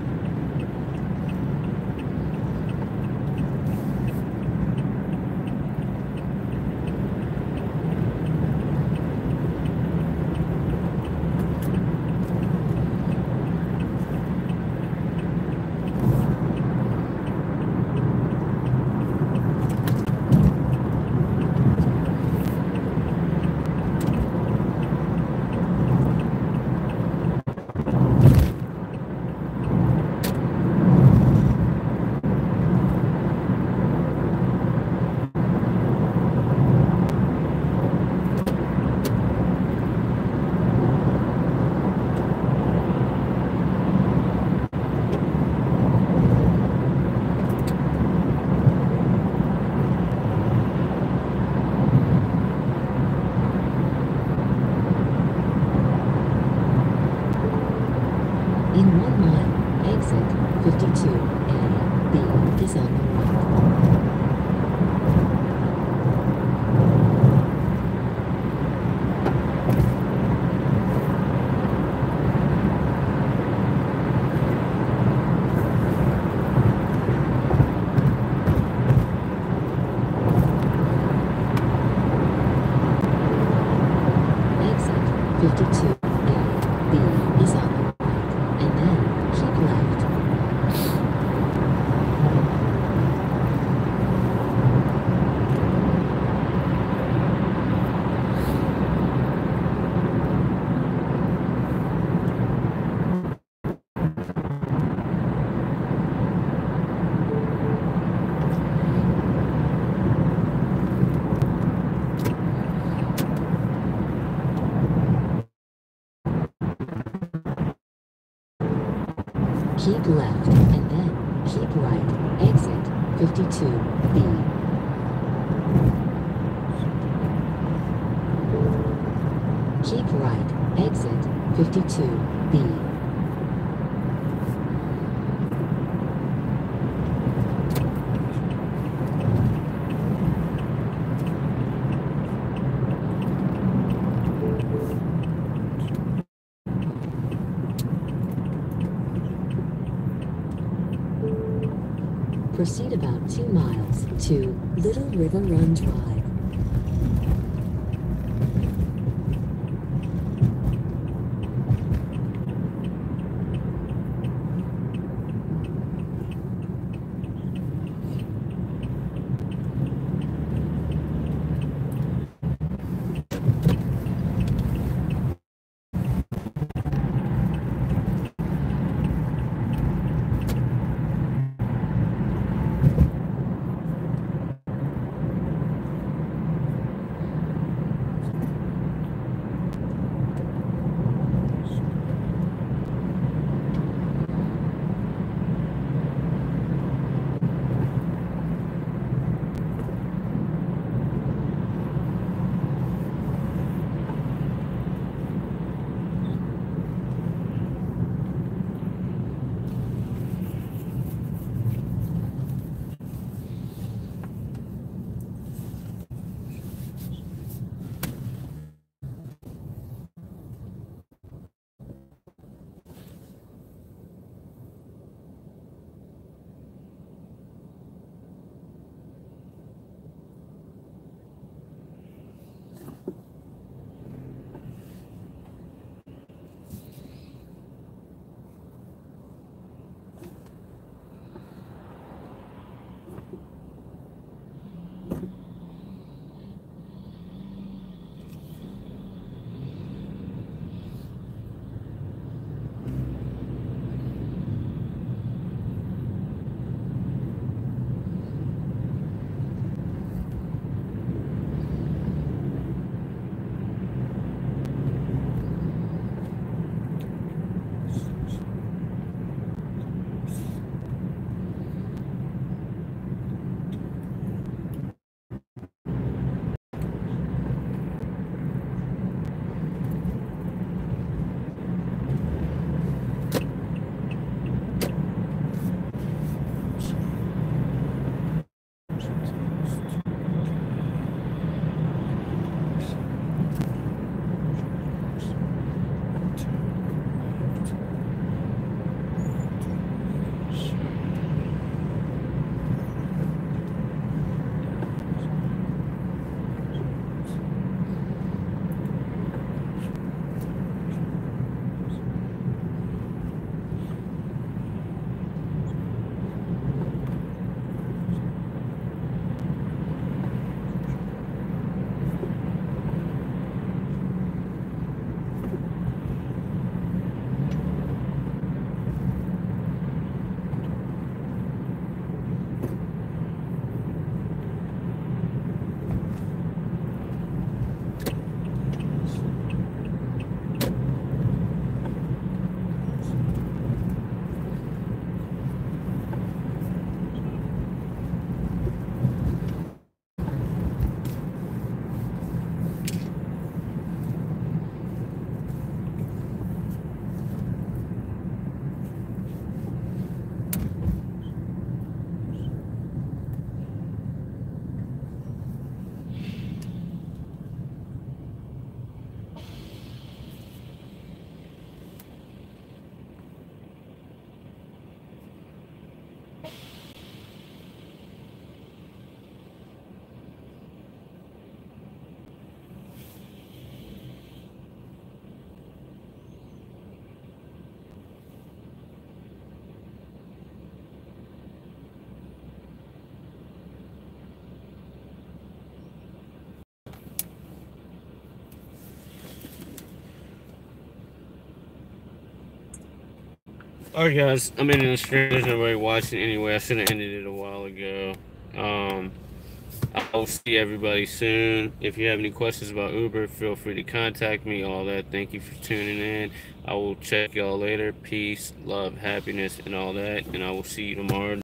In 1 mile, exit 52A, B is on the right. Exit 52A, B is on the right. And then keep left. Keep left, and then keep right. Exit 52B. Keep right. Exit 52B. Proceed about 2 miles to Little River Run Drive. Alright guys, I'm ending the stream. There's nobody watching anyway. I should have ended it a while ago. I'll see everybody soon. If you have any questions about Uber, feel free to contact me. All that. Thank you for tuning in. I will check y'all later. Peace, love, happiness, and all that. And I will see you tomorrow.